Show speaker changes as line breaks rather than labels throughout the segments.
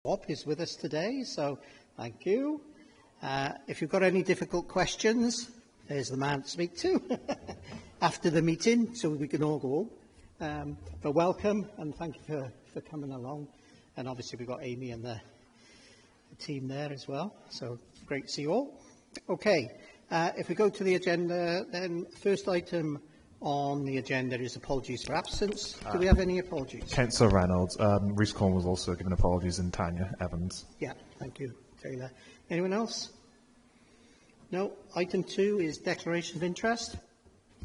Bob is with us today, so thank you. If you've got any difficult questions, there's the man to speak to after the meeting, so we can all go home. But welcome, and thank you for coming along. And obviously we've got Amy and the team there as well, so great to see you all. Okay, if we go to the agenda, then first item on the agenda is apologies for absence. Do we have any apologies?
Councillor Reynolds, Rhys Corn was also given apologies, and Tanya Evans.
Yeah, thank you, Taylor. Anyone else? No. Item 2 is declaration of interest.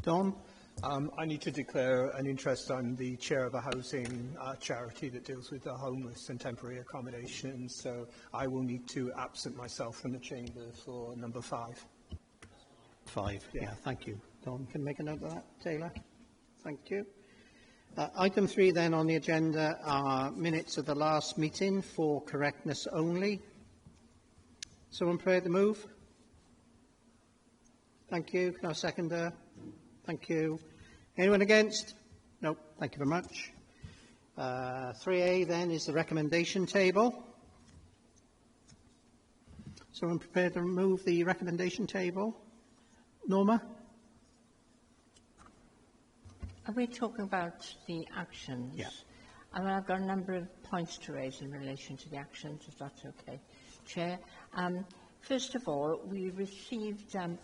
Don?
I need to declare an interest. I'm the chair of a housing charity that deals with the homeless and temporary accommodation, so I will need to absent myself from the chamber for number 5.
5, yeah, thank you. Don, can make a note of that. Taylor? Thank you. Item 3 then on the agenda are minutes of the last meeting for correctness only. Someone prepared to move? Thank you. Can I second her? Thank you. Anyone against? No. Thank you very much. 3A then is the recommendation table. Someone prepared to remove the recommendation table? Norma?
Are we talking about the actions?
Yeah.
I've got a number of points to raise in relation to the actions, if that's okay, Chair. First of all, we received an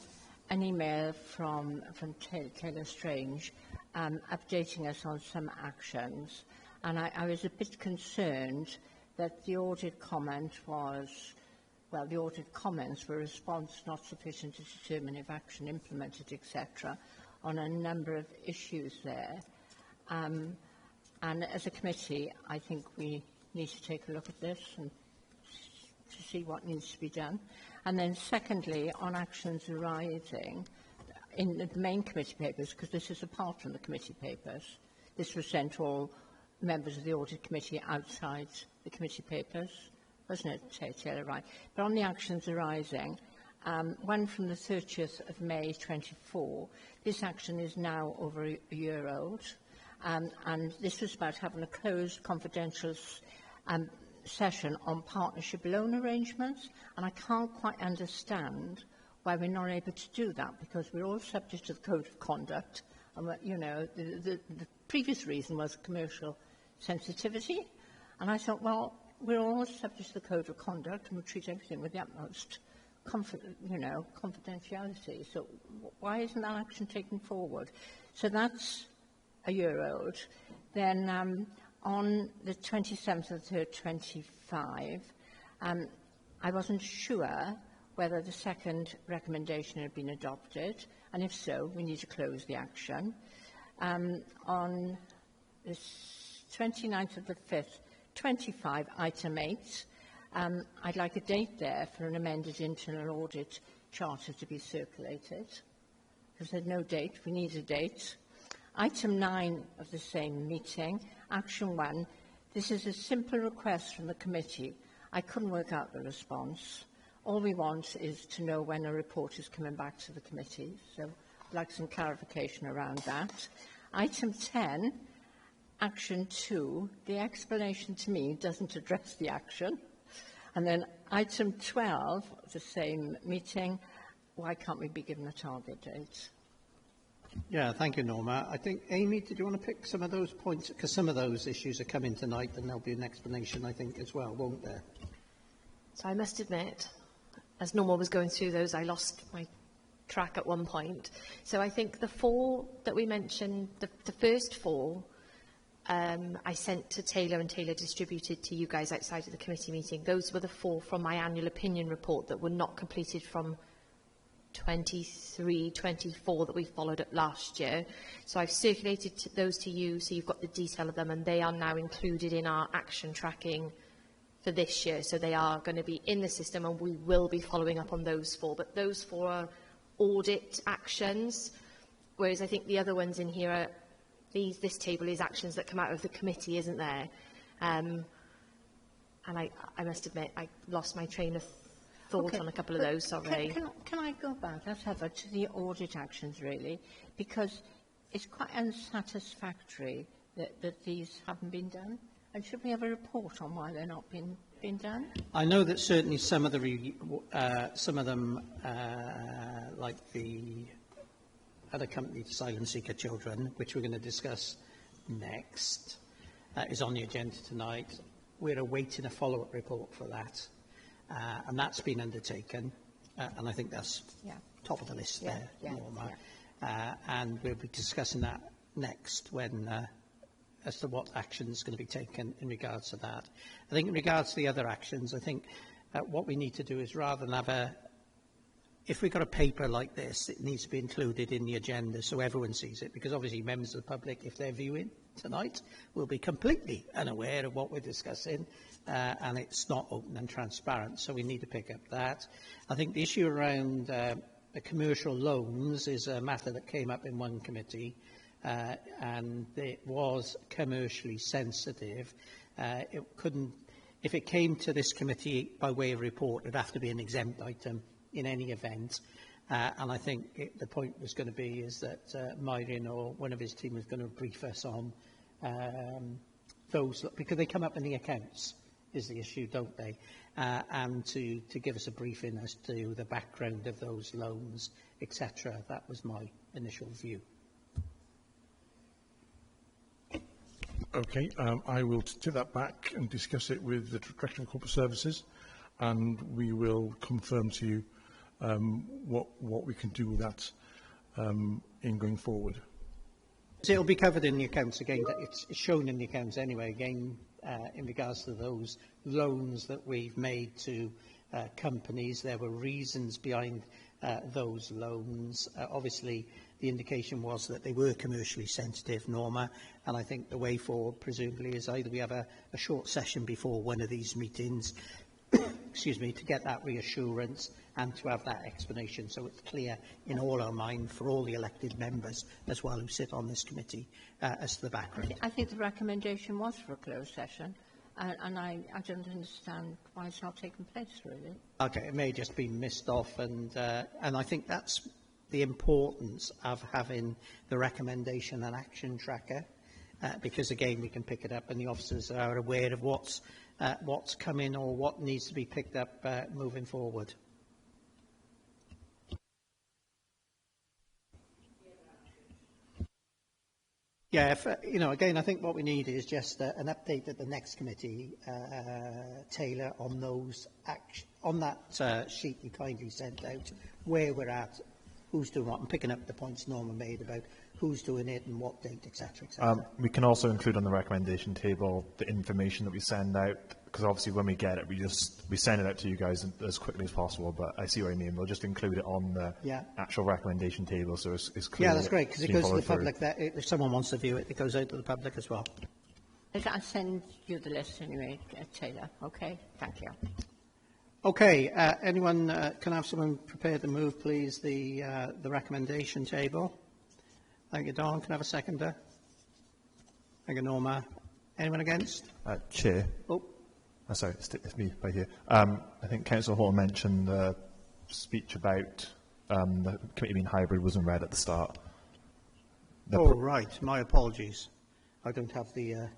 email from Taylor Strange updating us on some actions, and I was a bit concerned that the audit comment was, well, the audit comments were a response not sufficient to determine if action implemented, etc., on a number of issues there. And as a committee, I think we need to take a look at this and to see what needs to be done. And then secondly, on actions arising in the main committee papers, because this is apart from the committee papers, this was sent to all members of the audit committee outside the committee papers, wasn't it, Taylor? Right. But on the actions arising, one from the 30th of May 24, this action is now over a year old, and this was about having a closed confidential session on partnership loan arrangements, and I can't quite understand why we're not able to do that, because we're all subject to the Code of Conduct, and you know, the previous reason was commercial sensitivity, and I thought, well, we're all subject to the Code of Conduct, and we treat everything with the utmost confidentiality. So why isn't that action taken forward? So that's a year old. Then on the 27th of the 3rd, 25, I wasn't sure whether the second recommendation had been adopted, and if so, we need to close the action. On the 29th of the 5th, 25, item 8, I'd like a date there for an amended internal audit charter to be circulated, because there's no date. We need a date. Item 9 of the same meeting, action 1. This is a simple request from the committee. I couldn't work out the response. All we want is to know when a report is coming back to the committee, so I'd like some clarification around that. Item 10, action 2, the explanation to me doesn't address the action. And then item 12, the same meeting, why can't we be given a target date?
Yeah, thank you, Norma. I think, Amy, did you want to pick some of those points? Because some of those issues are coming tonight, and there'll be an explanation, I think, as well, won't there?
So I must admit, as Norma was going through those, I lost my track at one point. So I think the 4 that we mentioned, the first 4, I sent to Taylor, and Taylor distributed to you guys outside of the committee meeting. Those were the 4 from my annual opinion report that were not completed from 23, 24 that we followed up last year. So I've circulated those to you, so you've got the detail of them, and they are now included in our action tracking for this year. So they are going to be in the system, and we will be following up on those 4. But those 4 are audit actions, whereas I think the other ones in here are this table is actions that come out of the committee, isn't there? And I must admit, I lost my train of thought on a couple of those, sorry.
Can I go back, as ever, to the audit actions, really? Because it's quite unsatisfactory that these haven't been done. And should we have a report on why they're not being done?
I know that certainly some of them, like the unaccompanied asylum-seeker children, which we're going to discuss next, is on the agenda tonight. We're awaiting a follow-up report for that, and that's been undertaken, and I think that's top of the list there, Norma. And we'll be discussing that next when as to what action is going to be taken in regards to that. I think in regards to the other actions, I think what we need to do is, rather than have if we've got a paper like this, it needs to be included in the agenda so everyone sees it, because obviously members of the public, if they're viewing tonight, will be completely unaware of what we're discussing, and it's not open and transparent, so we need to pick up that. I think the issue around the commercial loans is a matter that came up in one committee, and it was commercially sensitive. If it came to this committee by way of report, it'd have to be an exempt item in any event, and I think the point was going to be is that Myron or one of his team was going to brief us on those, because they come up in the accounts is the issue, don't they? And to give us a briefing as to the background of those loans, etc. That was my initial view.
Okay, I will take that back and discuss it with the Director of Corporate Services, and we will confirm to you what we can do with that in going forward.
So it'll be covered in the accounts again. It's shown in the accounts anyway. Again, in regards to those loans that we've made to companies, there were reasons behind those loans. Obviously, the indication was that they were commercially sensitive, Norma, and I think the way forward, presumably, is either we have a short session before one of these meetings, excuse me, to get that reassurance and to have that explanation so it's clear in all our mind for all the elected members as well who sit on this committee as to the background.
I think the recommendation was for a closed session, and I don't understand why it's not taken place, really. Okay,
it may just be missed off, and I think that's the importance of having the recommendation and action tracker, because again we can pick it up and the officers are aware of what's coming or what needs to be picked up moving forward. Yeah, again, I think what we need is just an update at the next committee, Taylor, on those on that sheet you kindly sent out, where we're at, who's doing what, and picking up the points Norma made about who's doing it and what date, etc., etc.
We can also include on the recommendation table the information that we send out, because obviously when we get it, we send it out to you guys as quickly as possible. But I see what you mean. We'll just include it on the actual recommendation table, so it's clear.
Yeah, that's great, because it goes to the public. If someone wants to view it, it goes out to the public as well.
I'll send you the list anyway, Taylor. Okay, thank you.
Okay, anyone can I have someone prepared to move, please, the recommendation table? Thank you, Don. Can I have a seconder? Thank you, Norma. Anyone against?
Chair.
Oh.
Sorry, it's me right here. I think Councillor Hall mentioned the speech about the committee being hybrid wasn't read at the start.
Right. My apologies. I don't have the...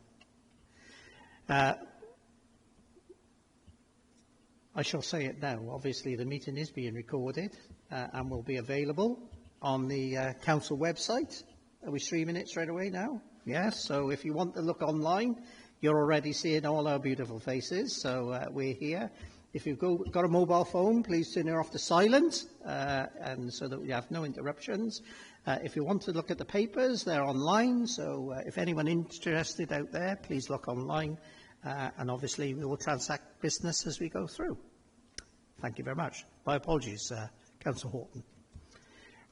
I shall say it now. Obviously, the meeting is being recorded and will be available on the council website. Are we streaming it straight away now? Yes. So if you want to look online, you're already seeing all our beautiful faces. So we're here. If you've got a mobile phone, please turn it off to silent, and so that we have no interruptions. If you want to look at the papers, they're online. So if anyone interested out there, please look online. And obviously, we will transact business as we go through. Thank you very much. My apologies, Councillor Horton.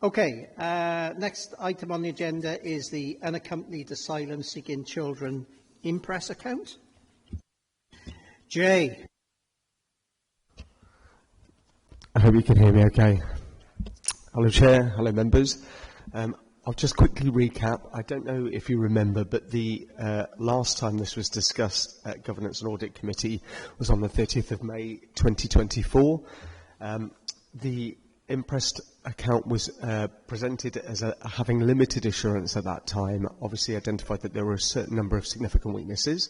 Okay, next item on the agenda is the unaccompanied asylum-seeking children Imprest account. Jay.
I hope you can hear me okay. Hello, Chair. Hello, members. I'll just quickly recap. I don't know if you remember, but the last time this was discussed at Governance and Audit Committee was on the 30th of May 2024. The Imprest account was presented as having limited assurance at that time, obviously identified that there were a certain number of significant weaknesses.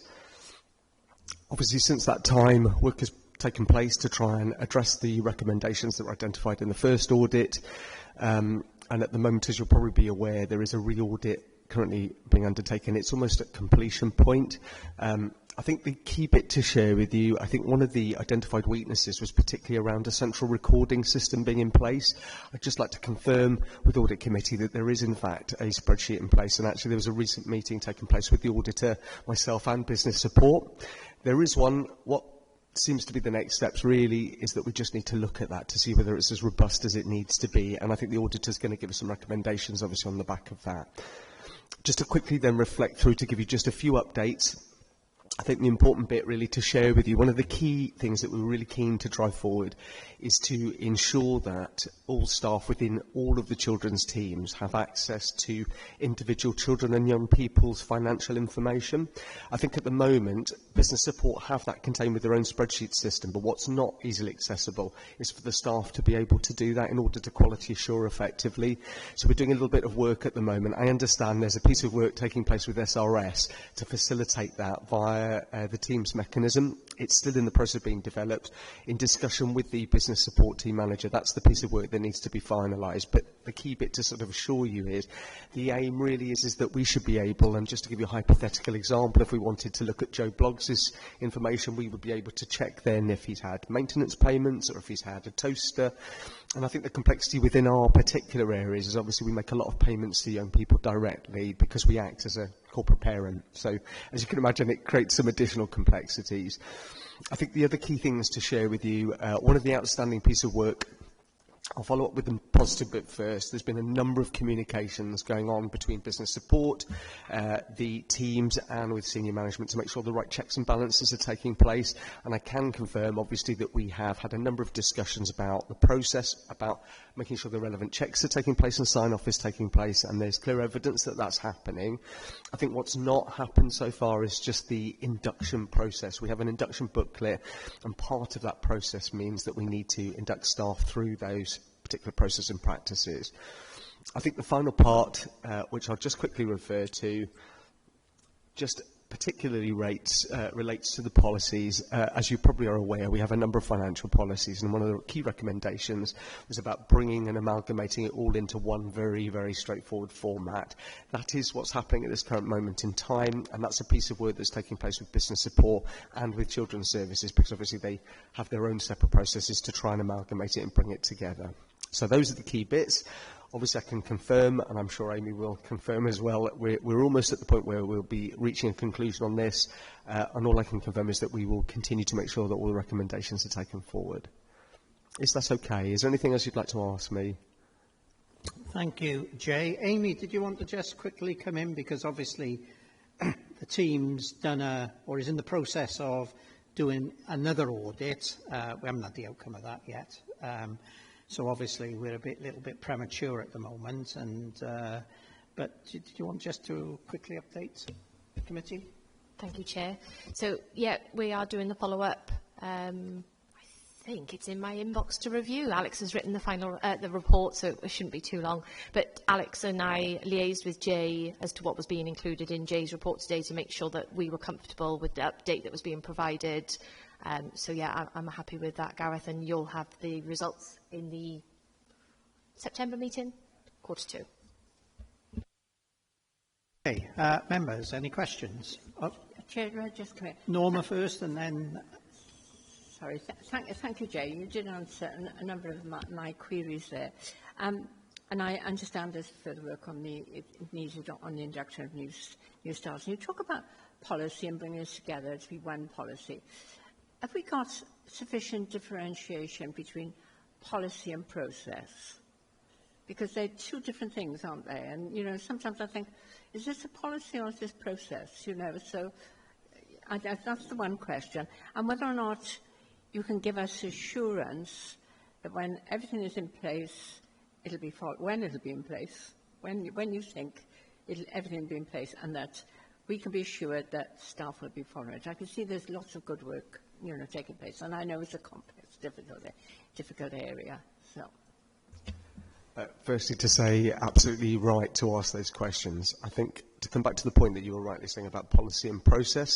Obviously, since that time, work has taken place to try and address the recommendations that were identified in the first audit. And at the moment, as you'll probably be aware, there is a re-audit currently being undertaken. It's almost at completion point. I think the key bit to share with you, I think one of the identified weaknesses was particularly around a central recording system being in place. I'd just like to confirm with the Audit Committee that there is in fact a spreadsheet in place, and actually there was a recent meeting taking place with the auditor, myself and business support. There is one. What seems to be the next steps really is that we just need to look at that to see whether it's as robust as it needs to be, and I think the auditor's going to give us some recommendations obviously on the back of that. Just to quickly then reflect through to give you just a few updates. I think the important bit really to share with you, one of the key things that we're really keen to drive forward is to ensure that all staff within all of the children's teams have access to individual children and young people's financial information. I think at the moment, business support have that contained with their own spreadsheet system, but what's not easily accessible is for the staff to be able to do that in order to quality assure effectively. So we're doing a little bit of work at the moment. I understand there's a piece of work taking place with SRS to facilitate that via the Teams mechanism. It's still in the process of being developed in discussion with the business support team manager. That's the piece of work that needs to be finalised. But the key bit to sort of assure you is the aim really is that we should be able, and just to give you a hypothetical example, if we wanted to look at Joe Bloggs' information, we would be able to check then if he's had maintenance payments or if he's had a toaster. And I think the complexity within our particular areas is obviously we make a lot of payments to young people directly because we act as a corporate parent. So as you can imagine, it creates some additional complexities. I think the other key things to share with you, one of the outstanding piece of work, I'll follow up with the positive bit first. There's been a number of communications going on between business support, the teams and with senior management to make sure the right checks and balances are taking place. And I can confirm, obviously, that we have had a number of discussions about the process, about making sure the relevant checks are taking place and sign-off is taking place, and there's clear evidence that that's happening. I think what's not happened so far is just the induction process. We have an induction booklet, and part of that process means that we need to induct staff through those particular processes and practices. I think the final part, which I'll just quickly refer to, just particularly relates to the policies. As you probably are aware, we have a number of financial policies, and one of the key recommendations was about bringing and amalgamating it all into one very, very straightforward format. That is what's happening at this current moment in time, and that's a piece of work that's taking place with business support and with children's services, because obviously they have their own separate processes to try and amalgamate it and bring it together. So those are the key bits. Obviously, I can confirm, and I'm sure Amy will confirm as well, we're almost at the point where we'll be reaching a conclusion on this, and all I can confirm is that we will continue to make sure that all the recommendations are taken forward. Is that okay? Is there anything else you'd like to ask me?
Thank you, Jay. Amy, did you want to just quickly come in? Because obviously the team's done or is in the process of doing another audit. We haven't had the outcome of that yet. So obviously we're a little bit premature at the moment, but did you want just to quickly update the committee?
Thank you, Chair. So yeah, we are doing the follow-up. I think it's in my inbox to review. Alex has written the final the report, so it shouldn't be too long. But Alex and I liaised with Jay as to what was being included in Jay's report today to make sure that we were comfortable with the update that was being provided. So yeah, I'm happy with that, Gareth, and you'll have the results in the September meeting, Q2.
Okay, members, any questions? Oh,
Chair, just come in.
Norma first, and then...
Sorry, thank you, Jay. You did answer a number of my queries there. And I understand there's further work on needed on the induction of new staff. And you talk about policy and bringing us together to be one policy. Have we got sufficient differentiation between policy and process? Because they're two different things, aren't they? And, you know, sometimes I think, is this a policy or is this process? You know, so that's the one question. And whether or not you can give us assurance that when everything is in place, it'll be when it'll be in place, when you think everything will be in place, and that we can be assured that staff will be following it. I can see there's lots of good work, you know, taking place, and I know it's a complex, difficult area. So,
Firstly, to say absolutely right to ask those questions. I think to come back to the point that you were rightly saying about policy and process,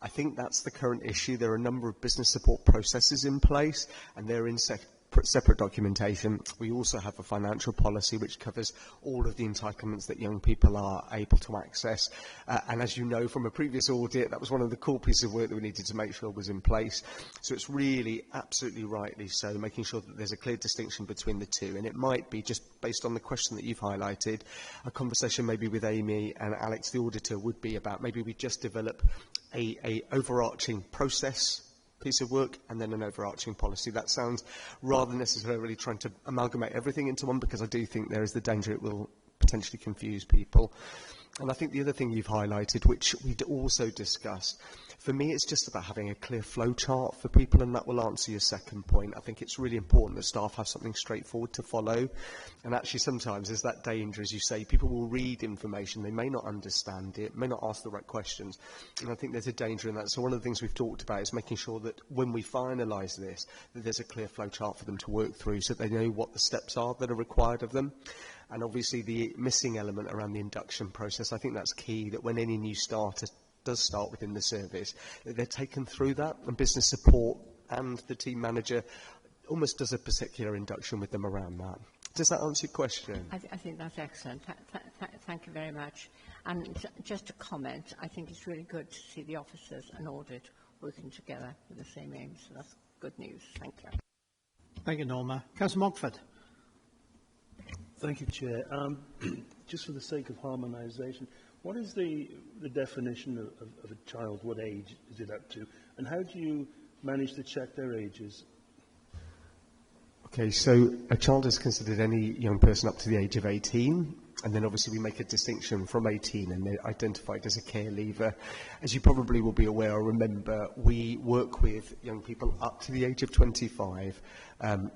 I think that's the current issue. There are a number of business support processes in place, and they're in separate documentation. We also have a financial policy which covers all of the entitlements that young people are able to access. And as you know from a previous audit, that was one of the core pieces of work that we needed to make sure was in place. So it's really, absolutely rightly so, making sure that there's a clear distinction between the two. And it might be, just based on the question that you've highlighted, a conversation maybe with Amy and Alex, the auditor, would be about maybe we just develop a overarching process piece of work and then an overarching policy. That sounds rather necessarily trying to amalgamate everything into one, because I do think there is the danger it will potentially confuse people. And I think the other thing you've highlighted, which we'd also discussed, for me it's just about having a clear flow chart for people, and that will answer your second point. I think it's really important that staff have something straightforward to follow. And actually sometimes there's that danger, as you say, people will read information, they may not understand it, may not ask the right questions, and I think there's a danger in that. So one of the things we've talked about is making sure that when we finalise this, that there's a clear flow chart for them to work through, so they know what the steps are that are required of them. And obviously the missing element around the induction process, I think that's key, that when any new starter does start within the service, that they're taken through that, and business support and the team manager almost does a particular induction with them around that. Does that answer your question?
I think that's excellent. Thank you very much. And just a comment, I think it's really good to see the officers and audit working together with the same aim, so that's good news. Thank you.
Thank you, Norma. Councillor Mogford.
Thank you, Chair. Just for the sake of harmonisation, what is the definition of a child? What age is it up to? And how do you manage to check their ages?
Okay, so a child is considered any young person up to the age of 18, and then obviously we make a distinction from 18 and they're identified as a care leaver. As you probably will be aware or remember, we work with young people up to the age of 25.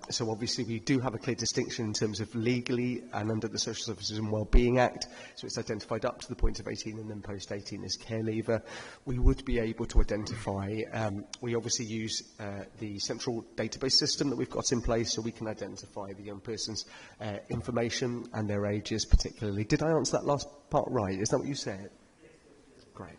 So obviously we do have a clear distinction in terms of legally and under the Social Services and Wellbeing Act. So it's identified up to the point of 18 and then post 18 as care leaver. We would be able to identify, we obviously use the central database system that we've got in place, so we can identify the young person's information and their ages particularly. Did I answer that last part right? Is that what you said? Great.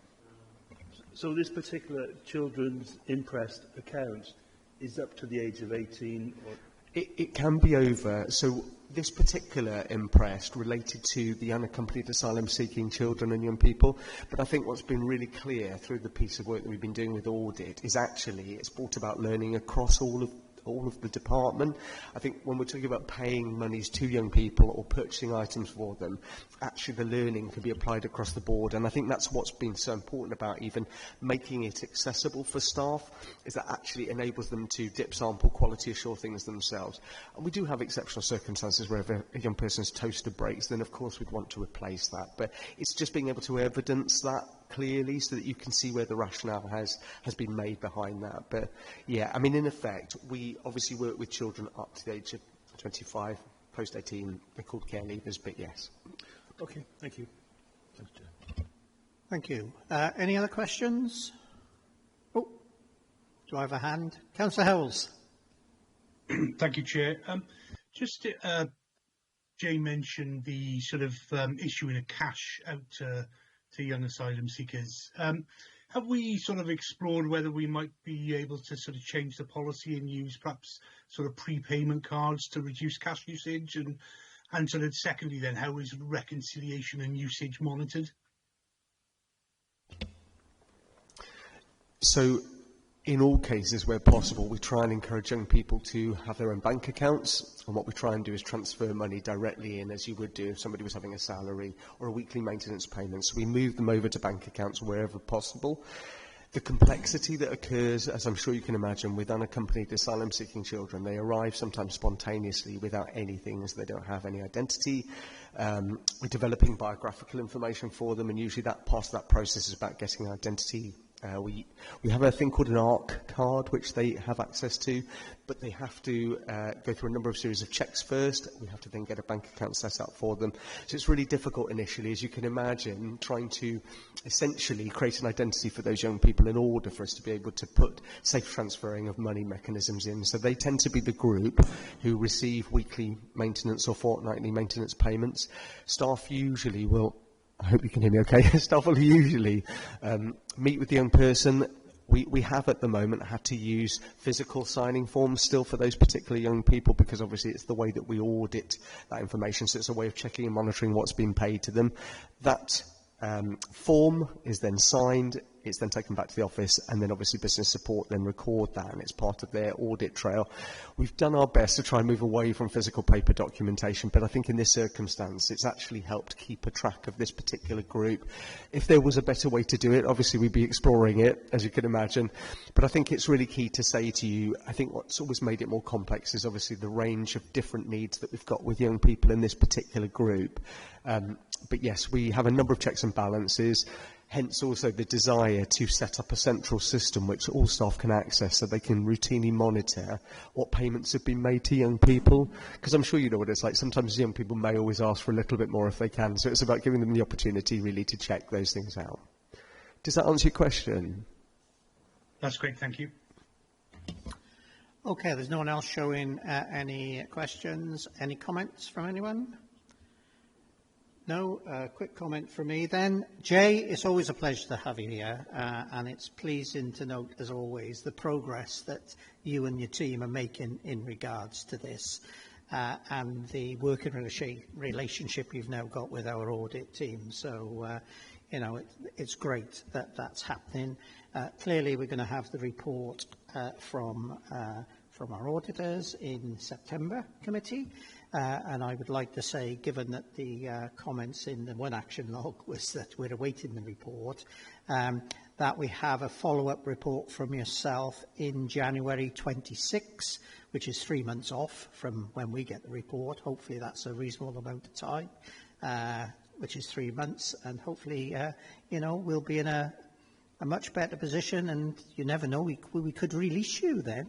So this particular children's Imprest account is up to the age of 18? Or
it can be over. So this particular Imprest related to the unaccompanied asylum-seeking children and young people. But I think what's been really clear through the piece of work that we've been doing with Audit is actually it's brought about learning across all of the department. I think when we're talking about paying monies to young people or purchasing items for them, actually the learning can be applied across the board. And I think that's what's been so important about even making it accessible for staff, is that actually enables them to dip sample, quality assure things themselves. And we do have exceptional circumstances where if a young person's toaster breaks, then of course we'd want to replace that. But it's just being able to evidence that clearly so that you can see where the rationale has been made behind that. But yeah, I mean, in effect, we obviously work with children up to the age of 25, post 18, they're called care leavers, but yes.
Okay, thank you.
Thanks, Chair.
Thank you. Any other questions? Oh, do I have a hand? Councillor Howells.
Thank you, Chair. Just Jay mentioned the sort of issuing of cash out to young asylum seekers. Have we sort of explored whether we might be able to sort of change the policy and use perhaps sort of prepayment cards to reduce cash usage? And sort of secondly then, how is reconciliation and usage monitored?
So in all cases where possible, we try and encourage young people to have their own bank accounts, and what we try and do is transfer money directly in, as you would do if somebody was having a salary or a weekly maintenance payment. So we move them over to bank accounts wherever possible. The complexity that occurs, as I'm sure you can imagine, with unaccompanied asylum-seeking children, they arrive sometimes spontaneously without anything, as they don't have any identity. We're developing biographical information for them, and usually that part of that process is about getting identity We have a thing called an ARC card, which they have access to, but they have to go through a number of series of checks first. We have to then get a bank account set up for them. So it's really difficult initially, as you can imagine, trying to essentially create an identity for those young people in order for us to be able to put safe transferring of money mechanisms in. So they tend to be the group who receive weekly maintenance or fortnightly maintenance payments. Staff usually will, I hope you can hear me okay, staff will usually meet with the young person. We have at the moment had to use physical signing forms still for those particular young people, because obviously it's the way that we audit that information, so it's a way of checking and monitoring what's been paid to them. That form is then signed, it's then taken back to the office, and then obviously business support then record that, and it's part of their audit trail. We've done our best to try and move away from physical paper documentation, but I think in this circumstance it's actually helped keep a track of this particular group. If there was a better way to do it, obviously we'd be exploring it, as you can imagine, but I think it's really key to say to you, I think what's always made it more complex is obviously the range of different needs that we've got with young people in this particular group. But yes, we have a number of checks and balances, hence also the desire to set up a central system which all staff can access so they can routinely monitor what payments have been made to young people. Because I'm sure you know what it's like, sometimes young people may always ask for a little bit more if they can, so it's about giving them the opportunity really to check those things out. Does that answer your question?
That's great, thank you.
Okay, there's no one else showing any questions. Any comments from anyone? No, quick comment from me then. Jay, it's always a pleasure to have you here, and it's pleasing to note, as always, the progress that you and your team are making in regards to this, and the working relationship you've now got with our audit team. So, you know, it's great that that's happening. Clearly, we're going to have the report from our auditors in September committee. And I would like to say, given that the comments in the one action log was that we're awaiting the report, that we have a follow-up report from yourself in January 26, which is 3 months off from when we get the report. Hopefully that's a reasonable amount of time, which is 3 months, and hopefully, you know, we'll be in a much better position, and you never know, we could release you then.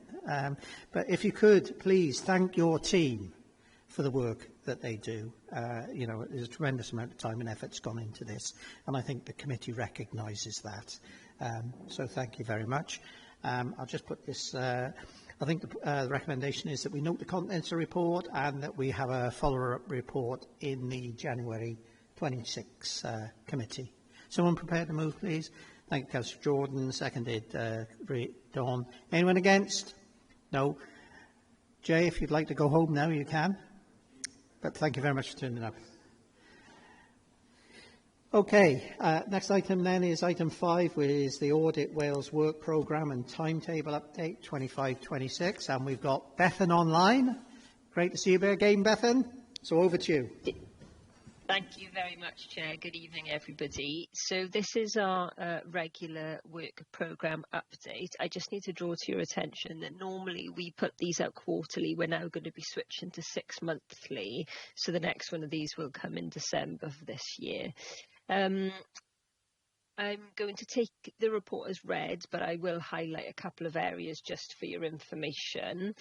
But if you could, please thank your team for the work that they do. You know, there's a tremendous amount of time and effort's gone into this, and I think the committee recognises that. So thank you very much. I'll just put this, I think the recommendation is that we note the contents of the report and that we have a follow-up report in the January 26 committee. Someone prepared to move, please? Thank you, Councillor Jordan. Seconded, Dawn. Anyone against? No. Jay, if you'd like to go home now, you can. But thank you very much for turning up. Okay, next item then is item 5, which is the Audit Wales work programme and timetable update 25-26. And we've got Bethan online. Great to see you again, Bethan. So over to you.
Thank you very much, Chair. Good evening, everybody. So this is our regular work programme update. I just need to draw to your attention that normally we put these out quarterly. We're now going to be switching to 6 monthly. So the next one of these will come in December of this year. I'm going to take the report as read, but I will highlight a couple of areas just for your information.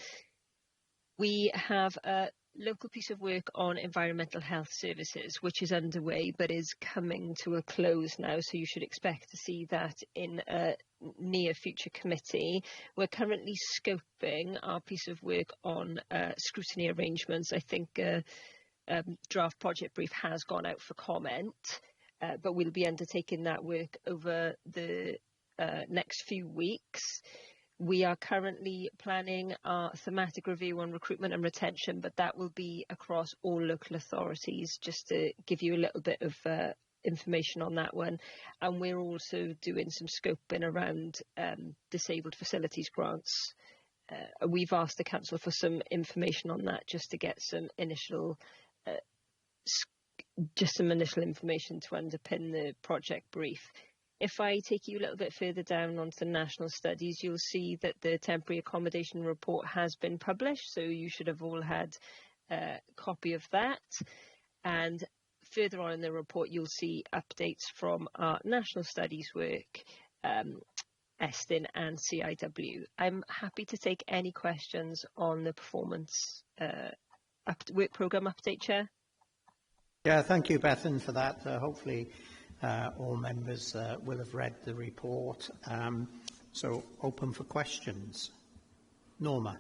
We have a local piece of work on environmental health services, which is underway but is coming to a close now, so you should expect to see that in a near future committee. We're currently scoping our piece of work on scrutiny arrangements. I think draft project brief has gone out for comment, but we'll be undertaking that work over the next few weeks. We are currently planning our thematic review on recruitment and retention, but that will be across all local authorities, just to give you a little bit of information on that one. And we're also doing some scoping around disabled facilities grants. We've asked the council for some information on that, just to get some initial information to underpin the project brief. If I take you a little bit further down onto the national studies, you'll see that the temporary accommodation report has been published, so you should have all had a copy of that. And further on in the report, you'll see updates from our national studies work, Estyn and CIW. I'm happy to take any questions on the performance work programme update, Chair.
Yeah, thank you, Bethan, for that. Hopefully all members will have read the report. So open for questions. Norma.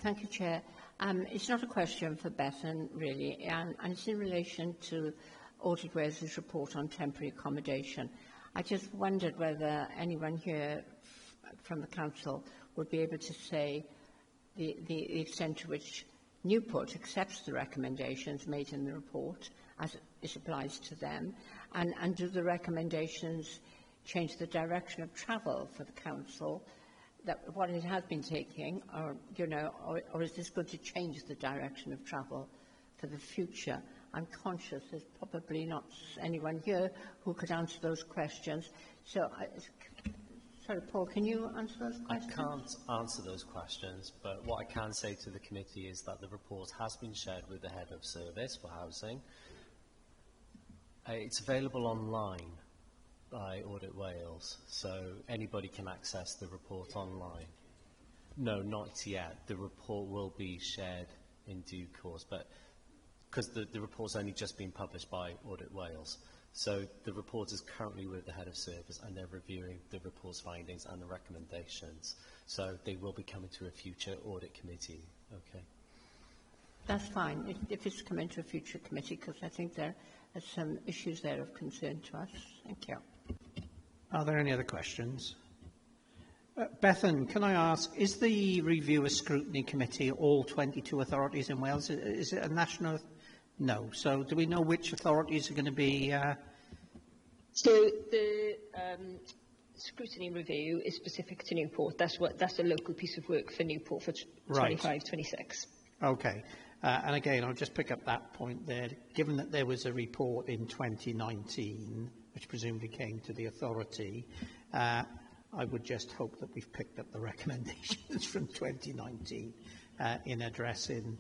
Thank you, Chair. It's not a question for Bethan, really, and it's in relation to Audit Wales' report on temporary accommodation. I just wondered whether anyone here from the Council would be able to say the extent to which Newport accepts the recommendations made in the report as it applies to them, and do the recommendations change the direction of travel for the Council, that what it has been taking, or, you know, or is this going to change the direction of travel for the future? I'm conscious there's probably not anyone here who could answer those questions. So, sorry, Paul, can you answer those questions?
I can't answer those questions, but what I can say to the committee is that the report has been shared with the Head of Service for Housing. It's available online by Audit Wales, so anybody can access the report online. No, not yet. The report will be shared in due course, but because the report's only just been published by Audit Wales. So the report is currently with the Head of Service and they're reviewing the report's findings and the recommendations. So they will be coming to a future audit committee. Okay.
That's fine, if it's coming to a future committee, because I think there are some issues there of concern to us. Thank you.
Are there any other questions? Bethan, can I ask, is the Reviewer Scrutiny Committee all 22 authorities in Wales? Is it a national? No. So do we know which authorities are going to be?
So the scrutiny review is specific to Newport. That's a local piece of work for Newport for 25-26.
Okay. And again, I'll just pick up that point there. Given that there was a report in 2019, which presumably came to the authority, I would just hope that we've picked up the recommendations from 2019 in addressing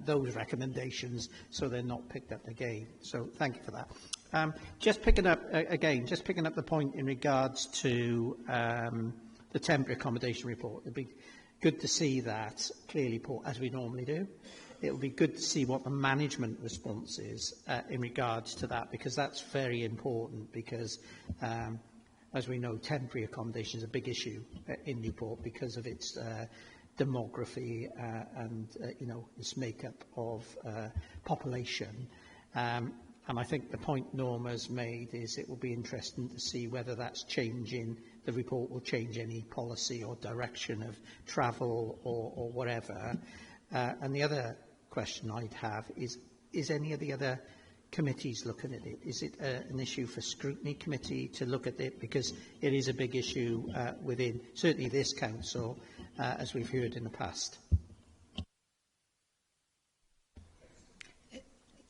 those recommendations, so they're not picked up again. So thank you for that. Just picking up the point in regards to the temporary accommodation report. It'd be good to see that clearly put, as we normally do. It will be good to see what the management response is in regards to that, because that's very important, because as we know, temporary accommodation is a big issue in Newport because of its demography and its makeup of population. And I think the point Norma's made is it will be interesting to see whether that's changing. The report will change any policy or direction of travel or whatever. And the other question I'd have is any of the other committees looking at it? Is it an issue for scrutiny committee to look at it, because it is a big issue within certainly this council, as we've heard in the past?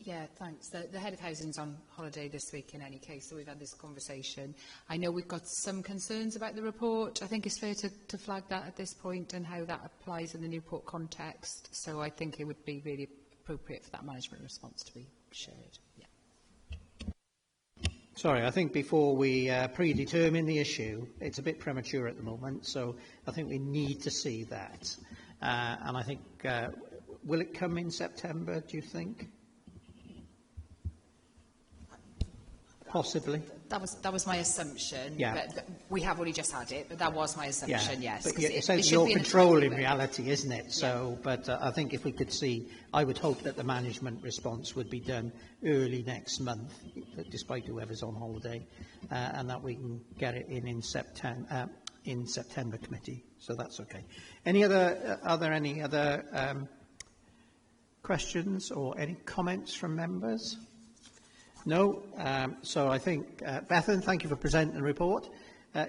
Yeah, thanks. The Head of Housing's on holiday this week in any case, so we've had this conversation. I know we've got some concerns about the report. I think it's fair to flag that at this point and how that applies in the Newport context. So I think it would be really appropriate for that management response to be shared. Yeah.
Sorry, I think before we predetermine the issue, it's a bit premature at the moment, so I think we need to see that. And I think, will it come in September, do you think? Possibly.
That was my assumption.
Yeah.
But we have only just had it, but that was my assumption, yes.
But it's your control in reality, isn't it? So, yeah. But I think if we could see, I would hope that the management response would be done early next month, despite whoever's on holiday, and that we can get it in September committee. So that's okay. Are there any other questions or any comments from members? No. So I think, Bethan, thank you for presenting the report.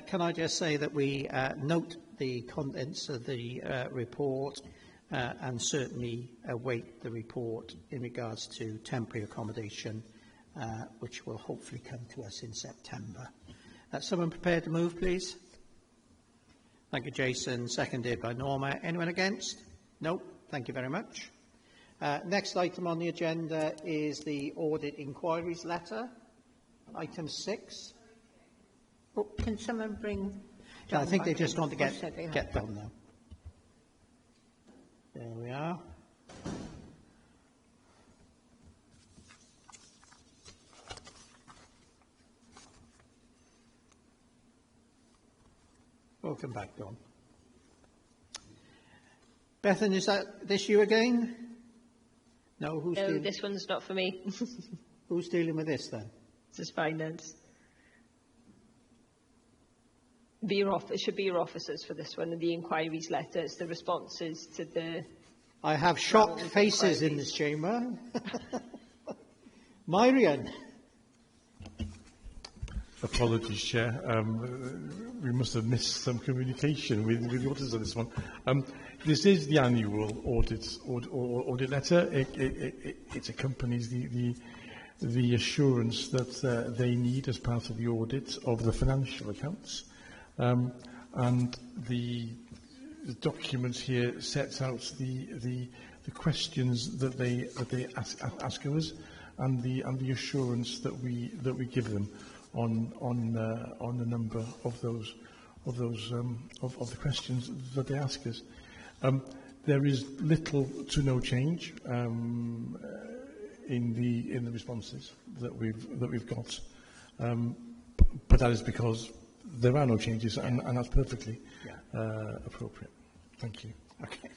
Can I just say that we note the contents of the report and certainly await the report in regards to temporary accommodation, which will hopefully come to us in September. Someone prepared to move, please? Thank you, Jason. Seconded by Norma. Anyone against? No. Thank you very much. Next item on the agenda is the Audit Inquiries letter, item 6.
Oh, can someone bring...
I think they just want to
Or said they
get
had.
done now. There we are. Welcome back, Don. Bethan, is this you again? No, who's
No,
dealing?
this one's not for me.
Who's dealing with this then?
This is finance. It should be your officers for this one, and the inquiries letters, the responses to the...
I have shocked
relevant
faces in
inquiries.
this chamber. Myrian.
Apologies, Chair. We must have missed some communication with the auditors on this one. This is the annual audit letter. It accompanies the assurance that they need as part of the audit of the financial accounts. And the document here sets out the questions that they ask of us, and the assurance that we give them on a number of the questions that they ask us. There is little to no change in the responses that we've got, but that is because there are no changes, and that's perfectly appropriate. Thank you.
Okay.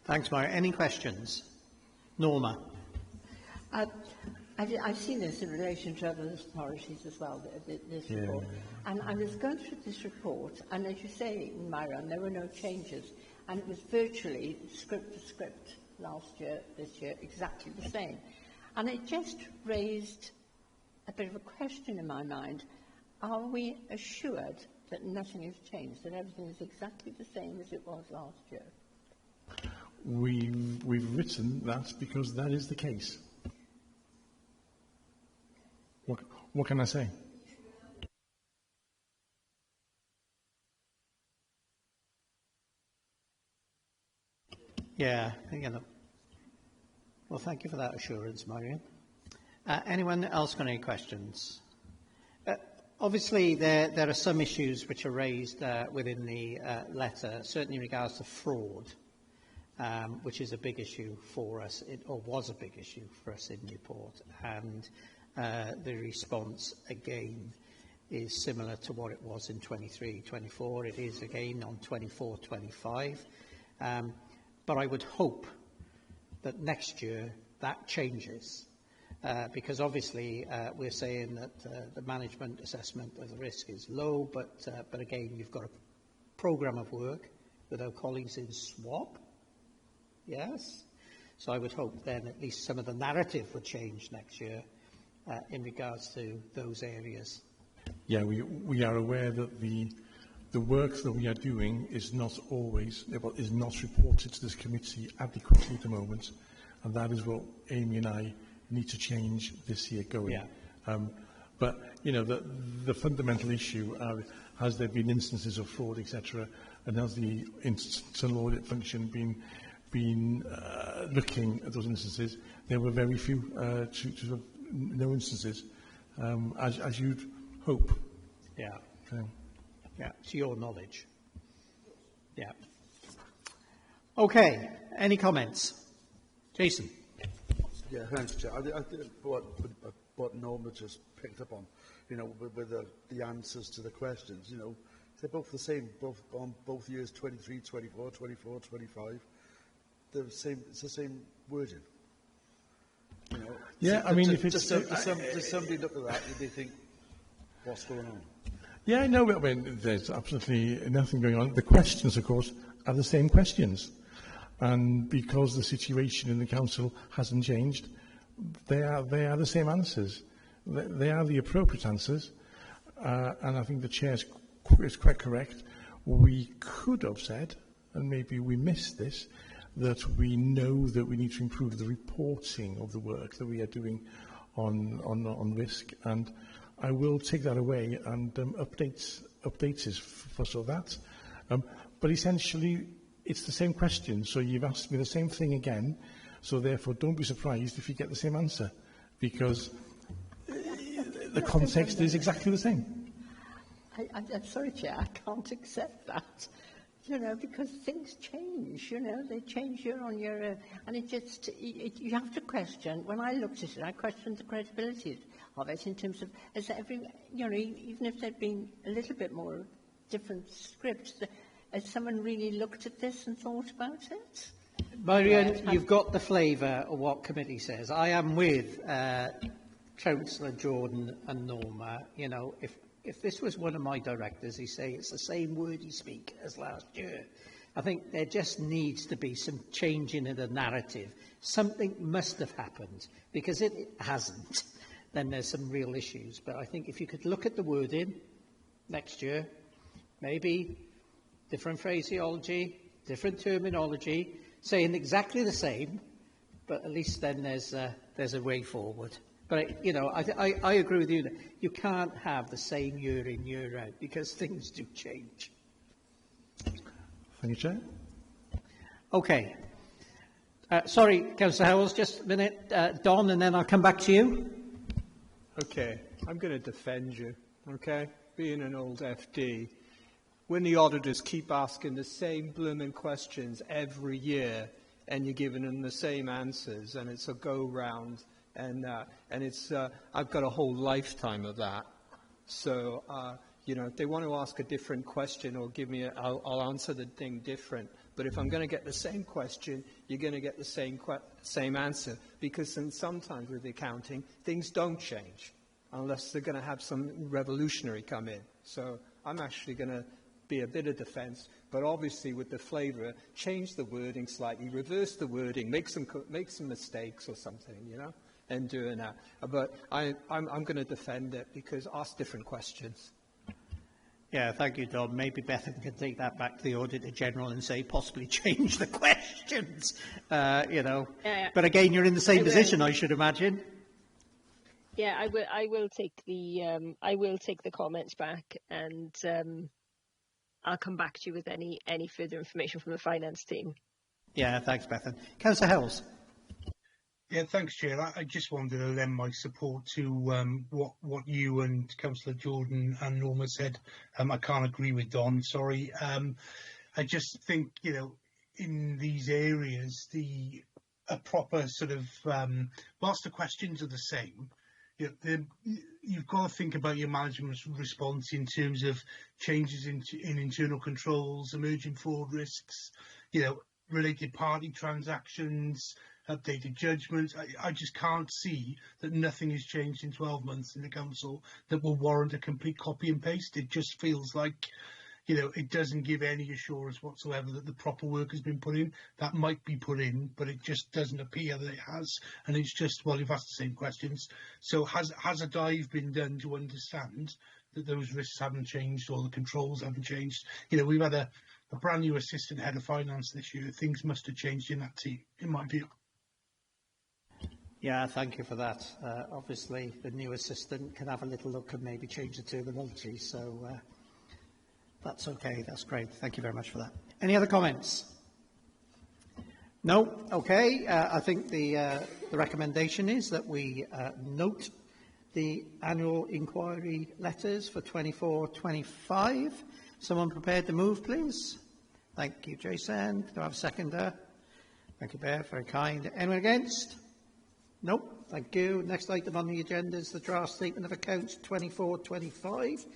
Thanks, Myrian. Any questions? Norma.
I've seen this in relation to other authorities as well, this report. And I was going through this report, and as you say, Myron, there were no changes. And it was virtually script for script last year, this year, exactly the same. And it just raised a bit of a question in my mind. Are we assured that nothing has changed, that everything is exactly the same as it was last year?
We've written that because that is the case. What can I say?
Yeah, well, thank you for that assurance, Myrian. Anyone else got any questions? Obviously, there are some issues which are raised within the letter, certainly in regards to fraud, which is a big issue for us, or was a big issue for us in the report, and the response, again, is similar to what it was in 23-24. It is, again, on 24-25. But I would hope that next year that changes, because obviously we're saying that the management assessment of the risk is low, but again, you've got a programme of work with our colleagues in SWAP. Yes? So I would hope then at least some of the narrative would change next year in regards to those areas.
Yeah, we are aware that the work that we are doing is not reported to this committee adequately at the moment, and that is what Amy and I need to change this year going.
Yeah.
But you know, the fundamental issue has there been instances of fraud, etc., and has the internal audit function been looking at those instances? There were very few, no instances, as you'd hope.
Yeah. Yeah, to your knowledge. Yeah. Okay, any comments? Jason.
Yeah, thanks, Chair. I think what Norma just picked up on, you know, with the answers to the questions, you know, they're both the same, on both years, 23, 24, 24, 25. They're the same, it's the same wording. You know,
yeah, I mean, if it's...
Does somebody look at that and they think, what's going on?
Yeah, no, I mean, there's absolutely nothing going on. The questions, of course, are the same questions. And because the situation in the council hasn't changed, they are the same answers. They are the appropriate answers. And I think the Chair is quite correct. We could have said, and maybe we missed this, that we know that we need to improve the reporting of the work that we are doing on risk. And I will take that away and update us for that. But essentially, it's the same question. So you've asked me the same thing again. So therefore, don't be surprised if you get the same answer, because the context is exactly the same.
I'm sorry, Chair, I can't accept that. You know, because things change, you know, they change year on year, and it just, you have to question. When I looked at it, I questioned the credibility of it in terms of, as every, you know, even if there'd been a little bit more different scripts, has someone really looked at this and thought about it?
Marion, you've got the flavour of what committee says. I am with Councillor Jordan and Norma. You know, if this was one of my directors, he'd say it's the same wordy speak as last year. I think there just needs to be some changing in the narrative. Something must have happened, because if it hasn't, then there's some real issues. But I think if you could look at the wording next year, maybe different phraseology, different terminology, saying exactly the same, but at least then there's a way forward. But, you know, I agree with you that you can't have the same year in, year out, because things do change.
Thank you, Chair.
OK. Sorry, Councillor Howells, just a minute. Don, and then I'll come back to you.
OK, I'm going to defend you, OK? Being an old FD, when the auditors keep asking the same blooming questions every year, and you're giving them the same answers, and it's a go-round, and it's I've got a whole lifetime of that. So, you know, if they want to ask a different question or give me I'll answer the thing different. But if I'm going to get the same question, you're going to get the same answer, because sometimes with accounting, things don't change unless they're going to have some revolutionary come in. So I'm actually going to be a bit of defence, but obviously with the flavour, change the wording slightly, reverse the wording, make some mistakes or something, you know, and doing that. But I'm going to defend it, because ask different questions.
Yeah, thank you, Don. Maybe Bethan can take that back to the Auditor General and say possibly change the questions, you know.
Yeah.
But again, you're in the same position, I should imagine.
Yeah, I will take the comments back, and I'll come back to you with any further information from the finance team.
Yeah, thanks, Bethan. Councillor Hells.
Yeah, thanks, Chair. I just wanted to lend my support to what you and Councillor Jordan and Norma said. I can't agree with Don, sorry. I just think, you know, in these areas, a proper sort of, whilst the questions are the same, you know, you've got to think about your management response in terms of changes in internal controls, emerging fraud risks, you know, related party transactions, updated judgments. I just can't see that nothing has changed in 12 months in the council that will warrant a complete copy and paste. It just feels like, you know, it doesn't give any assurance whatsoever that the proper work has been put in. That might be put in, but it just doesn't appear that it has. And it's just, well, you've asked the same questions. So has a dive been done to understand that those risks haven't changed or the controls haven't changed? You know, we've had a brand new assistant head of finance this year. Things must have changed in that team, in my view.
Yeah, thank you for that. Obviously, the new assistant can have a little look and maybe change the terminology, so that's okay. That's great. Thank you very much for that. Any other comments? No? Okay. I think the recommendation is that we note the annual inquiry letters for 24-25. Someone prepared to move, please? Thank you, Jason. Do I have a seconder? Thank you, Bear. Very kind. Anyone against? No, thank you. Next item on the agenda is the draft statement of accounts 24-25.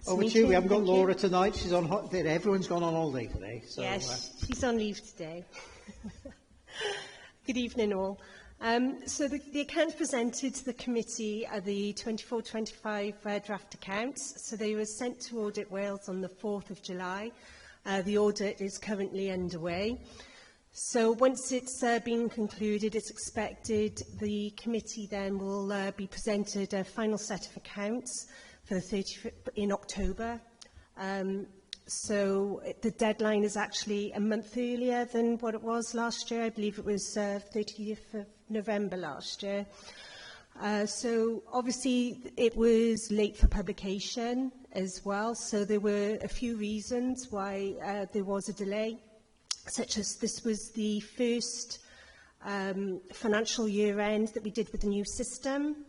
Over to you. We haven't got Laura tonight. She's on holiday. Everyone's gone on holiday today. So,
yes, she's on leave today. Good evening, all. So the accounts presented to the committee are the 24-25 draft accounts. So they were sent to Audit Wales on the 4th of July. The audit is currently underway. So once it's been concluded, it's expected the committee then will be presented a final set of accounts for the 30th in October. So the deadline is actually a month earlier than what it was last year. I believe it was 30th of November last year. So obviously it was late for publication as well. So there were a few reasons why there was a delay, such as this was the first financial year end that we did with the new system.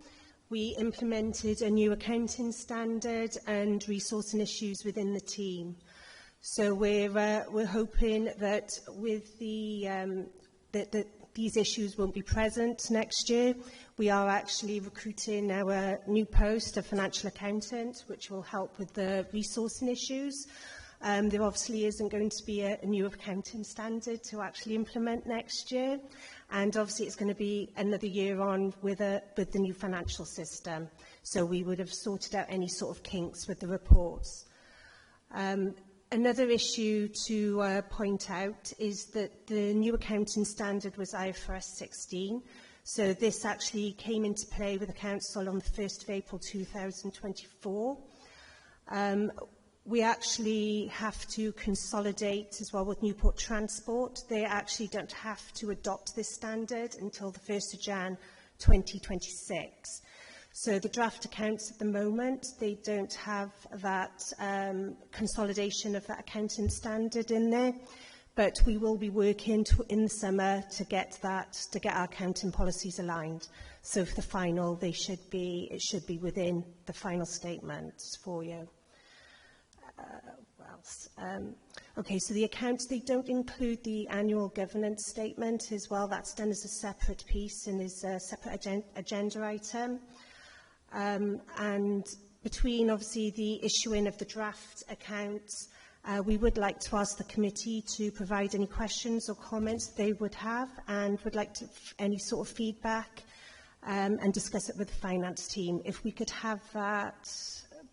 we implemented a new accounting standard and resourcing issues within the team. So we're hoping that with that these issues won't be present next year. We are actually recruiting our new post of financial accountant, which will help with the resourcing issues. There obviously isn't going to be a new accounting standard to actually implement next year, and obviously it's going to be another year on with the new financial system. So we would have sorted out any sort of kinks with the reports. Another issue to point out is that the new accounting standard was IFRS 16. So this actually came into play with the Council on the 1st of April 2024. We actually have to consolidate as well with Newport Transport. They actually don't have to adopt this standard until the 1st of Jan 2026. So the draft accounts at the moment, they don't have that consolidation of that accounting standard in there, but we will be working in the summer to get our accounting policies aligned. So for the final, it should be within the final statements for you. What else? Okay, so the accounts, they don't include the annual governance statement as well. That's done as a separate piece and is a separate agenda item. And between, obviously, the issuing of the draft accounts, we would like to ask the committee to provide any questions or comments they would have, and would like to any sort of feedback and discuss it with the finance team. If we could have that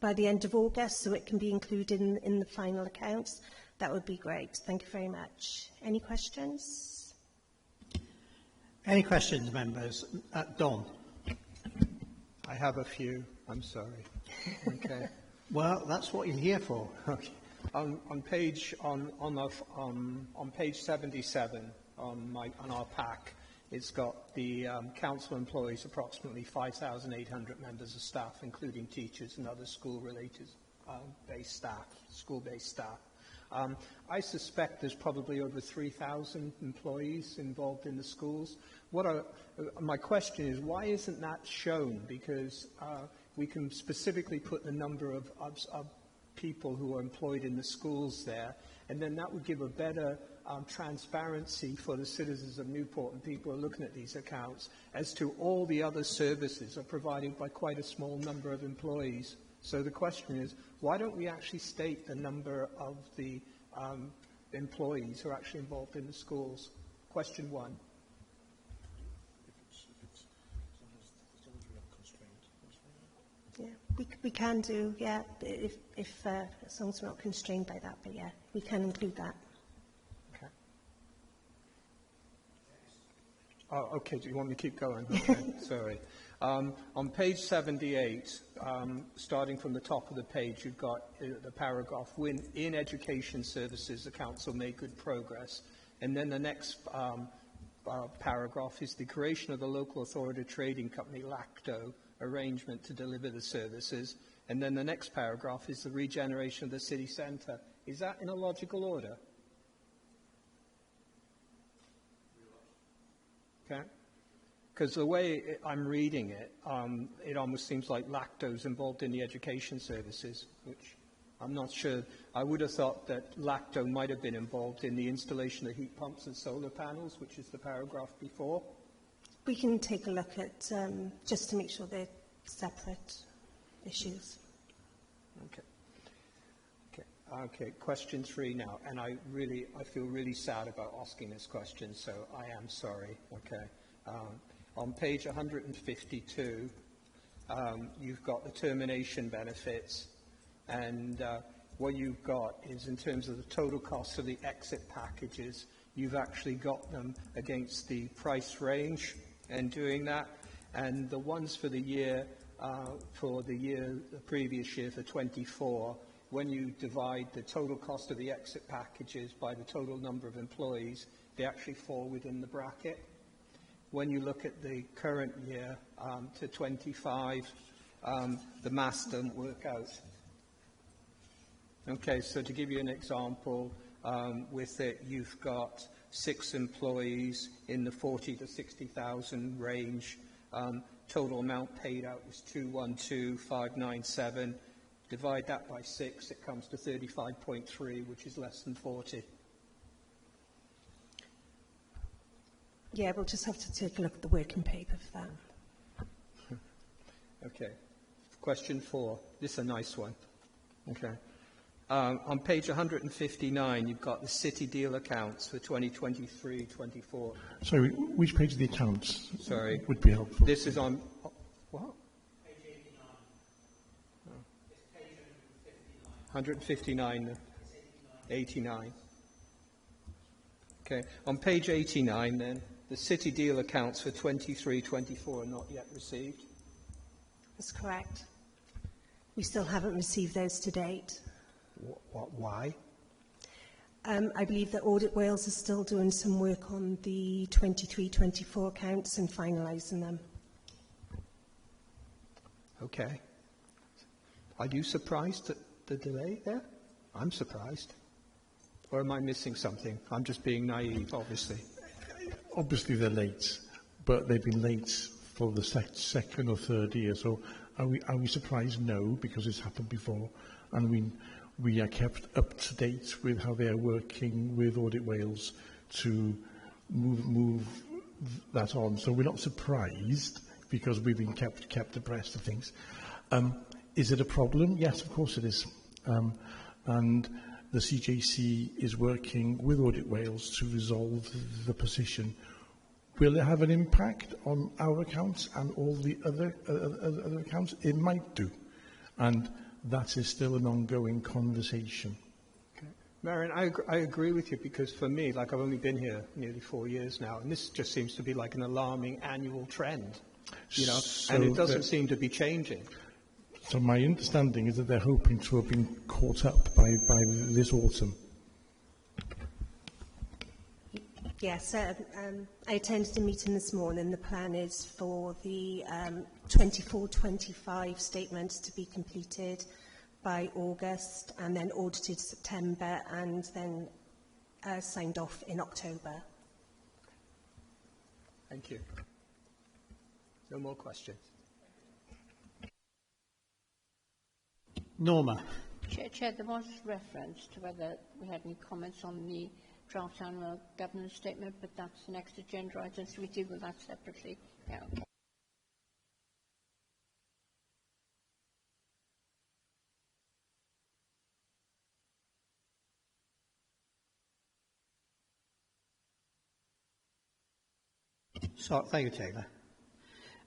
by the end of August so it can be included in the final accounts, that would be great. Thank you very much. Any questions?
Any questions, members? Don?
I have a few. I'm sorry. Okay.
Well, that's what you're here for.
Okay. On page 77 on our pack, it's got the council employs approximately 5,800 members of staff, including teachers and other school-related based staff, school-based staff. I suspect there's probably over 3,000 employees involved in the schools. My question is, why isn't that shown? Because we can specifically put the number of people who are employed in the schools there, and then that would give a better transparency for the citizens of Newport and people who are looking at these accounts as to all the other services are provided by quite a small number of employees. So the question is, why don't we actually state the number of the employees who are actually involved in the schools? Question one.
Yeah, we can do, yeah, if as long as we're not constrained by that, but yeah, we can include that.
Okay. Oh, okay, do you want me to keep going? Okay, sorry. On page 78, starting from the top of the page, you've got the paragraph, when in education services, the council made good progress. And then the next paragraph is the creation of the local authority trading company, LACTO, arrangement to deliver the services. And then the next paragraph is the regeneration of the city centre. Is that in a logical order? Okay. Because the way I'm reading it, it almost seems like LACTO's involved in the education services, which I'm not sure. I would have thought that LACTO might have been involved in the installation of heat pumps and solar panels, which is the paragraph before.
We can take a look at, just to make sure they're separate issues.
Okay, question 3 now, and I feel really sad about asking this question, so I am sorry. Okay, on page 152, you've got the termination benefits, and what you've got is, in terms of the total cost of the exit packages, you've actually got them against the price range and doing that, and the ones for the year, the previous year for 24, when you divide the total cost of the exit packages by the total number of employees, they actually fall within the bracket. When you look at the current year to 25, the maths don't work out. Okay, so to give you an example, with it, you've got 6 employees in the 40 to 60,000 range. total amount paid out was 212,597. Divide that by 6, it comes to 35.3, which is less than 40.
Yeah, we'll just have to take a look at the working paper for that.
Okay. Question 4. This is a nice one. Okay. On page 159, you've got the city deal accounts for 2023-24.
Sorry, which page of the accounts
Sorry.
would be helpful?
This is on... What?
Page 89.
Oh.
It's page 159.
159. 89. Okay. On page 89, then, the city deal accounts for 23-24 are not yet received.
That's correct. We still haven't received those to date.
Why?
I believe that Audit Wales is still doing some work on the 23-24 accounts and finalising them.
Okay. Are you surprised at the delay there? I'm surprised. Or am I missing something? I'm just being naive, obviously.
Obviously they're late, but they've been late for the second or third year. So are we surprised? No, because it's happened before, and we are kept up to date with how they are working with Audit Wales to move that on. So we're not surprised because we've been kept abreast of things. Is it a problem? Yes, of course it is. And the CJC is working with Audit Wales to resolve the position. Will it have an impact on our accounts and all the other accounts? It might do. And that is still an ongoing conversation.
Okay. Marion, I agree with you, because for me, like, I've only been here nearly 4 years now, and this just seems to be like an alarming annual trend, you know,
So
and it doesn't seem to be changing.
So my understanding is that they're hoping to have been caught up by this autumn.
Yes, I attended a meeting this morning. The plan is for the 24-25 statement to be completed by August, and then audited September, and then signed off in October.
Thank you. No more questions.
Norma.
Chair, there was reference to whether we had any comments on the draft annual governance statement, but that's the next agenda item, so we deal with that separately. Yeah, okay.
So, thank you, Taylor.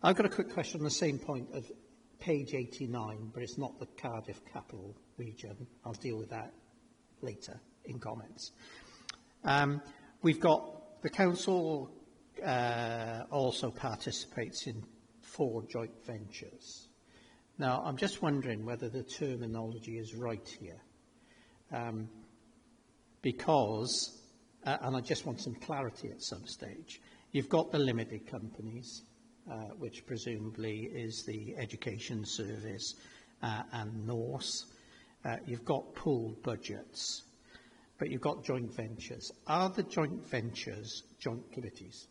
I've got a quick question on the same point of page 89, but it's not the Cardiff capital region. I'll deal with that later in comments. We've got the council also participates in 4 joint ventures. Now, I'm just wondering whether the terminology is right here, because, and I just want some clarity at some stage, you've got the limited companies, which presumably is the Education Service and Norse. You've got pooled budgets, but you've got joint ventures. Are the joint ventures joint committees?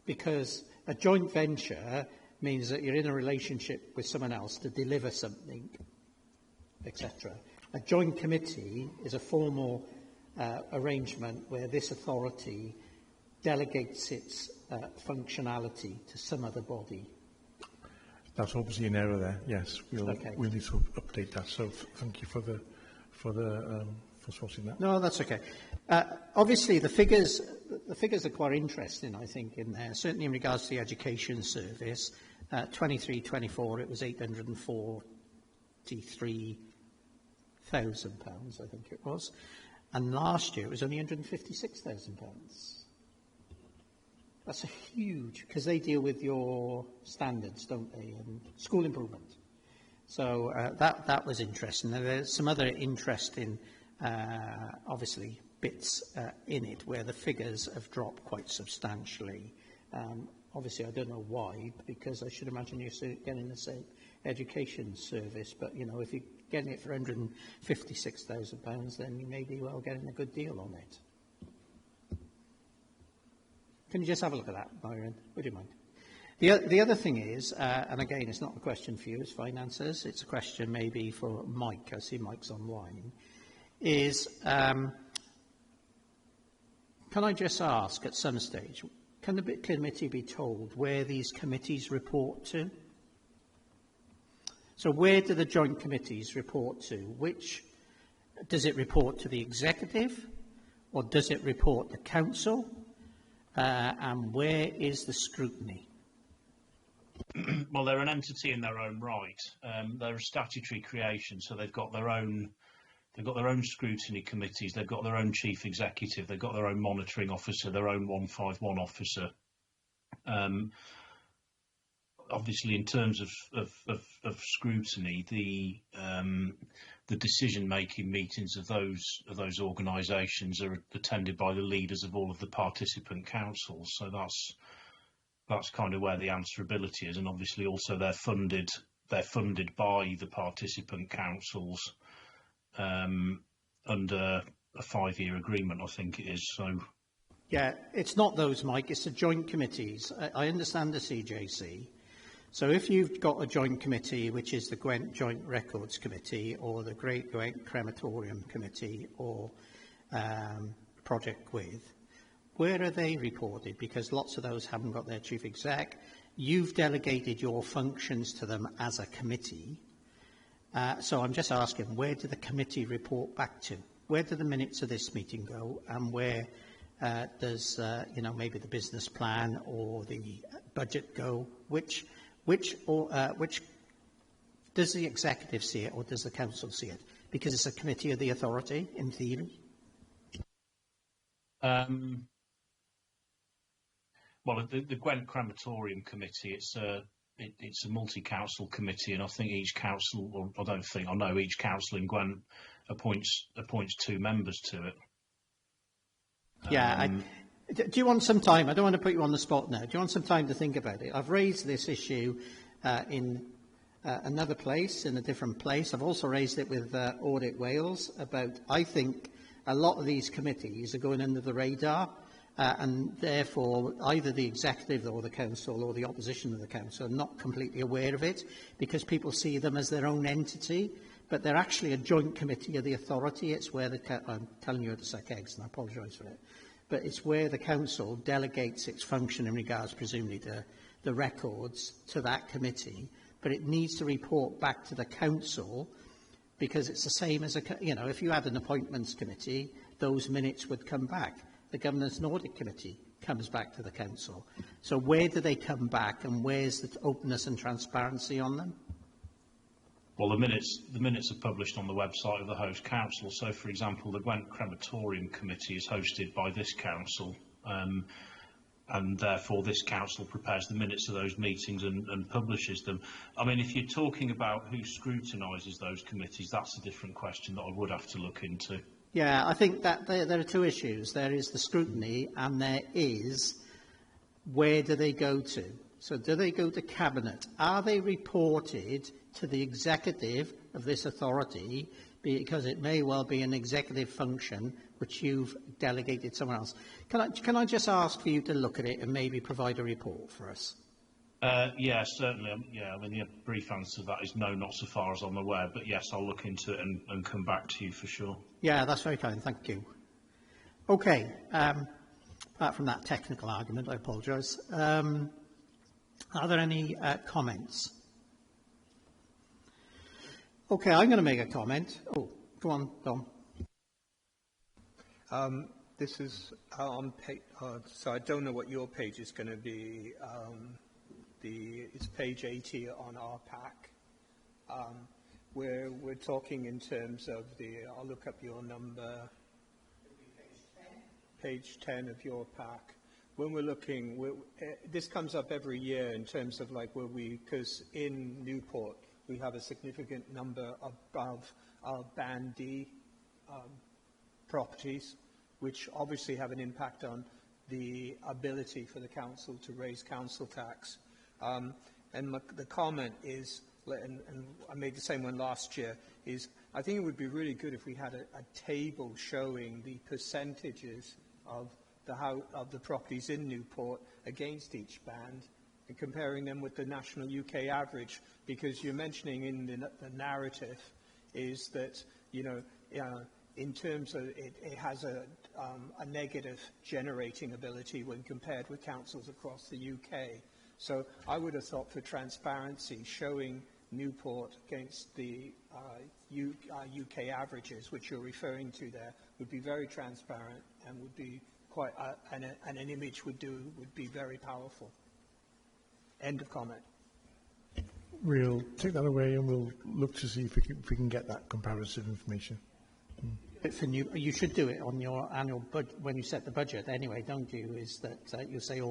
Because a joint venture means that you're in a relationship with someone else to deliver something, etc. A joint committee is a formal arrangement where this authority delegates its functionality to some other body.
That's obviously an error there. Yes, we'll need to update that. So thank you for sorting that.
No, that's okay. Obviously, the figures are quite interesting, I think, in there. Certainly in regards to the Education Service, 23-24, it was £843,000, I think it was. And last year, it was only £156,000. That's a huge, because they deal with your standards, don't they, and school improvement. So that was interesting. Now, there's some other interesting, obviously, bits in it where the figures have dropped quite substantially. Obviously, I don't know why, because I should imagine you're getting the same education service, but, you know, if you're getting it for £156,000, then you may be well getting a good deal on it. Can you just have a look at that, Myron? Would you mind? The other thing is, and again, it's not a question for you as finances, it's a question maybe for Mike, I see Mike's online, is can I just ask at some stage, can the committee be told where these committees report to? So where do the joint committees report to? Which, does it report to the executive or does it report to council? And where is the scrutiny?
Well, they're an entity in their own right. They're a statutory creation, so they've got their own scrutiny committees, they've got their own chief executive, they've got their own monitoring officer, their own 151 officer. Obviously, in terms of scrutiny, the decision-making meetings of those organisations are attended by the leaders of all of the participant councils. So that's kind of where the answerability is, and obviously also they're funded by the participant councils under a 5-year agreement, I think it is. So
yeah, it's not those, Mike, it's the joint committees. I understand the CJC. So if you've got a joint committee, which is the Gwent Joint Records Committee or the Great Gwent Crematorium Committee or Project Waith, where are they reported? Because lots of those haven't got their chief exec. You've delegated your functions to them as a committee. So I'm just asking, where do the committee report back to? Where do the minutes of this meeting go? And where does, maybe the business plan or the budget go? Which does the executive see it or does the council see it? Because it's a committee of the authority, in theory.
Well, the Gwent Crematorium Committee, it's a multi-council committee, and I think each council, or I know each council in Gwent appoints 2 members to it.
Yeah. Do you want some time? I don't want to put you on the spot now. Do you want some time to think about it? I've raised this issue in another place, in a different place. I've also raised it with Audit Wales about, I think, a lot of these committees are going under the radar. And therefore, either the executive or the council or the opposition of the council are not completely aware of it because people see them as their own entity, but they're actually a joint committee of the authority. It's where I'm telling you how to suck eggs, and I apologise for it, but it's where the council delegates its function in regards, presumably, to the records to that committee, but it needs to report back to the council because it's the same as if you had an appointments committee, those minutes would come back. The Governance and Audit Committee comes back to the Council. So where do they come back and where's the openness and transparency on them?
Well, the minutes are published on the website of the host council. So, for example, the Gwent Crematorium Committee is hosted by this council, and therefore this council prepares the minutes of those meetings and publishes them. I mean, if you're talking about who scrutinises those committees, that's a different question that I would have to look into.
Yeah, I think that there are 2 issues. There is the scrutiny and there is where do they go to? So do they go to Cabinet? Are they reported to the executive of this authority because it may well be an executive function which you've delegated somewhere else? Can I just ask for you to look at it and maybe provide a report for us?
Yeah, certainly. I mean, the brief answer to that is no, not so far as I'm aware. But yes, I'll look into it and come back to you for sure. Yeah,
that's very kind. Thank you. Okay. Apart from that technical argument, I apologise. Are there any comments? Okay, I'm going to make a comment. Oh, go on, Dom.
This is on page. So I don't know what your page is going to be. It's page 80 on our pack, where we're talking in terms of I'll look up your number, page 10 of your pack. When we're looking, this comes up every year in terms of because in Newport we have a significant number of Band D properties, which obviously have an impact on the ability for the council to raise council tax. And the comment is, and I made the same one last year, is I think it would be really good if we had a table showing the percentages of the properties in Newport against each band and comparing them with the national UK average, because you're mentioning in the narrative is that, you know, in terms of it has a negative generating ability when compared with councils across the UK. So I would have thought, for transparency, showing Newport against the UK averages, which you're referring to there, would be very transparent and would be quite, and an image would be very powerful. End of comment.
We'll take that away and we'll look to see if we can get that comparative information.
For you should do it on your annual budget when you set the budget anyway, don't you? Is that you say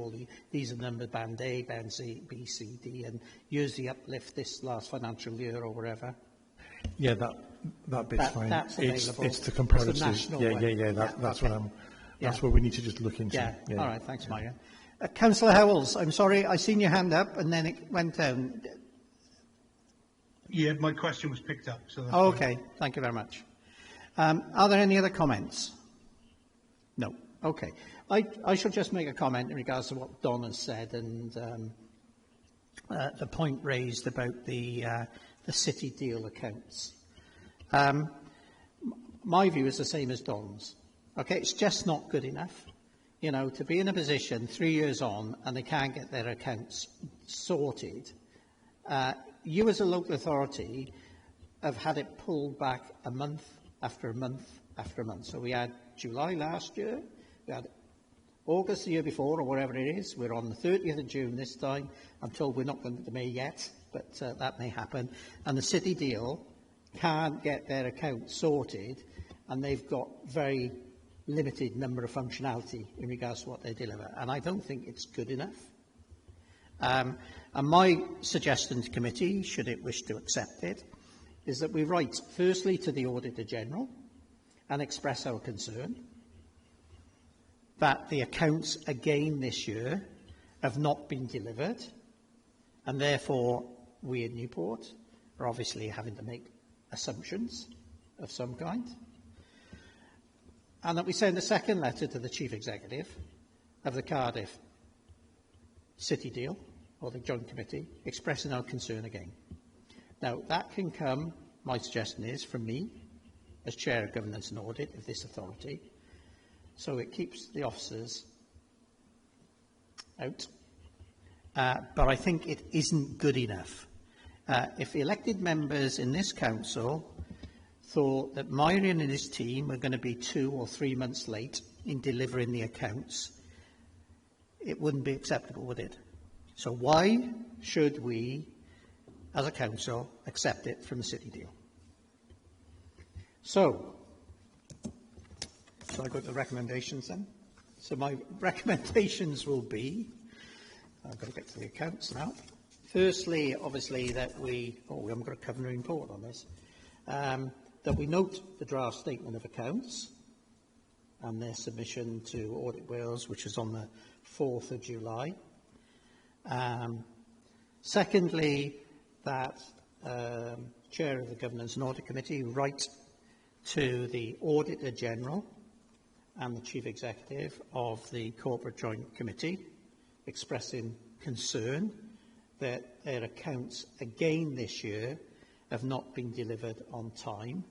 these are numbers, band A, band C, B, C, D, and use the uplift this last financial year or whatever.
Yeah, that bit's fine.
That's available.
It's the comparative.
It's the
That's
okay.
That's what we need to just look into.
Yeah. All right. Thanks, Marion. Councillor Howells, I'm sorry, I seen your hand up and then it went down.
Yeah, my question was picked up. So that's
okay. Thank you very much. Are there any other comments? No. Okay. I shall just make a comment in regards to what Don has said and the point raised about the city deal accounts. My view is the same as Don's. Okay, it's just not good enough, you know, to be in a position 3 years on and they can't get their accounts sorted. You as a local authority have had it pulled back a month after a month after a month. So we had July last year, we had August the year before, or whatever it is. We're on the 30th of June this time. I'm told we're not going to May yet, but that may happen. And the city deal can't get their accounts sorted, and they've got very limited number of functionality in regards to what they deliver. And I don't think it's good enough. And my suggestion to committee, should it wish to accept it, is that we write firstly to the Auditor General and express our concern that the accounts again this year have not been delivered, and therefore we in Newport are obviously having to make assumptions of some kind, and that we send a second letter to the Chief Executive of the Cardiff City deal, or the Joint Committee, expressing our concern again. Now, that can come, my suggestion is, from me, as Chair of Governance and Audit of this authority, so it keeps the officers out. But I think it isn't good enough. If the elected members in this council thought that Myrion and his team were going to be 2 or 3 months late in delivering the accounts, it wouldn't be acceptable, would it? So why should we, as a council, accept it from the city deal? So, shall I go to the recommendations then? So my recommendations will be, I've got to get to the accounts now. Firstly, obviously, that we haven't got a covering report on this, that we note the draft statement of accounts and their submission to Audit Wales, which is on the 4th of July. Secondly, that Chair of the Governance and Audit Committee write to the Auditor General and the Chief Executive of the Corporate Joint Committee, expressing concern that their accounts again this year have not been delivered on time.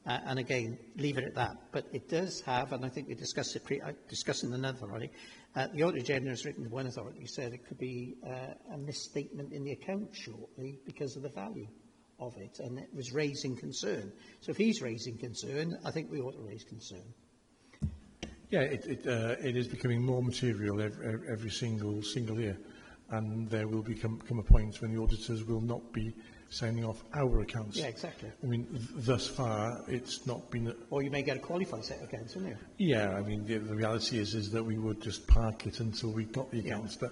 And again, leave it at that. But it does have, and I think we discussed it discussed in another authority, the Auditor General has written to one authority, said it could be a misstatement in the account shortly because of the value of it, and it was raising concern. So if he's raising concern, I think we ought to raise concern.
Yeah, it is becoming more material every single year, and there will come a point when the auditors will not be signing off our accounts.
Yeah, exactly.
I mean, thus far, it's not been...
Or you may get a qualified set of accounts, wouldn't you?
Yeah, I mean, the reality is that we would just park it until we've got the accounts. Yeah.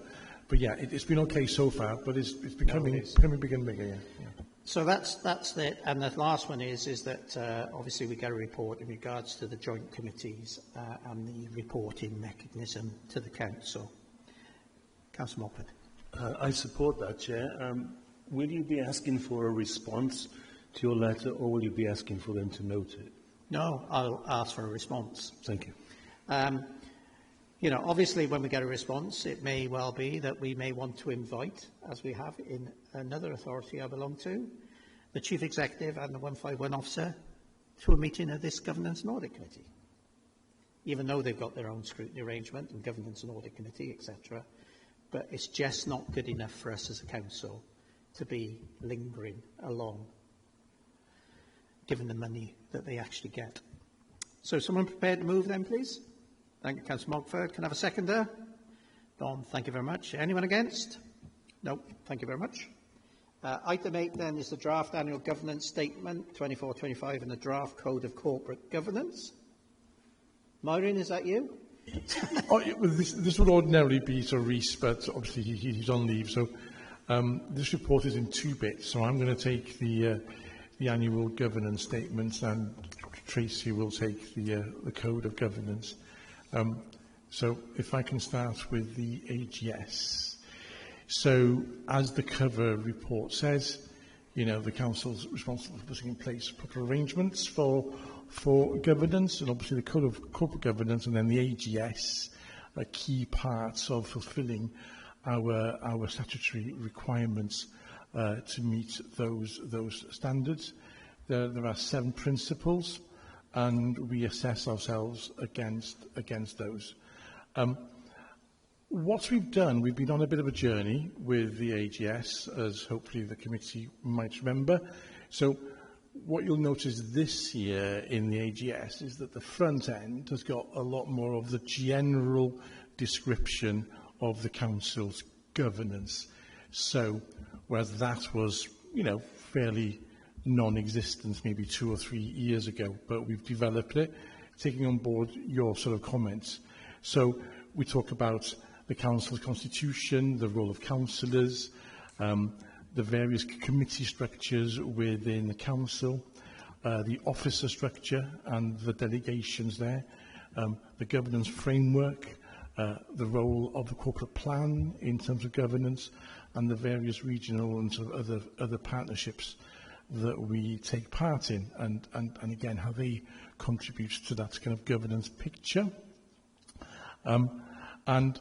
But yeah, it's been okay so far, but it's becoming bigger and bigger, yeah.
So that's it. And the last one is that obviously we get a report in regards to the joint committees and the reporting mechanism to the council. Councillor Moffat.
I support that, Chair. Will you be asking for a response to your letter, or will you be asking for them to note it?
No, I'll ask for a response.
Thank you.
You know, obviously, when we get a response, it may well be that we may want to invite, as we have in another authority I belong to, the Chief Executive and the 151 officer to a meeting of this Governance and Audit Committee, even though they've got their own scrutiny arrangement and Governance and Audit Committee, etc. But it's just not good enough for us as a council to be lingering along, given the money that they actually get. So someone prepared to move then, please? Thank you, Councillor Mogford. Can I have a seconder? Don, thank you very much. Anyone against? No, thank you very much. Item 8 then is the draft annual governance statement 24-25 and the draft code of corporate governance. Maureen, is that you?
This would ordinarily be Sir Rees, but obviously he's on leave. So this report is in 2 bits. So I'm going to take the annual governance statements, and Tracy will take the code of governance. So if I can start with the AGS. So as the cover report says, you know, the council's responsible for putting in place proper arrangements for governance, and obviously the code of corporate governance, and then the AGS are key parts of fulfilling our statutory requirements to meet those standards. There are 7 principles, and we assess ourselves against those. What we've done, we've been on a bit of a journey with the AGS, as hopefully the committee might remember. So what you'll notice this year in the AGS is that the front end has got a lot more of the general description of the council's governance. So whereas that was, you know, fairly non-existent maybe 2 or 3 years ago, but we've developed it, taking on board your sort of comments. So we talk about the council's constitution, the role of councillors, the various committee structures within the council, the officer structure and the delegations there, the governance framework, the role of the corporate plan in terms of governance, and the various regional and sort of other partnerships that we take part in, and again how they contribute to that kind of governance picture. And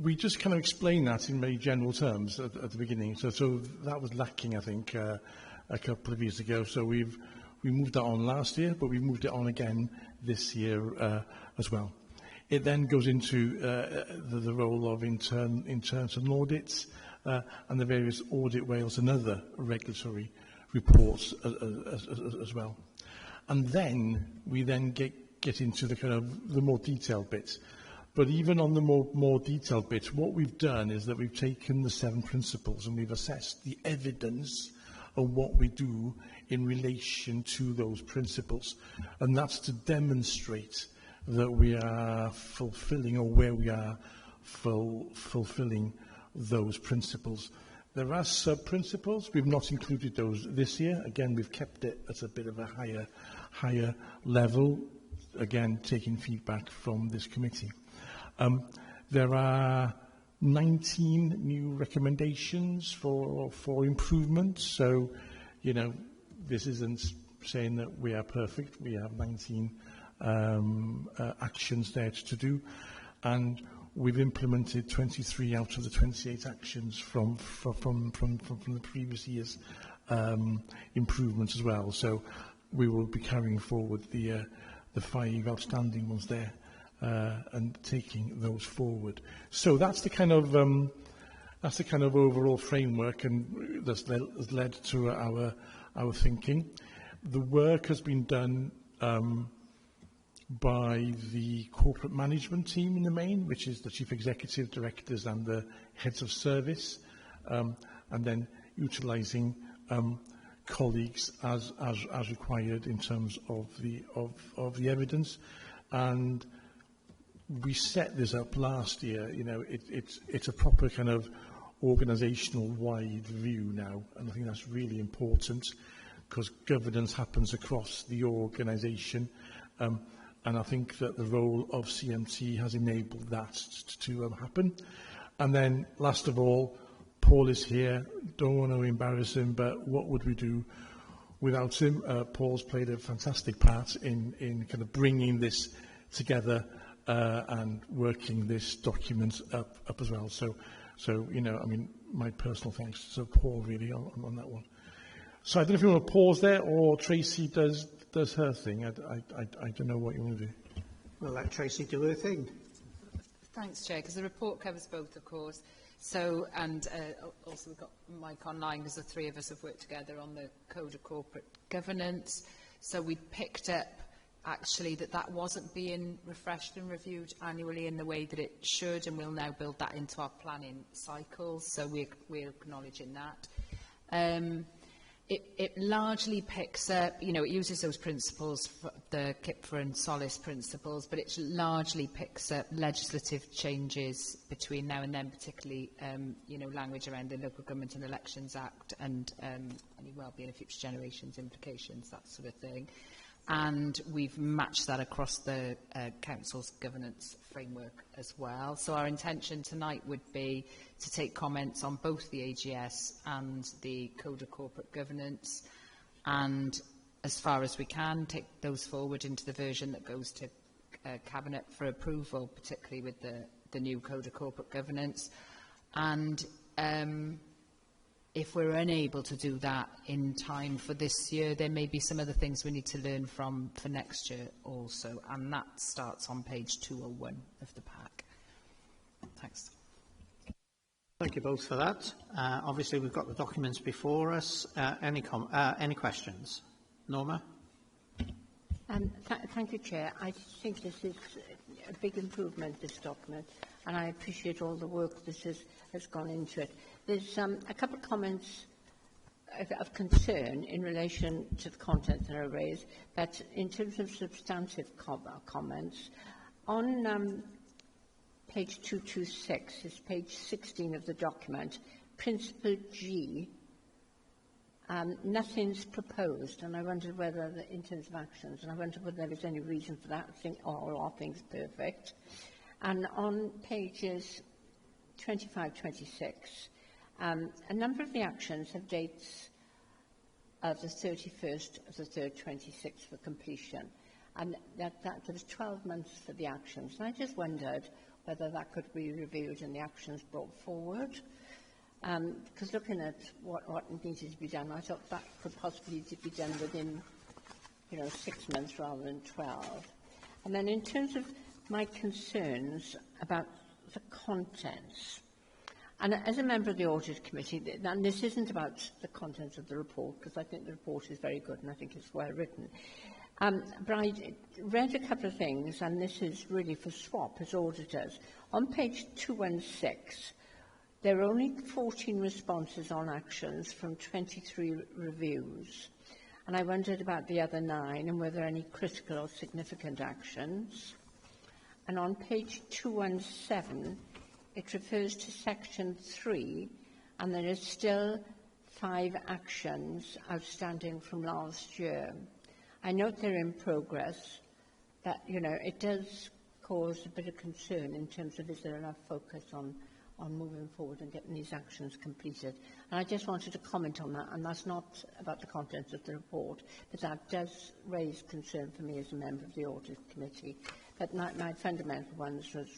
we just kind of explain that in very general terms at the beginning. So that was lacking, I think, a couple of years ago. So we moved that on last year, but we moved it on again this year as well. It then goes into the role of internal audits and the various Audit Wales and other regulatory reports as well. And then we then get into the kind of the more detailed bits. But even on the more detailed bits, what we've done is that we've taken the 7 principles and we've assessed the evidence of what we do in relation to those principles. And that's to demonstrate that we are fulfilling, or where we are fulfilling those principles. There are sub-principles. We've not included those this year. Again, we've kept it at a bit of a higher level, again, taking feedback from this committee. There are 19 new recommendations for improvement. So, you know, this isn't saying that we are perfect. We have 19 actions there to do, and we've implemented 23 out of the 28 actions from the previous year's improvements as well. So we will be carrying forward the 5 outstanding ones there. And taking those forward. So that's the kind of overall framework, and that's led to our thinking. The work has been done by the corporate management team in the main, which is the chief executive, directors, and the heads of service, and then utilising colleagues as required in terms of the evidence. And we set this up last year. You know, it's a proper kind of organisational wide view now, and I think that's really important because governance happens across the organisation, and I think that the role of CMT has enabled that to happen. And then, last of all, Paul is here. Don't want to embarrass him, but what would we do without him? Paul's played a fantastic part in kind of bringing this together and working this document up as well. So, you know, I mean, my personal thanks to Paul really on that one. So I don't know if you want to pause there, or Tracy does her thing. I don't know what you want to do.
We'll let Tracy do her thing.
Thanks, Chair, because the report covers both, of course. So, and also we've got Mike online because the three of us have worked together on the Code of Corporate Governance. So we picked up actually that wasn't being refreshed and reviewed annually in the way that it should, and we'll now build that into our planning cycles. So we're acknowledging that. It largely picks up, you know, it uses those principles, the Kipfer and Solis principles, but it largely picks up legislative changes between now and then, particularly, you know, language around the Local Government and Elections Act and any wellbeing of future generations implications, that sort of thing. And we've matched that across the Council's governance framework as well. So our intention tonight would be to take comments on both the AGS and the Code of Corporate Governance, and as far as we can, take those forward into the version that goes to Cabinet for approval, particularly with the new Code of Corporate Governance. And if we're unable to do that in time for this year, there may be some other things we need to learn from for next year also, and that starts on page 201 of the pack. Thanks.
Thank you both for that. Obviously, we've got the documents before us. Any questions? Norma?
Thank you, Chair. I think this is a big improvement, this document, and I appreciate all the work this has gone into it. There's a couple of comments of concern in relation to the content that are raised, but in terms of substantive comments, on page 226, is page 16 of the document, Principle G, nothing's proposed, and I wondered whether, in terms of actions, and I wondered whether there was any reason for that, or are things perfect. And on pages 25, 26, a number of the actions have dates of the 31st of the 3rd, 26 for completion, and that there was 12 months for the actions. And I just wondered whether that could be reviewed and the actions brought forward. Because looking at what needed to be done, I thought that could possibly be done within, 6 months rather than 12. And then in terms of my concerns about the contents, and as a member of the Audit Committee, and this isn't about the contents of the report, because I think the report is very good and I think it's well written. But I read a couple of things, and this is really for SWAP as auditors. On page 216, there are only 14 responses on actions from 23 reviews. And I wondered about the other 9 and whether any critical or significant actions. And on page 217, it refers to section 3, and there is still 5 actions outstanding from last year. I note they're in progress, but, it does cause a bit of concern in terms of is there enough focus on moving forward and getting these actions completed. And I just wanted to comment on that, and that's not about the contents of the report, but that does raise concern for me as a member of the Audit Committee. But my fundamental ones was,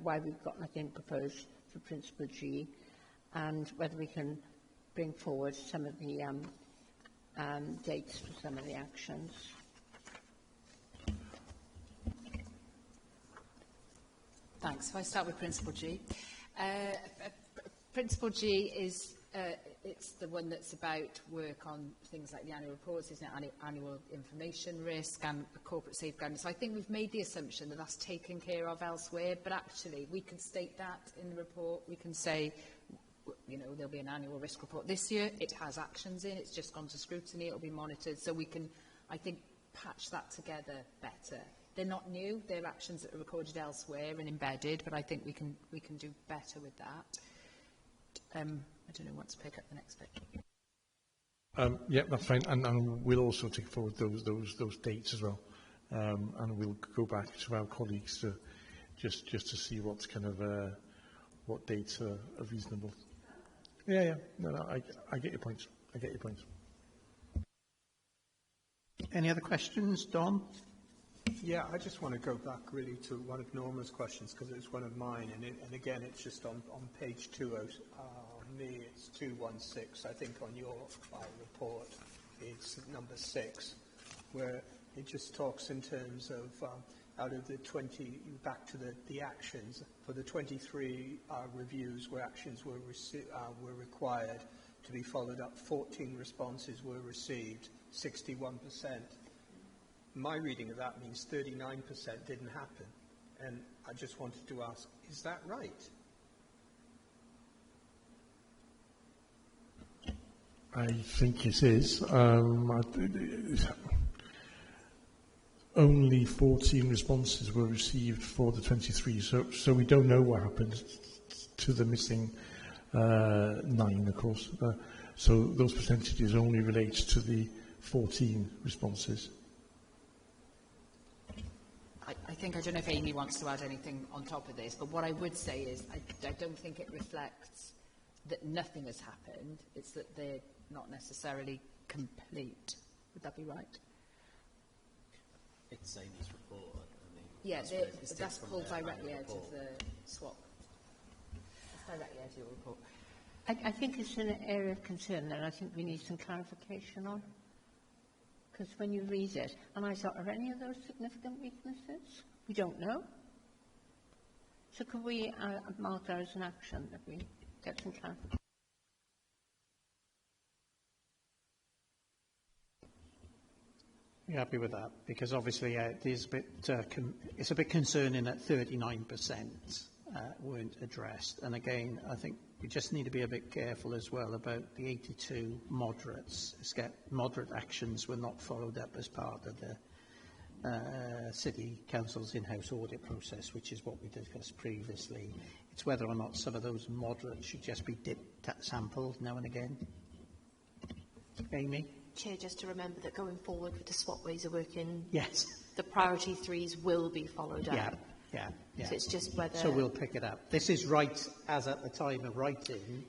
why we've got nothing proposed for Principle G, and whether we can bring forward some of the dates for some of the actions.
Thanks. If I start with Principle G. Principle G is it's the one that's about work on things like the annual reports, isn't it? Annual information risk and corporate safeguarding. So I think we've made the assumption that that's taken care of elsewhere, but actually we can state that in the report. We can say, there'll be an annual risk report this year. It has actions in. It's just gone to scrutiny. It'll be monitored. So we can, I think, patch that together better. They're not new. They're actions that are recorded elsewhere and embedded, but I think we can do better with that. I don't know what to pick up the next bit.
Yeah, that's fine, and we'll also take forward those dates as well, and we'll go back to our colleagues to just to see what's kind of what dates are reasonable. Yeah. No, I get your points. I get your points.
Any other questions, Don?
Yeah, I just want to go back really to one of Norma's questions because it's one of mine, and again, it's just on page 20. Me, it's 216. I think on your report, it's number 6, where it just talks in terms of out of the 20, back to the actions for the 23 reviews where actions were required to be followed up. 14 responses were received, 61%. My reading of that means 39% didn't happen. And I just wanted to ask, is that right?
I think it is. Only 14 responses were received for the 23, so we don't know what happened to the missing 9, of course. So those percentages only relate to the 14 responses.
I think, I don't know if Amy wants to add anything on top of this, but what I would say is I don't think it reflects that nothing has happened. It's that they're not necessarily complete. Would that be right?
It's Amy's report. I mean,
Yeah, that's pulled directly out
report.
of the swap. That's directly out of your report.
I think it's an area of concern that I think we need some clarification on. Because when you read it, and I thought, are any of those significant weaknesses? We don't know. So could we mark that as an action that we get some clarification?
You happy with that? Because obviously it is a bit, it's a bit concerning that 39% weren't addressed. And again, I think we just need to be a bit careful as well about the 82 moderates. Moderate actions were not followed up as part of the City Council's in-house audit process, which is what we discussed previously. It's whether or not some of those moderates should just be sampled now and again. Amy?
Chair, just to remember that going forward with the swap ways of working,
yes,
the priority 3s will be followed up.
Yeah.
So it's just whether...
So we'll pick it up. This is right as at the time of writing.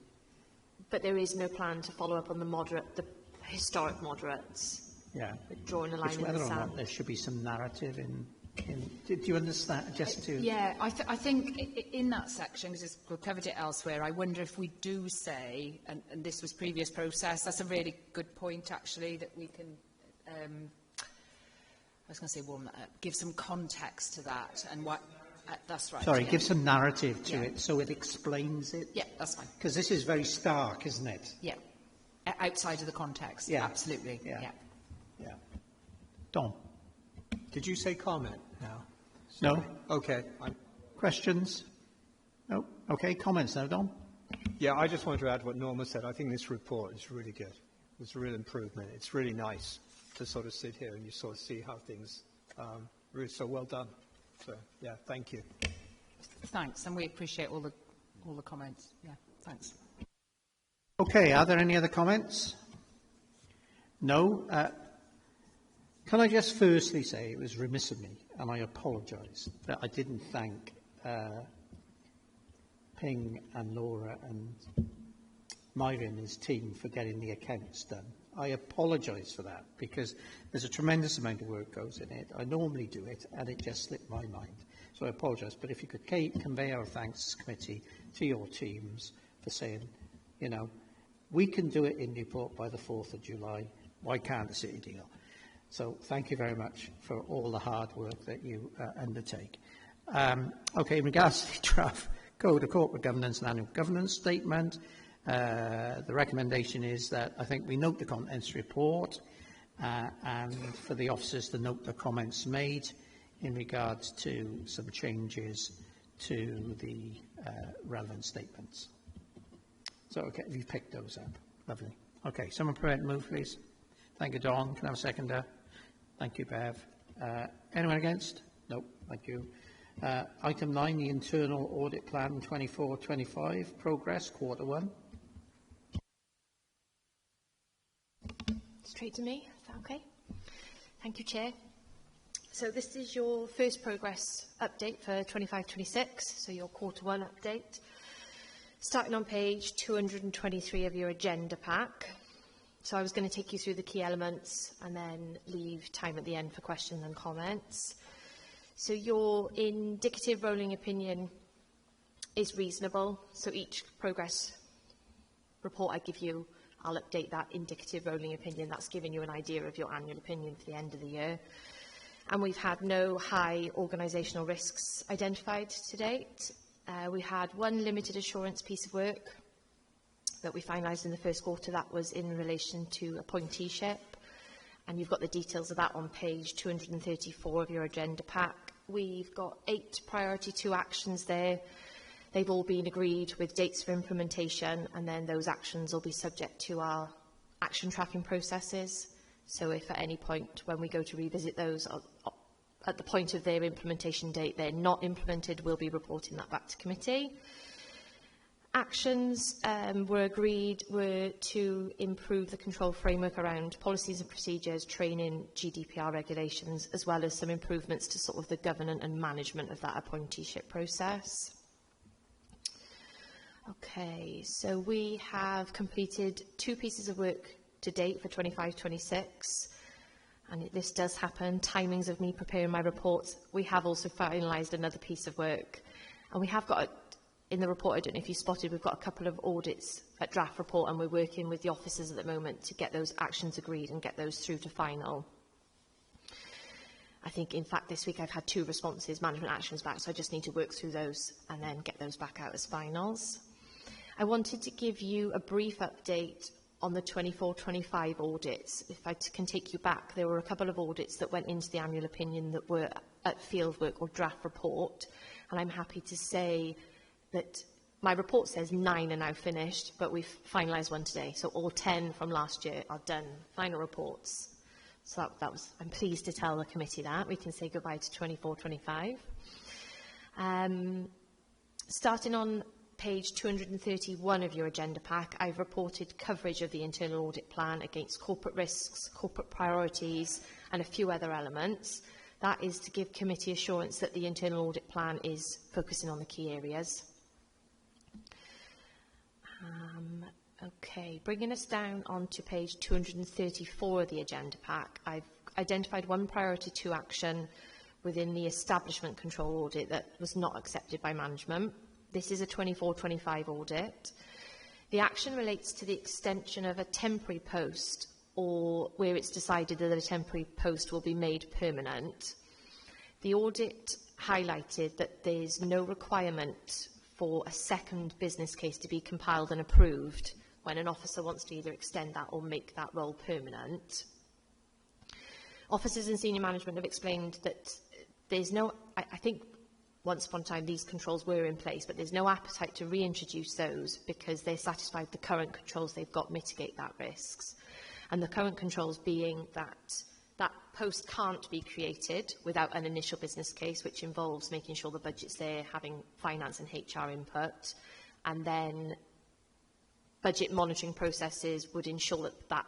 But there is no plan to follow up on the historic moderates.
Yeah.
Drawing a line in the
whether or
sand.
not there should be some narrative in do you understand? Just to...
Yeah, I think in that section, because we've covered it elsewhere, I wonder if we do say, and this was previous process, that's a really good point, actually, that we can, I was going to say warm that up, give some context to that, and what, that's right.
Sorry,
yeah.
give some narrative to it so it explains it.
Yeah, that's fine.
Because this is very stark, isn't it?
Yeah, outside of the context,
yeah.
Absolutely, yeah.
Don?
Did you say comment now?
No.
Okay.
Questions? No. Okay, comments now, Don?
Yeah, I just wanted to add what Norma said. I think this report is really good. It's a real improvement. It's really nice to sort of sit here and you sort of see how things really so well done. So, yeah, thank you.
Thanks, and we appreciate all the comments. Yeah, thanks.
Okay, are there any other comments? No. Can I just firstly say it was remiss of me, and I apologise, that I didn't thank Ping and Laura and Myra and his team for getting the accounts done. I apologise for that, because there's a tremendous amount of work goes in it. I normally do it, and it just slipped my mind. So I apologise, but if you could convey our thanks, committee, to your teams for saying, you know, we can do it in Newport by the 4th of July. Why can't the city deal? So thank you very much for all the hard work that you undertake. Okay, in regards to the draft Code of Corporate Governance and Annual Governance Statement, the recommendation is that I think we note the contents report and for the officers to note the comments made in regards to some changes to the relevant statements. So, okay, you've picked those up. Lovely. Okay, someone prepared to move, please. Thank you, Dawn. Can I have a seconder? Thank you, Bev. Anyone against? No, thank you. Item 9, the Internal Audit Plan 24-25, progress, quarter 1.
Straight to me, is that okay? Thank you, Chair. So this is your first progress update for 25-26, so your quarter 1 update. Starting on page 223 of your agenda pack. So I was going to take you through the key elements and then leave time at the end for questions and comments. So your indicative rolling opinion is reasonable. So each progress report I give you, I'll update that indicative rolling opinion. That's giving you an idea of your annual opinion for the end of the year. And we've had no high organisational risks identified to date. We had one limited assurance piece of work that we finalised in the first quarter. That was in relation to appointeeship. And you've got the details of that on page 234 of your agenda pack. We've got 8 priority 2 actions there. They've all been agreed with dates for implementation, and then those actions will be subject to our action tracking processes. So if at any point when we go to revisit those, at the point of their implementation date, they're not implemented, we'll be reporting that back to committee. Actions were agreed were to improve the control framework around policies and procedures, training, GDPR regulations, as well as some improvements to sort of the governance and management of that appointeeship process. Okay, so we have completed 2 pieces of work to date for 25-26, and this does happen. Timings of me preparing my reports. We have also finalised another piece of work, and we have got, in the report, I don't know if you spotted, we've got a couple of audits at draft report, and we're working with the officers at the moment to get those actions agreed and get those through to final. I think, in fact, this week I've had 2 responses, management actions back, so I just need to work through those and then get those back out as finals. I wanted to give you a brief update on the 24-25 audits. If I can take you back, there were a couple of audits that went into the annual opinion that were at fieldwork or draft report, and I'm happy to say that my report says 9 are now finished, but we've finalised one today, so all 10 from last year are done, final reports. So that was, I'm pleased to tell the committee that. We can say goodbye to 24-25. Starting on page 231 of your agenda pack, I've reported coverage of the internal audit plan against corporate risks, corporate priorities, and a few other elements. That is to give committee assurance that the internal audit plan is focusing on the key areas. Okay, bringing us down onto page 234 of the agenda pack, I've identified one priority 2 action within the establishment control audit that was not accepted by management. This is a 24-25 audit. The action relates to the extension of a temporary post, or where it's decided that a temporary post will be made permanent. The audit highlighted that there's no requirement for a second business case to be compiled and approved when an officer wants to either extend that or make that role permanent. Officers and senior management have explained that there's no, I think once upon a time these controls were in place, but there's no appetite to reintroduce those because they're satisfied the current controls they've got mitigate that risks. And the current controls being that that post can't be created without an initial business case, which involves making sure the budget's there, having finance and HR input, and then budget monitoring processes would ensure that that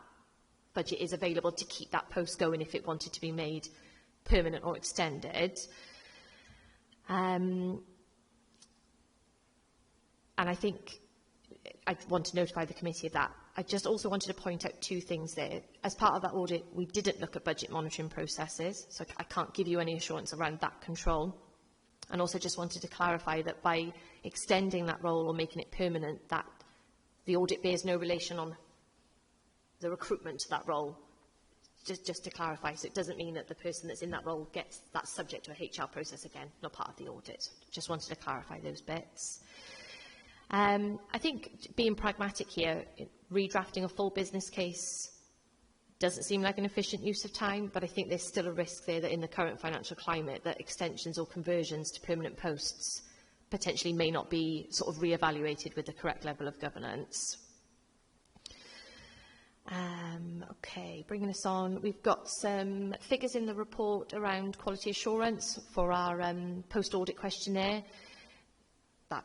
budget is available to keep that post going if it wanted to be made permanent or extended. And I think I want to notify the committee of that. I just also wanted to point out 2 things there. As part of that audit, we didn't look at budget monitoring processes, so I can't give you any assurance around that control. And also just wanted to clarify that by extending that role or making it permanent, that the audit bears no relation on the recruitment to that role. Just to clarify, so it doesn't mean that the person that's in that role gets that subject to a HR process again, not part of the audit. Just wanted to clarify those bits. I think being pragmatic here, redrafting a full business case doesn't seem like an efficient use of time, but I think there's still a risk there that in the current financial climate that extensions or conversions to permanent posts potentially may not be sort of re-evaluated with the correct level of governance. Okay, bringing us on, we've got some figures in the report around quality assurance for our post-audit questionnaire. That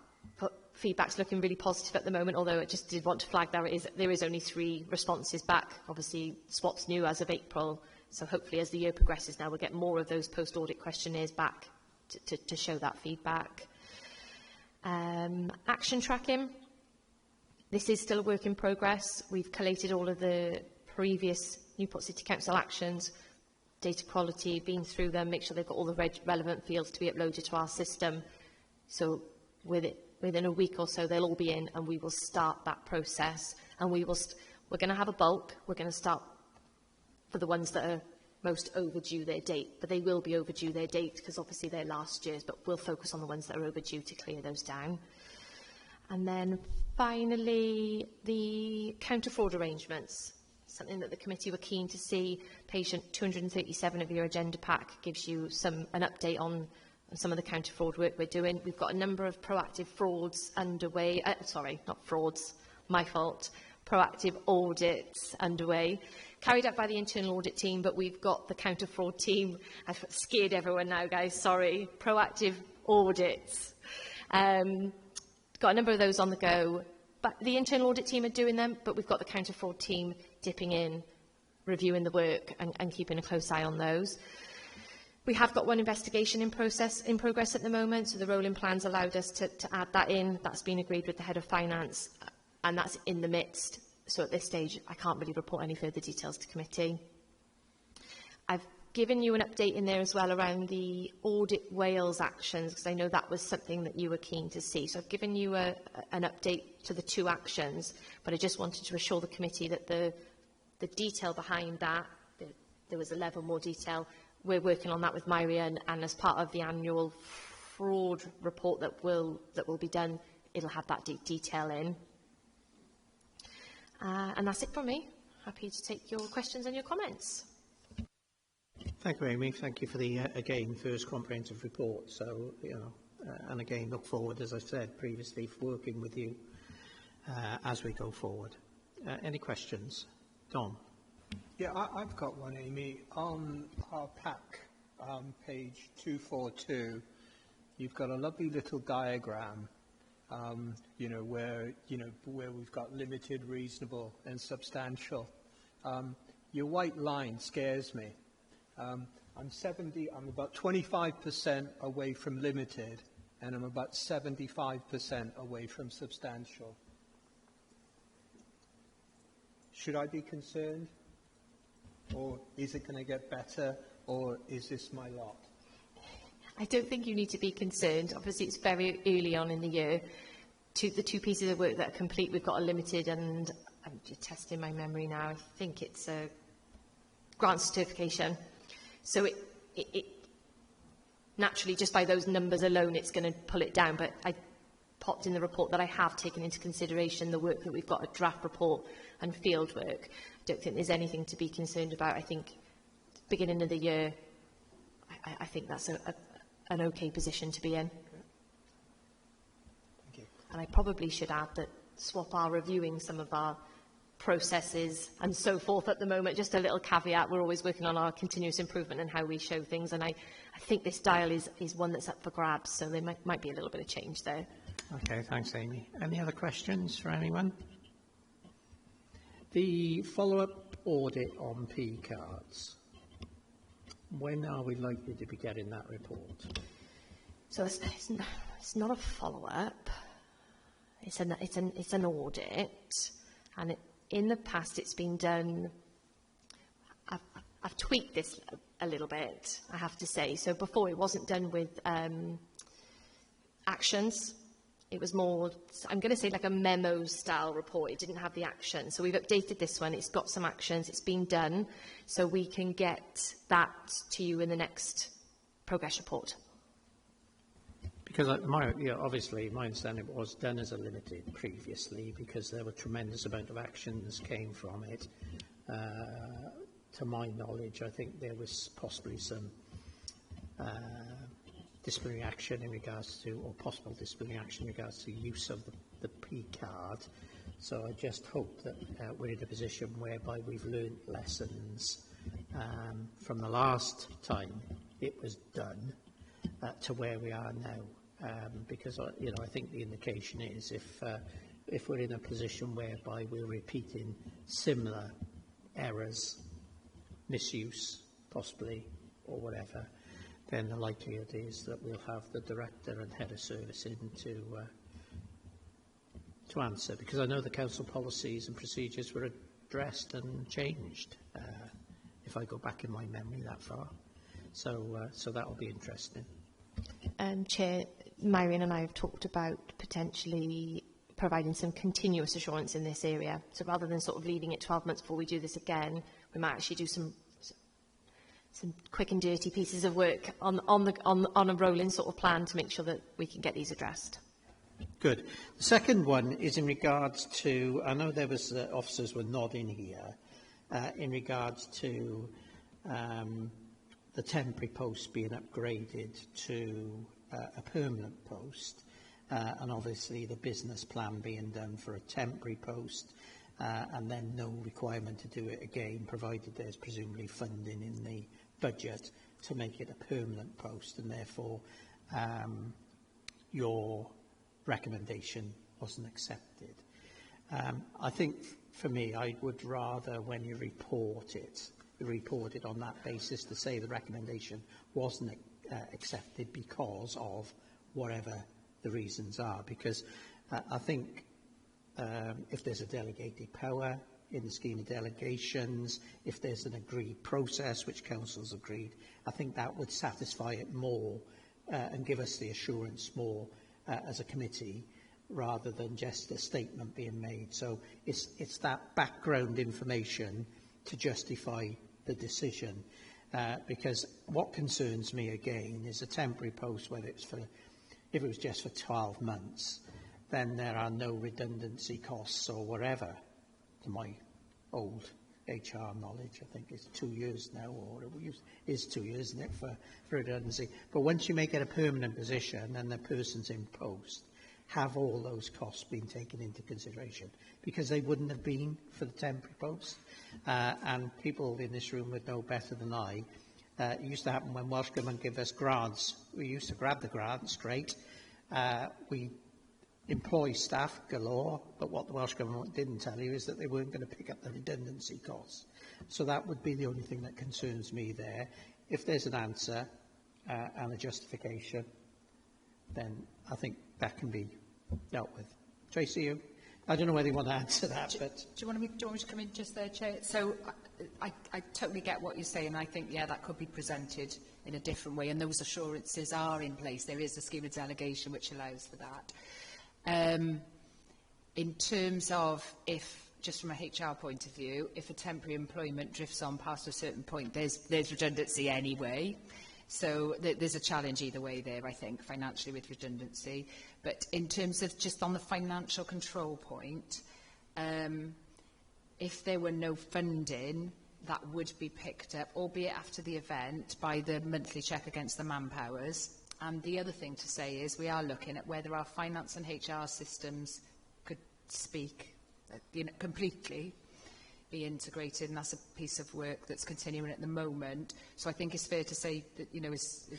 feedback's looking really positive at the moment, although I just did want to flag there is only 3 responses back. Obviously, SWOT's new as of April, so hopefully as the year progresses now we'll get more of those post-audit questionnaires back to show that feedback. Action tracking. This is still a work in progress. We've collated all of the previous Newport City Council actions, data quality, been through them, make sure they've got all the relevant fields to be uploaded to our system. So within a week or so, they'll all be in, and we will start that process. And we're going to have a bulk. We're going to start for the ones that are most overdue their date, but they will be overdue their date because obviously they're last year's, but we'll focus on the ones that are overdue to clear those down. And then finally, the counter-fraud arrangements, something that the committee were keen to see. Page 237 of your agenda pack gives you an update on some of the counter-fraud work we're doing. We've got a number of proactive frauds underway. Sorry, not frauds, my fault. Proactive audits underway, carried out by the internal audit team, but we've got the counter-fraud team. I've scared everyone now, guys, sorry. Proactive audits. Got a number of those on the go. But the internal audit team are doing them, but we've got the counter-fraud team dipping in, reviewing the work and keeping a close eye on those. We have got one investigation in progress at the moment, so the rolling plans allowed us to add that in. That's been agreed with the head of finance, and that's in the midst. So at this stage, I can't really report any further details to committee. I've given you an update in there as well around the Audit Wales actions, because I know that was something that you were keen to see. So I've given you an update to the 2 actions, but I just wanted to assure the committee that the detail behind that, there was a level more detail. We're working on that with Myrian, and as part of the annual fraud report that will be done, it'll have that detail in. And that's it from me. Happy to take your questions and your comments.
Thank you, Amy. Thank you for the, again, first comprehensive report. So, and again, look forward, as I said previously, for working with you as we go forward. Any questions? Don?
Yeah, I've got one, Amy. On our pack, page 242, you've got a lovely little diagram, where we've got limited, reasonable, and substantial. Your white line scares me. I'm about 25% away from limited, and I'm about 75% away from substantial. Should I be concerned? Or is it going to get better? Or is this my lot?
I don't think you need to be concerned. Obviously, it's very early on in the year. The 2 pieces of work that are complete, we've got a limited, and I'm just testing my memory now. I think it's a grant certification. So it naturally, just by those numbers alone, it's going to pull it down. But I popped in the report that I have taken into consideration the work that we've got, a draft report and field work. I don't think there's anything to be concerned about. I think beginning of the year, I think that's an okay position to be in.
Thank you.
And I probably should add that SWAP are reviewing some of our processes and so forth at the moment. Just a little caveat, we're always working on our continuous improvement and how we show things, and I think this dial is one that's up for grabs, so there might be a little bit of change there.
Okay, thanks, Amy. Any other questions for anyone? The follow-up audit on P cards. When are we likely to be getting that report?
So it's not a follow-up. It's an audit, and in the past it's been done. I've tweaked this a little bit, I have to say. So before it wasn't done with actions. It was more, I'm going to say, like a memo-style report. It didn't have the action. So we've updated this one. It's got some actions. It's been done. So we can get that to you in the next progress report.
Because obviously my understanding was done as a limited previously, because there were tremendous amount of actions came from it. To my knowledge, I think there was possibly some disciplinary action in regards to, or possible disciplinary action in regards to use of the P card. So I just hope that we're in a position whereby we've learned lessons from the last time it was done to where we are now. Because I think the indication is if we're in a position whereby we're repeating similar errors, misuse possibly, or whatever, then the likelihood is that we'll have the director and head of service in to answer, because I know the council policies and procedures were addressed and changed if I go back in my memory that far. So that will be interesting.
Chair, Marion and I have talked about potentially providing some continuous assurance in this area. So rather than sort of leaving it 12 months before we do this again, we might actually do some quick and dirty pieces of work on a rolling sort of plan to make sure that we can get these addressed. Good.
The second one is in regards to, I know there was officers were nodding here, in regards to the temporary post being upgraded to a permanent post, and obviously the business plan being done for a temporary post, and then no requirement to do it again, provided there's presumably funding in the budget to make it a permanent post, and therefore your recommendation wasn't accepted. I think for me, I would rather, when you report it on that basis, to say the recommendation wasn't accepted because of whatever the reasons are. Because I think if there's a delegated power in the scheme of delegations, if there's an agreed process, which council's agreed, I think that would satisfy it more and give us the assurance more as a committee, rather than just a statement being made. So it's that background information to justify the decision. Because what concerns me again is a temporary post, whether it's if it was just for 12 months, then there are no redundancy costs or whatever. To my old HR knowledge, I think it's 2 years now, or it is 2 years, isn't it, for redundancy. But once you make it a permanent position and the person's in post, have all those costs been taken into consideration? Because they wouldn't have been for the temporary post. And people in this room would know better than I. It used to happen when Welsh Government gave us grants. We used to grab the grants straight. We employ staff galore, but what the Welsh Government didn't tell you is that they weren't going to pick up the redundancy costs. So that would be the only thing that concerns me there. If there's an answer and a justification, then I think that can be dealt with. Ceisio, I don't know whether you want to answer that, but...
Do you want me to come in just there, Chair? So I totally get what you're saying. I think, yeah, that could be presented in a different way, and those assurances are in place. There is a scheme of delegation which allows for that. In terms of just from a HR point of view, if a temporary employment drifts on past a certain point, there's redundancy anyway. So there's a challenge either way there, I think, financially with redundancy. But in terms of just on the financial control point, if there were no funding, that would be picked up, albeit after the event, by the monthly check against the manpowers. And the other thing to say is we are looking at whether our finance and HR systems could speak completely, be integrated, and that's a piece of work that's continuing at the moment. So I think it's fair to say that, it's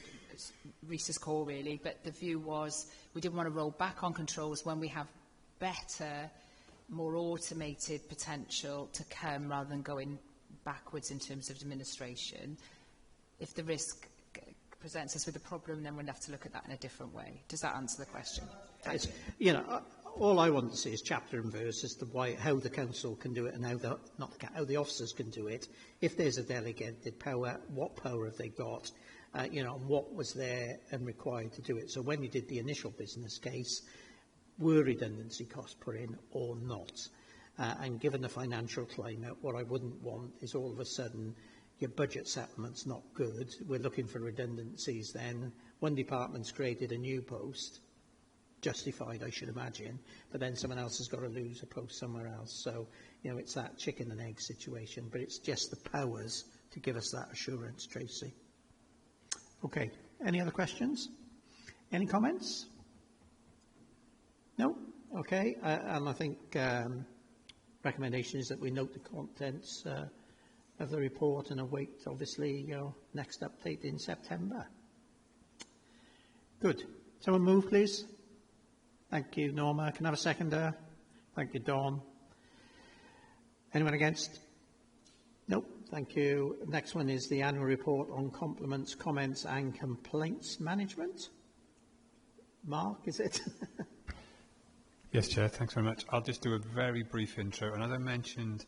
Rhys's call really, but the view was we didn't want to roll back on controls when we have better, more automated potential to come, rather than going backwards in terms of administration. If the risk presents us with a problem, then we'll have to look at that in a different way. Does that answer the question?
All I want to see is chapter and verse as to how the council can do it and how the officers can do it. If there's a delegated power, what power have they got? And what was there and required to do it? So when you did the initial business case, were redundancy costs put in or not? And given the financial climate, what I wouldn't want is all of a sudden your budget settlement's not good. We're looking for redundancies then. One department's created a new post, justified, I should imagine, but then someone else has got to lose a post somewhere else. So, it's that chicken and egg situation, but it's just the powers to give us that assurance, Tracy. Okay, any other questions? Any comments? No? Okay, and I think recommendation is that we note the contents of the report and await, obviously, your next update in September. Good. Someone move, please. Thank you, Norma. Can I have a seconder? Thank you, Dawn. Anyone against? Nope. Thank you. Next one is the annual report on compliments, comments and complaints management. Mark, is it?
Yes, Chair. Thanks very much. I'll just do a very brief intro. And as I mentioned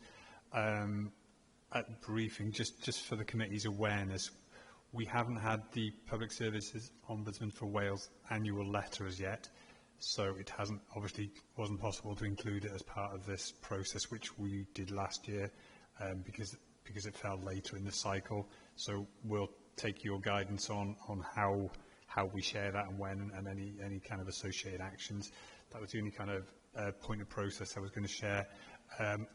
at briefing, just for the committee's awareness, we haven't had the Public Services Ombudsman for Wales annual letter as yet, so it wasn't possible to include it as part of this process, which we did last year, because it fell later in the cycle. So we'll take your guidance on how we share that and when, and any kind of associated actions. That was the only kind of point of process I was going to share.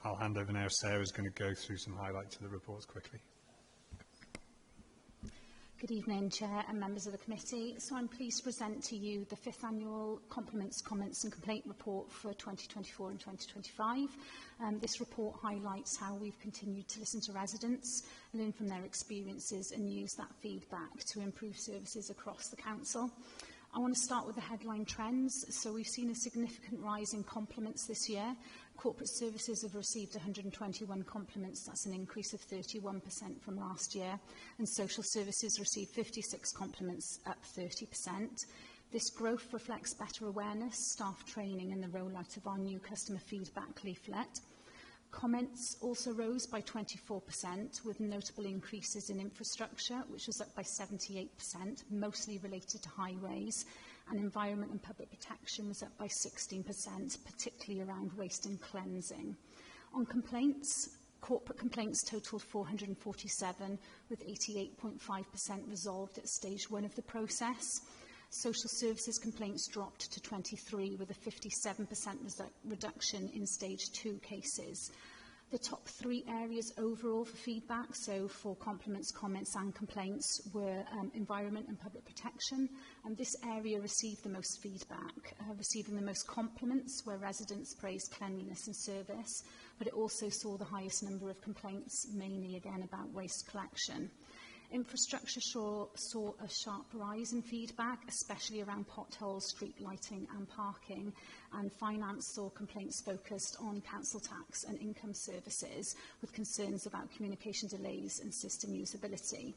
I'll hand over now. Sarah's going to go through some highlights of the reports quickly.
Good evening, Chair and members of the committee. So I'm pleased to present to you the 5th Annual Compliments, Comments and Complaint Report for 2024 and 2025. This report highlights how we've continued to listen to residents, learn from their experiences and use that feedback to improve services across the Council. I want to start with the headline trends. So we've seen a significant rise in compliments this year. Corporate services have received 121 compliments. That's an increase of 31% from last year. And social services received 56 compliments, up 30%. This growth reflects better awareness, staff training and the rollout of our new customer feedback leaflet. Comments also rose by 24%, with notable increases in infrastructure, which was up by 78%, mostly related to highways, and environment and public protection was up by 16%, particularly around waste and cleansing. On complaints, corporate complaints totalled 447, with 88.5% resolved at stage 1 of the process. Social services complaints dropped to 23, with a 57% reduction in stage 2 cases. The top 3 areas overall for feedback, so for compliments, comments and complaints, were environment and public protection. And this area received the most feedback, receiving the most compliments where residents praised cleanliness and service, but it also saw the highest number of complaints, mainly again about waste collection. Infrastructure saw a sharp rise in feedback, especially around potholes, street lighting and parking, and finance saw complaints focused on council tax and income services, with concerns about communication delays and system usability.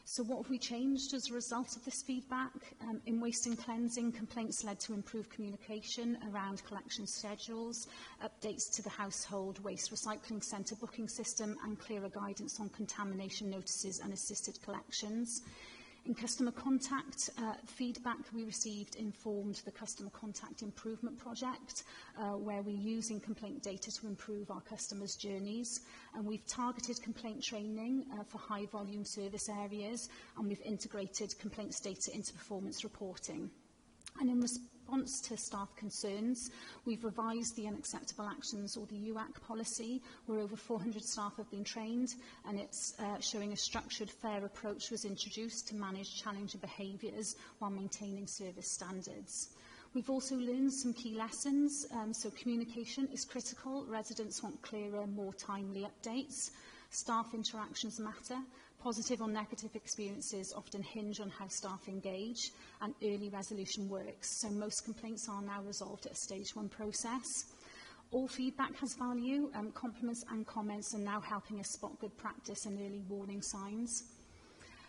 So what have we changed as a result of this feedback? In waste and cleansing, complaints led to improved communication around collection schedules, updates to the household waste recycling centre booking system and clearer guidance on contamination notices and assisted collections. In customer contact, feedback we received informed the Customer Contact Improvement Project, where we're using complaint data to improve our customers' journeys. And we've targeted complaint training for high-volume service areas, and we've integrated complaints data into performance reporting. And in response to staff concerns, we've revised the unacceptable actions, or the UAC policy, where over 400 staff have been trained, and it's showing a structured, fair approach was introduced to manage challenging behaviours while maintaining service standards. We've also learned some key lessons. So communication is critical. Residents want clearer, more timely updates. Staff interactions matter. Positive or negative experiences often hinge on how staff engage, and early resolution works. So most complaints are now resolved at a stage 1 process. All feedback has value. Compliments and comments are now helping us spot good practice and early warning signs.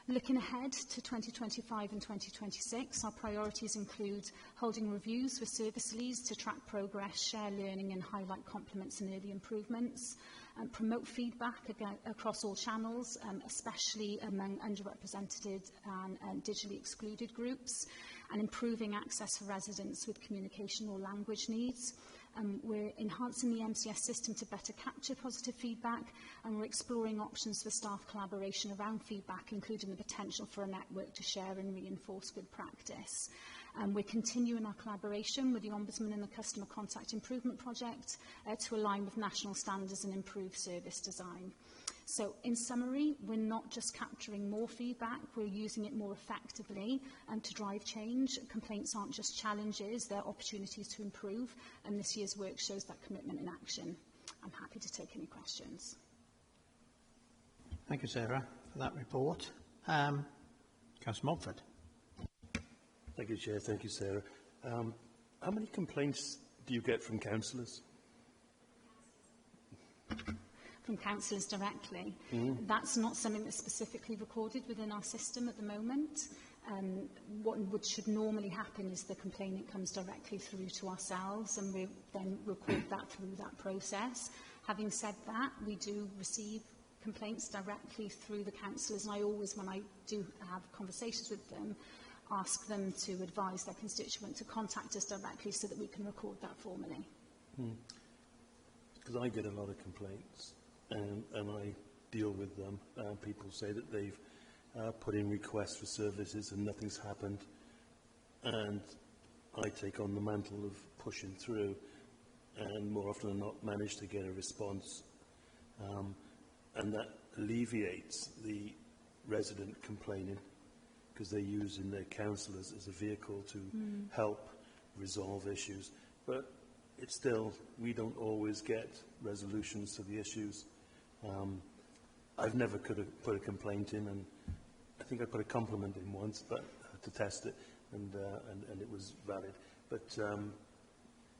Looking ahead to 2025 and 2026, our priorities include holding reviews with service leads to track progress, share learning and highlight compliments and early improvements, and promote feedback across all channels, especially among underrepresented and digitally excluded groups, and improving access for residents with communication or language needs. We're enhancing the MCS system to better capture positive feedback, and we're exploring options for staff collaboration around feedback, including the potential for a network to share and reinforce good practice. We're continuing our collaboration with the Ombudsman and the Customer Contact Improvement Project to align with national standards and improve service design. So, in summary, we're not just capturing more feedback, we're using it more effectively to drive change. Complaints aren't just challenges, they're opportunities to improve, and this year's work shows that commitment in action. I'm happy to take any questions.
Thank you, Sarah, for that report. Councillor Montford.
Thank you, Chair. Thank you, Sarah. How many complaints do you get from councillors?
From councillors directly. That's not something that's specifically recorded within our system at the moment. What should normally happen is the complainant comes directly through to ourselves, and we then record that through that process. Having said that, we do receive complaints directly through the councillors, and I always, when I do have conversations with them, ask them to advise their constituent to contact us directly so that we can record that formally.
Because I get a lot of complaints, and I deal with them. People say that they've put in requests for services and nothing's happened, and I take on the mantle of pushing through, and more often than not manage to get a response, and that alleviates the resident complaining, because they're using their councillors as a vehicle to help resolve issues. But it's still, we don't always get resolutions to the issues. I've never could have put a complaint in, and I think I put a compliment in once, but to test it, and it was valid. But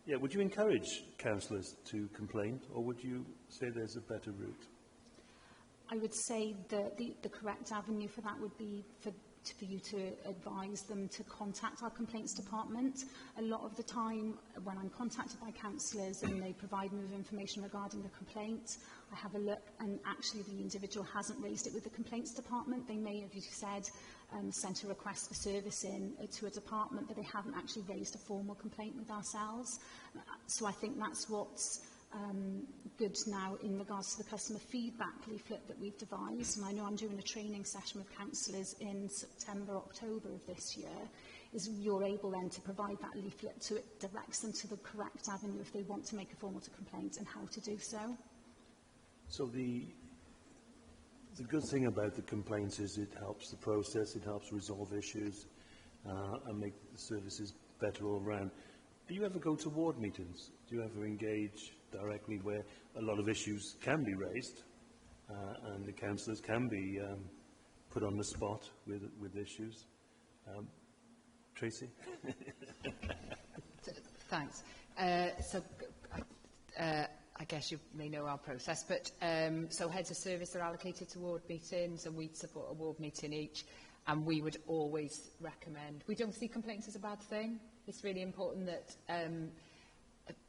yeah, would you encourage councillors to complain, or would you say there's a better route?
I would say that the correct avenue for that would be for you to advise them to contact our complaints department. A lot of the time when I'm contacted by councillors and they provide me with information regarding the complaint, I have a look and actually the individual hasn't raised it with the complaints department. They may have, you said, sent a request for service in to a department, but they haven't actually raised a formal complaint with ourselves. So I think that's what's good now in regards to the customer feedback leaflet that we've devised, and I know I'm doing a training session with councillors in September, October of this year, is you're able then to provide that leaflet so it directs them to the correct avenue if they want to make a formal complaint and how to do so.
So the good thing about the complaints is it helps the process, it helps resolve issues and make the services better all around. Do you ever go to ward meetings? Do you ever engage directly where a lot of issues can be raised and the councillors can be put on the spot with issues? Tracy?
Thanks. I guess you may know our process, but so heads of service are allocated to ward meetings and we'd support a ward meeting each, and we would always recommend, we don't see complaints as a bad thing. It's really important that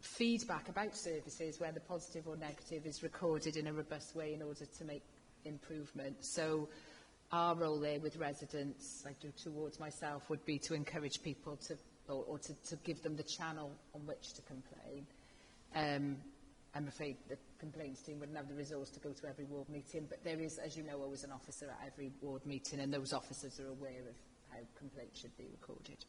feedback about services, whether positive or negative, is recorded in a robust way in order to make improvement. So our role there with residents, I do towards myself, would be to encourage people to, or to give them the channel on which to complain. I'm afraid the complaints team wouldn't have the resource to go to every ward meeting, but there is, as you know, always an officer at every ward meeting, and those officers are aware of how complaints should be recorded.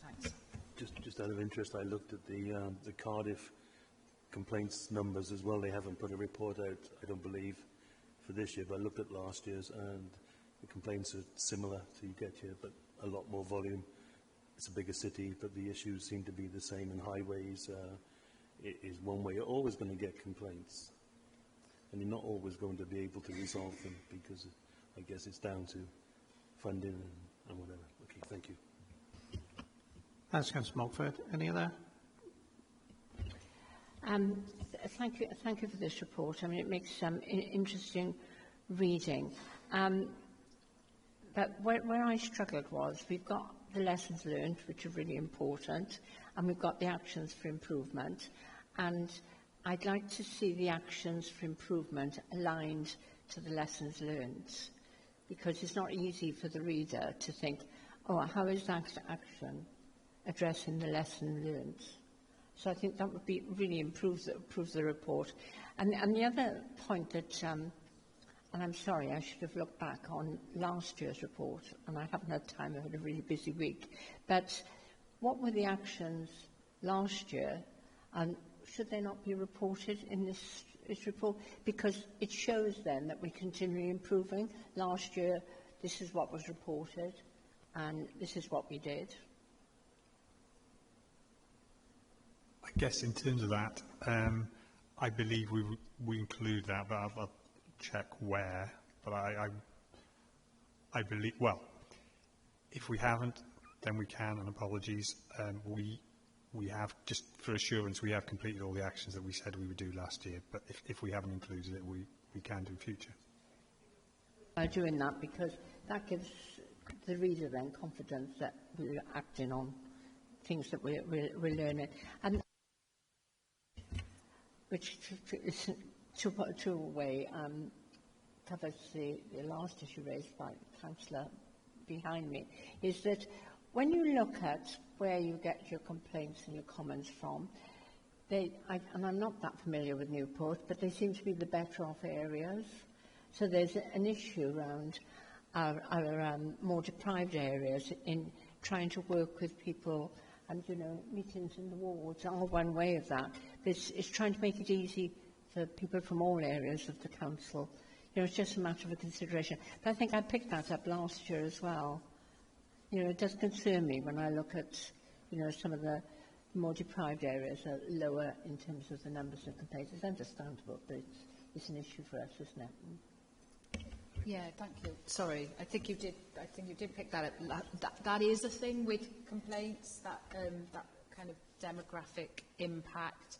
Thanks.
Just out of interest, I looked at the Cardiff complaints numbers as well. They haven't put a report out, I don't believe, for this year, but I looked at last year's, and the complaints are similar to you get here, but a lot more volume. It's a bigger city, but the issues seem to be the same. In highways is one way. You're always going to get complaints, and you're not always going to be able to resolve them because I guess it's down to funding and whatever. Okay, thank you.
Thanks, Councillor Mogford. Any other?
Thank you for this report. I mean, it makes some interesting reading. But where I struggled was we've got the lessons learned, which are really important, and we've got the actions for improvement. And I'd like to see the actions for improvement aligned to the lessons learned, because it's not easy for the reader to think, oh, how is that action addressing the lesson learned? So I think that would be really improve the report. And the other point that, and I'm sorry, I should have looked back on last year's report, and I haven't had time, I had a really busy week. But what were the actions last year, and should they not be reported in this report? Because it shows then that we're continually improving. Last year, this is what was reported, and this is what we did.
I guess in terms of that, I believe we include that, but I'll check where. But I believe, well, if we haven't, then we can, and apologies. We have, just for assurance, we have completed all the actions that we said we would do last year. But if we haven't included it, we can do in future.
I'm doing that because that gives the reader then confidence that we're acting on things that we're learning. And which to a way, covers the last issue raised by the councillor behind me, is that when you look at where you get your complaints and your comments from, and I'm not that familiar with Newport, but they seem to be the better off areas. So there's an issue around our more deprived areas in trying to work with people, and, you know, meetings in the wards are one way of that. This is trying to make it easy for people from all areas of the council. You know, it's just a matter of a consideration. But I think I picked that up last year as well. You know, it does concern me when I look at, you know, some of the more deprived areas are lower in terms of the numbers of complaints. It's understandable, but it's an issue for us, isn't it?
Yeah, thank you. Sorry, I think you did pick that up. That is a thing with complaints, that kind of demographic impact.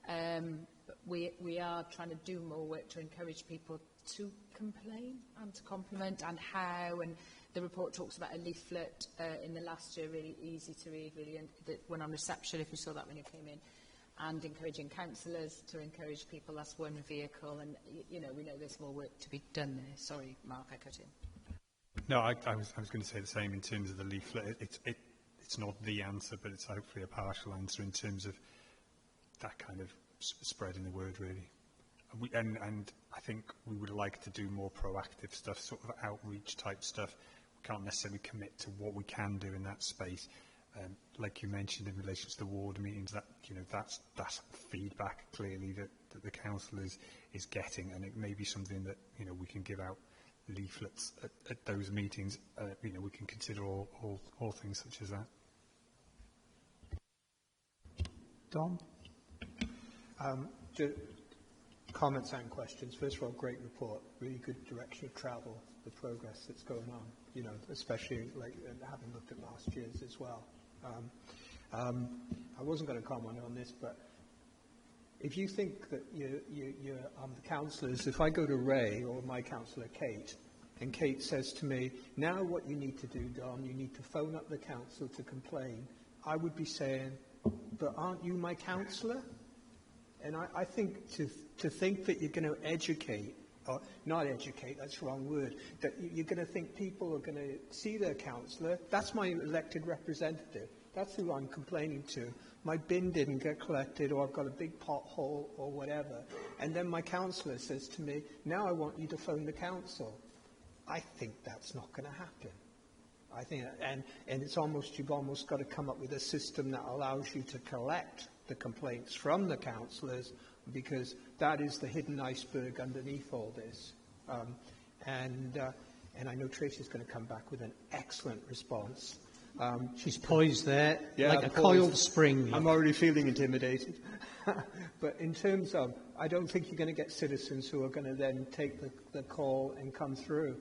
But we are trying to do more work to encourage people to complain and to compliment, and how. And the report talks about a leaflet in the last year, really easy to read, really, and that went on reception, if you saw that when you came in, and encouraging councillors to encourage people. That's one vehicle, and you know, we know there's more work to be done there. Sorry, Mark, I cut in.
No, I was going to say the same in terms of the leaflet. It's not the answer, but it's hopefully a partial answer in terms of that kind of spreading the word, really. And I think we would like to do more proactive stuff, sort of outreach type stuff. We can't necessarily commit to what we can do in that space. Like you mentioned in relation to the ward meetings, that, you know, that's feedback clearly that the council is getting, and it may be something that, you know, we can give out leaflets at those meetings. You know, we can consider all things such as that.
Dom? Comments and questions. First of all, great report, really good direction of travel, the progress that's going on, you know, especially like having looked at last year's as well. I wasn't going to comment on this, but if you think that you're the councillors, if I go to Ray or my councillor Kate, and Kate says to me, now what you need to do, Don, you need to phone up the council to complain, I would be saying, but aren't you my councillor? And I think to think that you're going to educate, or not educate, that's the wrong word, that you're going to think people are going to see their councillor, that's my elected representative. That's who I'm complaining to. My bin didn't get collected, or I've got a big pothole, or whatever. And then my councillor says to me, now I want you to phone the council. I think that's not going to happen. I think, and it's almost, you've almost got to come up with a system that allows you to collect the complaints from the councillors, because that is the hidden iceberg underneath all this. And I know Tracy's going to come back with an excellent response.
She's poised there,
yeah,
like a coiled spring.
I'm already feeling intimidated. But in terms of, I don't think you're going to get citizens who are going to then take the call and come through.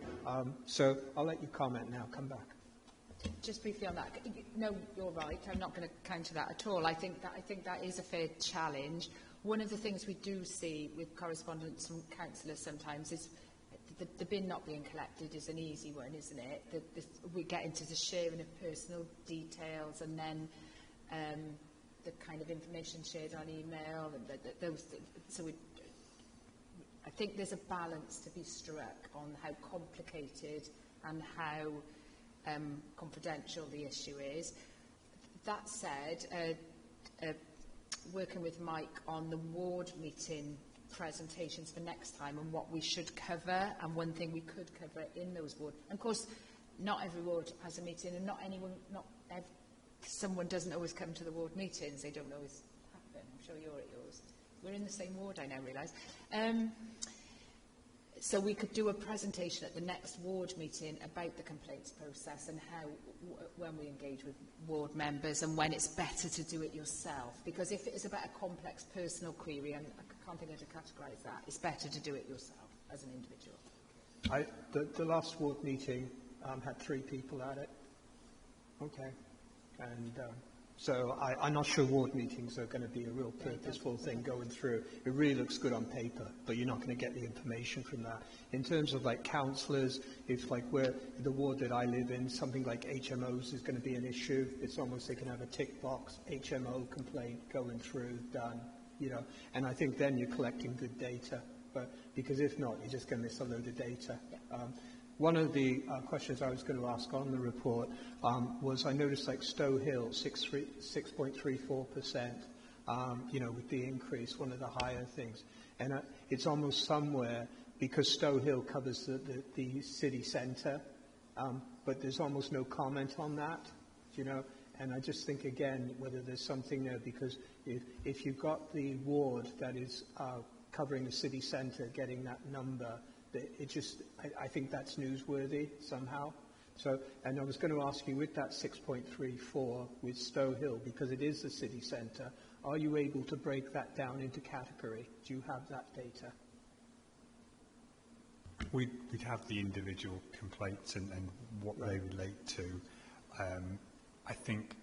So I'll let you comment now. Come back.
Just briefly on that, no, you're right. I'm not going to counter that at all. I think that is a fair challenge. One of the things we do see with correspondence from councillors sometimes is the bin not being collected is an easy one, isn't it? We get into the sharing of personal details, and then the kind of information shared on email, and those things. So I think there's a balance to be struck on how complicated and how confidential the issue is. That said, working with Mike on the ward meeting presentations for next time and what we should cover, and one thing we could cover in those ward. And of course, not every ward has a meeting, and someone doesn't always come to the ward meetings. They don't always happen. I'm sure you're at yours. We're in the same ward, I now realise. So we could do a presentation at the next ward meeting about the complaints process and how, when we engage with ward members, and when it's better to do it yourself. Because if it is about a complex personal query, and I can't think how to categorise that, it's better to do it yourself as an individual.
The last ward meeting had 3 people at it. Okay. And so I'm not sure ward meetings are going to be a real purposeful thing going through. It really looks good on paper, but you're not going to get the information from that. In terms of like councillors, if like where the ward that I live in, something like HMOs is going to be an issue. It's almost they can have a tick box, HMO complaint going through, done, you know. And I think then you're collecting good data. but because if not, you're just going to miss a load of data. One of the questions I was going to ask on the report was I noticed like Stow Hill, 6.34%, you know, with the increase, one of the higher things. And it's almost somewhere, because Stow Hill covers the city centre, but there's almost no comment on that, you know. And I just think, again, whether there's something there, because if you've got the ward that is covering the city centre getting that number, it just, I think that's newsworthy somehow. So, and I was going to ask you, with that 6.34 with Stow Hill, because it is the city centre, are you able to break that down into category? Do you have that data?
We'd have the individual complaints and what they relate to. I think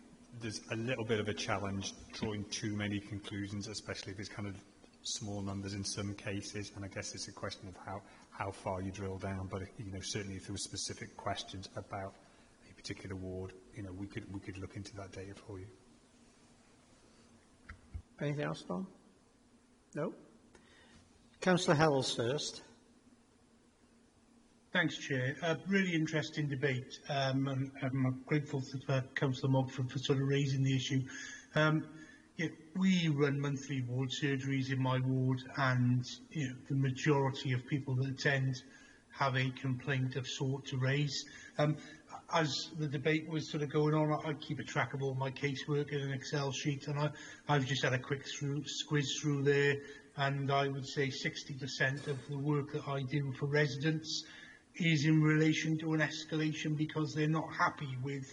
there's a little bit of a challenge drawing too many conclusions, especially if it's kind of small numbers in some cases, and I guess it's a question of how far you drill down. But you know, certainly if there were specific questions about a particular ward, you know, we could look into that data for you.
Anything else, Tom? No. Councillor Howells first.
Thanks, Chair. Really interesting debate. And I'm grateful to Councillor Mogford for sort of raising the issue. Yeah, we run monthly ward surgeries in my ward, and you know, the majority of people that attend have a complaint of sort to raise. As the debate was sort of going on, I keep a track of all my casework in an Excel sheet, and I've just had a quick squiz through there, and I would say 60% of the work that I do for residents is in relation to an escalation because they're not happy with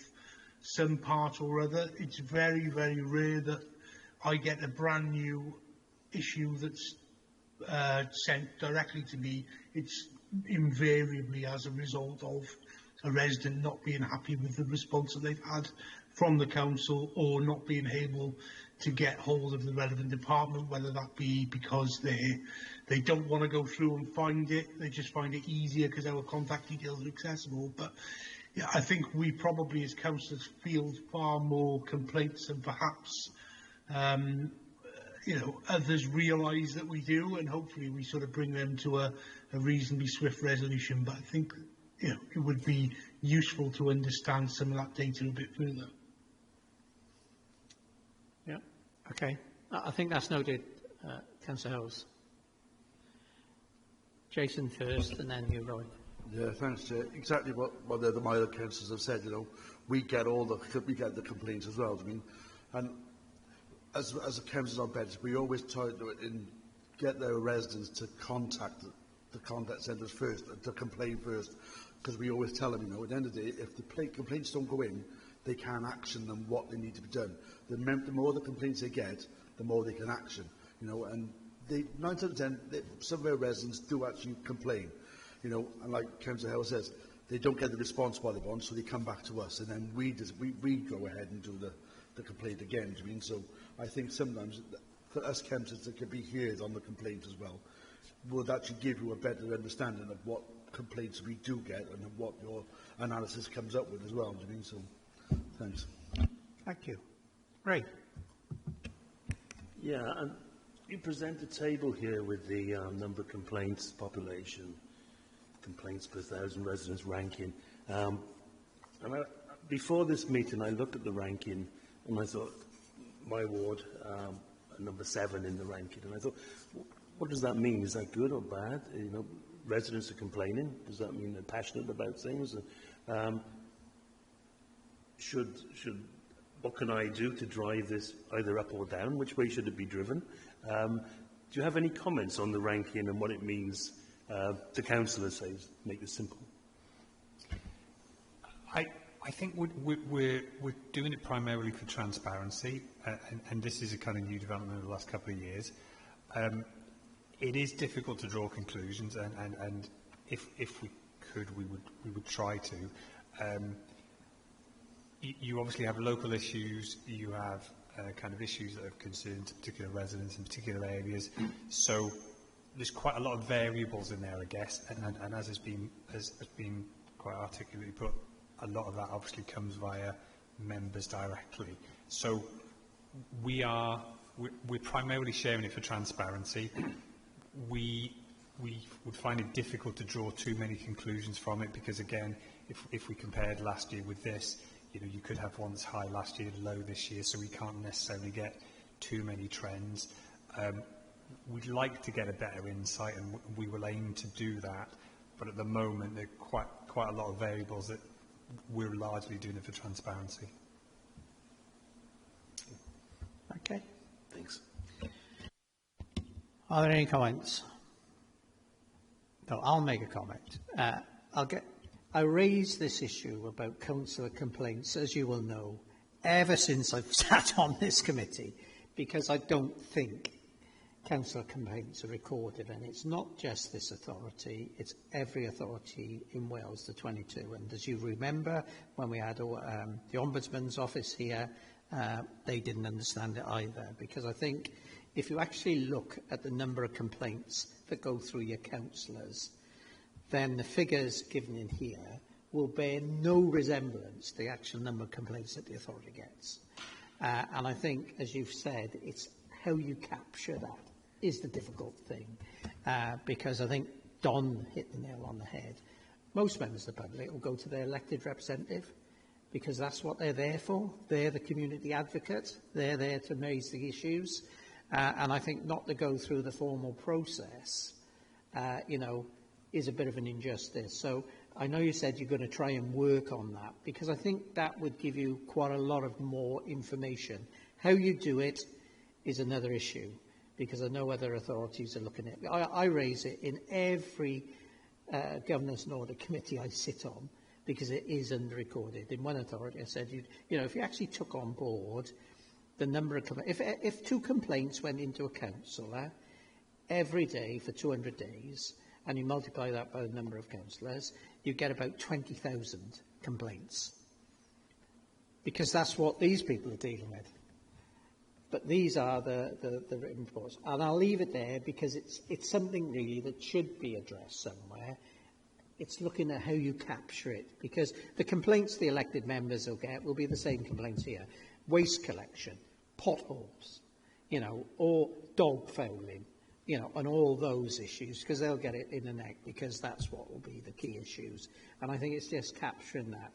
some part or other. It's very, very rare that I get a brand new issue that's sent directly to me. It's invariably as a result of a resident not being happy with the response that they've had from the council, or not being able to get hold of the relevant department, whether that be because they don't want to go through and find it, they just find it easier because our contact details are accessible. But yeah, I think we probably as councillors field far more complaints than perhaps you know, others realise that we do, and hopefully we sort of bring them to a reasonably swift resolution. But I think, you know, it would be useful to understand some of that data a bit further.
Yeah, okay. I think that's noted, Councillor Howells. Jason first, and then you, Roy.
Yeah, thanks, Chair. Exactly what my other councillors have said. You know, we get the complaints as well. I mean, and as a councillors on bench, we always try to get their residents to contact the contact centres first, to complain first, because we always tell them, you know, at the end of the day, if the complaints don't go in, they can action them what they need to be done. The more the complaints they get, the more they can action. You know, and 9 times out of 10, some of our residents do actually complain. You know, and like Councillor Howell says, they don't get the response what they want, so they come back to us, and then we go ahead and do the complaint again. Do you mean? So I think sometimes for us councillors that could be heard on the complaint as well would actually give you a better understanding of what complaints we do get and what your analysis comes up with as well. Do you mean? So thanks.
Thank you. Ray.
Yeah, and you present a table here with the number of complaints, population, complaints per 1,000 residents ranking. Before this meeting, I looked at the ranking and I thought, my ward, number 7 in the ranking, and I thought, what does that mean? Is that good or bad? You know, residents are complaining. Does that mean they're passionate about things? What can I do to drive this either up or down? Which way should it be driven? Do you have any comments on the ranking and what it means to councillors, say, make this simple?
I think we're doing it primarily for transparency, and this is a kind of new development over the last couple of years. It is difficult to draw conclusions, and if we could, we would try to. You obviously have local issues. You have kind of issues that have concerned particular residents in particular areas. So there's quite a lot of variables in there, I guess, and as has been quite articulately put, a lot of that obviously comes via members directly. So we're primarily sharing it for transparency. We we would find it difficult to draw too many conclusions from it because, again, if we compared last year with this, you could have one that's high last year, low this year, so we can't necessarily get too many trends. We'd like to get a better insight, and we will aim to do that, but at the moment there are quite a lot of variables that we're largely doing it for transparency.
Okay.
Thanks.
Are there any comments? No, I'll make a comment. I raised this issue about councillor complaints, as you will know, ever since I've sat on this committee, because I don't think councillor complaints are recorded, and it's not just this authority, it's every authority in Wales, the 22. And as you remember, when we had the Ombudsman's office here, they didn't understand it either, because I think if you actually look at the number of complaints that go through your councillors, then the figures given in here will bear no resemblance to the actual number of complaints that the authority gets. And I think, as you've said, it's how you capture that is the difficult thing, because I think Don hit the nail on the head. Most members of the public will go to their elected representative, because that's what they're there for. They're the community advocate. They're there to raise the issues. And I think not to go through the formal process, is a bit of an injustice. So I know you said you're going to try and work on that, because I think that would give you quite a lot of more information. How you do it is another issue, because I know other authorities are looking at it. I raise it in every governance and audit committee I sit on, because it is under-recorded. In one authority, I said, if you actually took on board the number of complaints, if 2 complaints went into a councillor every day for 200 days, and you multiply that by the number of councillors, you get about 20,000 complaints. Because that's what these people are dealing with. But these are the written reports. And I'll leave it there, because it's something really that should be addressed somewhere. It's looking at how you capture it, because the complaints the elected members will get will be the same complaints here. Waste collection, potholes, or dog fouling, and all those issues, because they'll get it in the neck, because that's what will be the key issues. And I think it's just capturing that.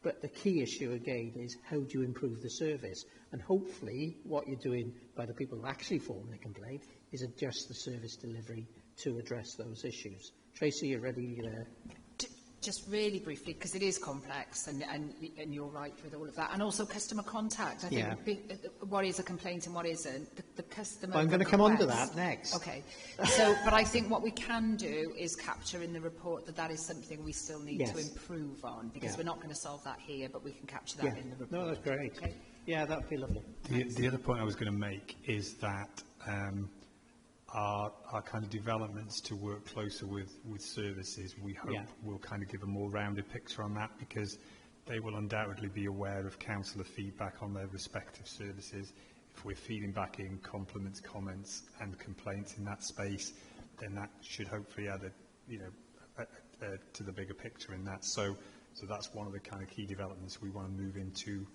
But the key issue, again, is how do you improve the service? And hopefully what you're doing by the people who actually form the complaint is adjust the service delivery to address those issues. Tracy, you ready?
Just really briefly, because it is complex, and you're right with all of that, and also customer contact. I think what is a complaint and what isn't. The customer.
I'm going to come on to that next.
Okay. But I think what we can do is capture in the report that is something we still need to improve on, because we're not going to solve that here, but we can capture that in the report.
No, that's great. Okay. Yeah, that would be lovely.
The other point I was going to make is that our kind of developments to work closer with services, we hope will kind of give a more rounded picture on that, because they will undoubtedly be aware of councillor feedback on their respective services. If we're feeding back in compliments, comments and complaints in that space, then that should hopefully add to the bigger picture in that. So that's one of the kind of key developments we want to move into.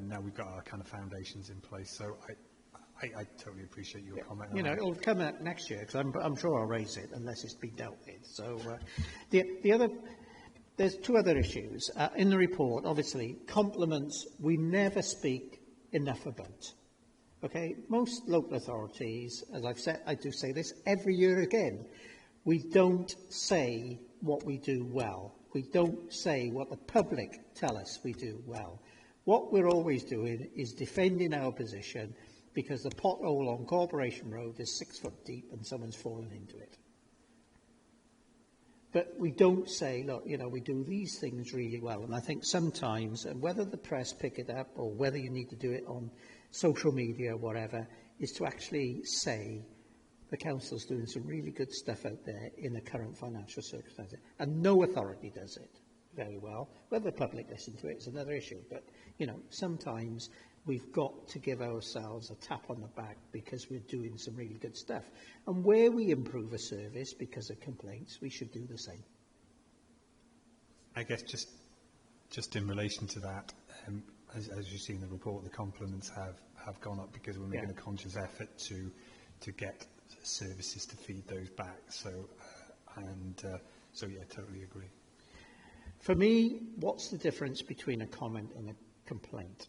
Now we've got our kind of foundations in place. So I totally appreciate your comment.
It'll come out next year, because I'm sure I'll raise it unless it's been dealt with. So there's 2 other issues in the report. Obviously, compliments we never speak enough about. Okay, most local authorities, as I've said, I do say this every year again, we don't say what we do well. We don't say what the public tell us we do well. What we're always doing is defending our position, because the pothole on Corporation Road is 6 foot deep and someone's fallen into it. But we don't say, look, we do these things really well. And I think sometimes, and whether the press pick it up or whether you need to do it on social media or whatever, is to actually say the council's doing some really good stuff out there in the current financial circumstances. And no authority does it very well. Whether the public listen to it is another issue. But, sometimes we've got to give ourselves a tap on the back, because we're doing some really good stuff. And where we improve a service because of complaints, we should do the same.
I guess just in relation to that, as you see in the report, the compliments have gone up, because we're making a conscious effort to get services to feed those back. So, so yeah, totally agree.
For me, what's the difference between a comment and a complaint?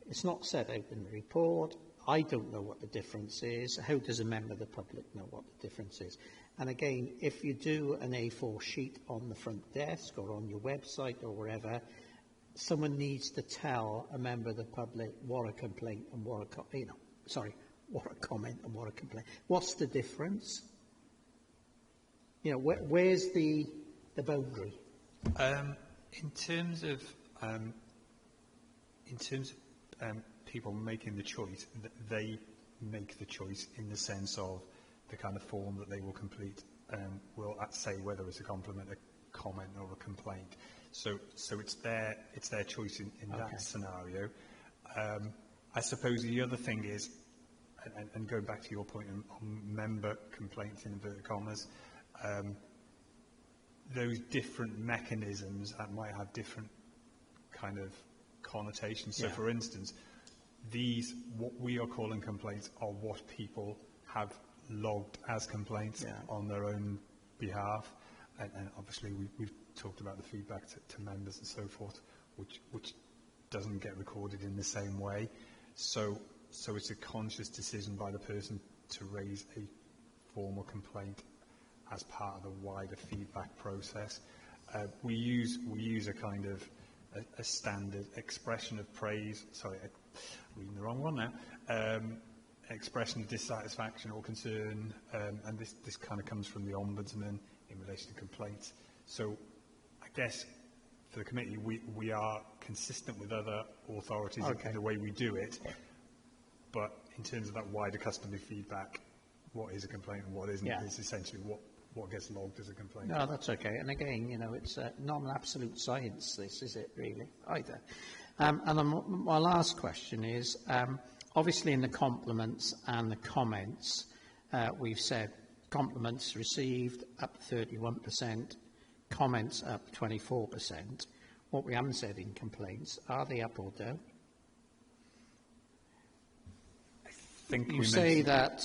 It's not set out in the report. I don't know what the difference is. How does a member of the public know what the difference is? And again, if you do an A4 sheet on the front desk or on your website or wherever, someone needs to tell a member of the public what a complaint and what a what a comment and what a complaint. What's the difference? Where's the boundary?
In terms of people making the choice, they make the choice in the sense of the kind of form that they will complete will say whether it's a compliment, a comment, or a complaint. So it's their choice in that scenario. I suppose the other thing is, and going back to your point on member complaints in inverted commas, those different mechanisms that might have different kind of connotations. So, for instance, what we are calling complaints are what people have logged as complaints on their own behalf, and obviously we've talked about the feedback to members and so forth, which doesn't get recorded in the same way. So it's a conscious decision by the person to raise a formal complaint as part of the wider feedback process. We use a kind of a standard expression of praise. Sorry, I'm reading the wrong one now. Expression of dissatisfaction or concern, and this kind of comes from the Ombudsman in relation to complaints. So I guess for the committee, we are consistent with other authorities in the way we do it, but in terms of that wider customer feedback, what is a complaint and what isn't is essentially what gets logged as a complaint.
No, that's okay. And again, it's not an absolute science, this, is it, really, either? And my last question is, obviously in the compliments and the comments, we've said compliments received up 31%, comments up 24%. What we haven't said in complaints, are they up or down? You say that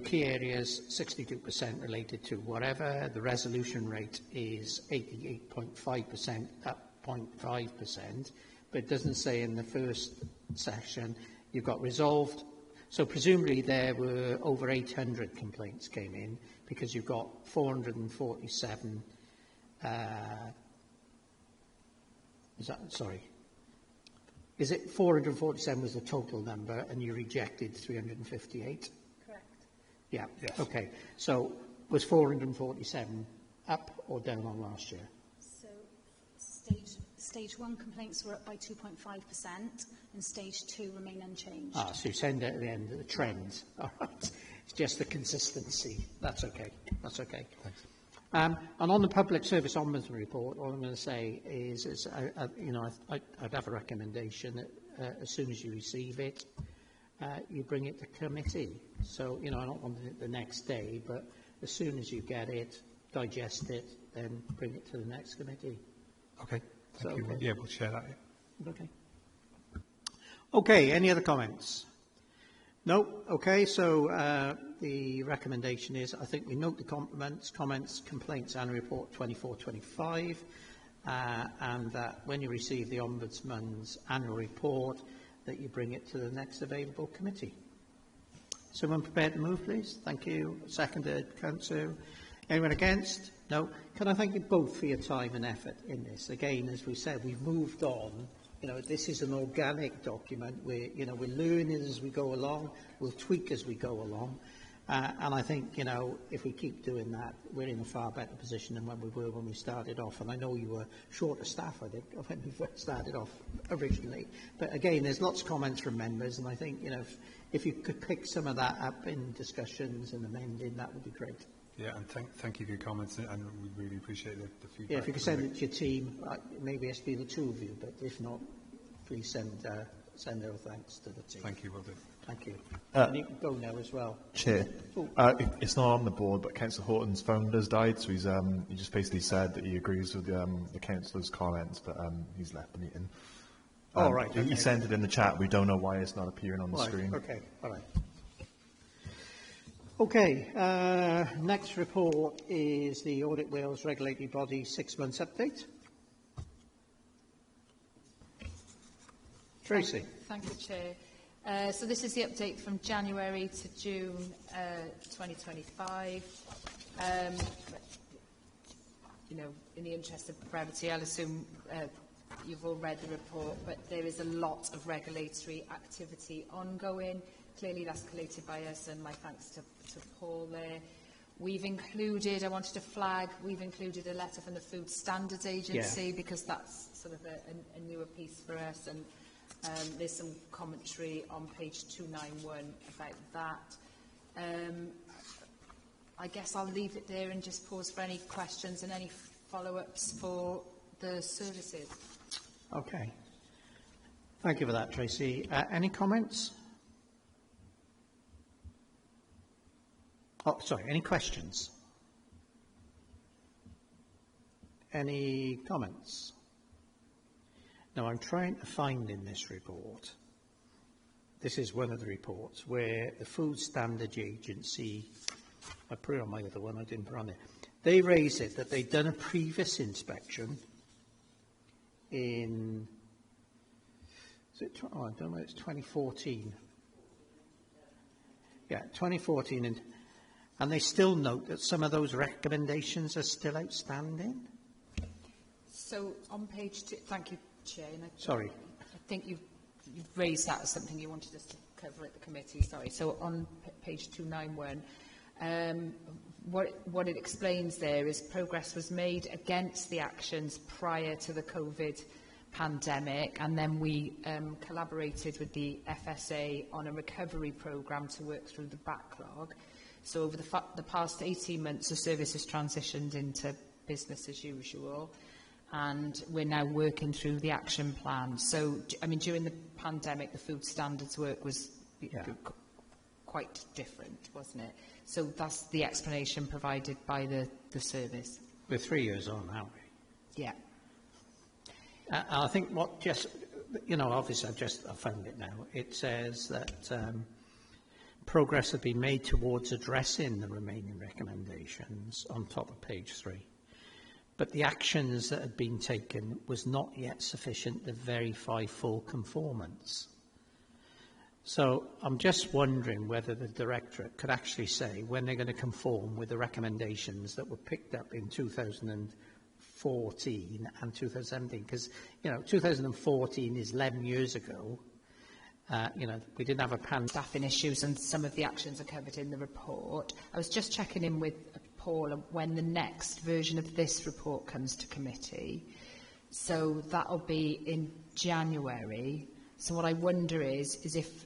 key areas 62% related to whatever. The resolution rate is 88.5%, up 0.5%, but it doesn't say in the first section you've got resolved. So presumably there were over 800 complaints came in because you've got 447. Is it 447 was the total number and you rejected 358?
Correct.
Yeah. Yes. Okay. So was 447 up or down on last year?
So stage 1 complaints were up by 2.5% and stage 2 remain unchanged.
So you send it at the end of the trend. All right. It's just the consistency. That's okay. That's okay. Thanks. And on the Public Service Ombudsman report, all I'm going to say is I'd have a recommendation that as soon as you receive it, you bring it to committee. So, I don't want it the next day, but as soon as you get it, digest it, then bring it to the next committee.
Okay, thank you. Okay? Yeah, we'll share that. Yeah.
Okay. Okay, any other comments? No. Okay, so the recommendation is, I think we note the compliments, comments, complaints and report 24-25, and that when you receive the Ombudsman's annual report, that you bring it to the next available committee. Someone prepared to move, please? Thank you. Seconded, Councillor. Anyone against? No. Can I thank you both for your time and effort in this? Again, as we said, we've moved on. This is an organic document. We're learning as we go along. We'll tweak as we go along. And I think, if we keep doing that, we're in a far better position than when we were when we started off. And I know you were short of staff, I think, when we first started off originally. But again, there's lots of comments from members, and I think, if you could pick some of that up in discussions and amending, that would be great.
Yeah, and thank you for your comments, and we really appreciate the feedback.
Yeah, if you could send it to your team, maybe it's be the two of you, but if not, please send our thanks to the team.
Thank you, will do.
Thank you. And you can go now as well.
Chair, it's not on the board, but Councillor Horton's phone has died, so he just basically said that he agrees with the councillor's comments, but he's left the meeting.
Right. Okay.
He sent it in the chat. We don't know why it's not appearing on the screen.
Okay. All right. Okay, next report is the Audit Wales Regulatory Body 6 months update. Tracy.
Thank you, Chair. So this is the update from January to June 2025. You know, in the interest of brevity, I'll assume you've all read the report, but there is a lot of regulatory activity ongoing. Clearly that's collated by us, and my thanks to Paul there. We've included, I wanted to flag, we've included a letter from the Food Standards Agency because that's sort of a newer piece for us, and there's some commentary on page 291 about that. I guess I'll leave it there and just pause for any questions and any follow-ups for the services.
Okay. Thank you for that, Tracy. Any comments? Oh, sorry, any questions? Any comments? Now, I'm trying to find in this report, this is one of the reports, where the Food Standards Agency, I put it on my other one, I didn't put it on there, they raised it that they'd done a previous inspection in, I don't know, it's 2014. Yeah, 2014, and they still note that some of those recommendations are still outstanding.
So on page 2, thank you, Chair. And
Sorry.
I think you've raised that as something you wanted us to cover at the committee. Sorry. So on page 291, what it explains there is progress was made against the actions prior to the COVID pandemic, and then we collaborated with the FSA on a recovery programme to work through the backlog. So over the past 18 months, the service has transitioned into business as usual, and we're now working through the action plan. So, I mean, during the pandemic, the food standards work was quite different, wasn't it? So that's the explanation provided by the service.
We're 3 years on, aren't we?
Yeah.
I think what just, you know, obviously I found it now. It says that progress had been made towards addressing the remaining recommendations on top of page 3. But the actions that had been taken was not yet sufficient to verify full conformance. So I'm just wondering whether the Directorate could actually say when they're going to conform with the recommendations that were picked up in 2014 and 2017, because, you know, 2014 is 11 years ago. You know, we didn't have a
staffing issues, and some of the actions are covered in the report. I was just checking in with Paul when the next version of this report comes to committee. So that'll be in January. So what I wonder is if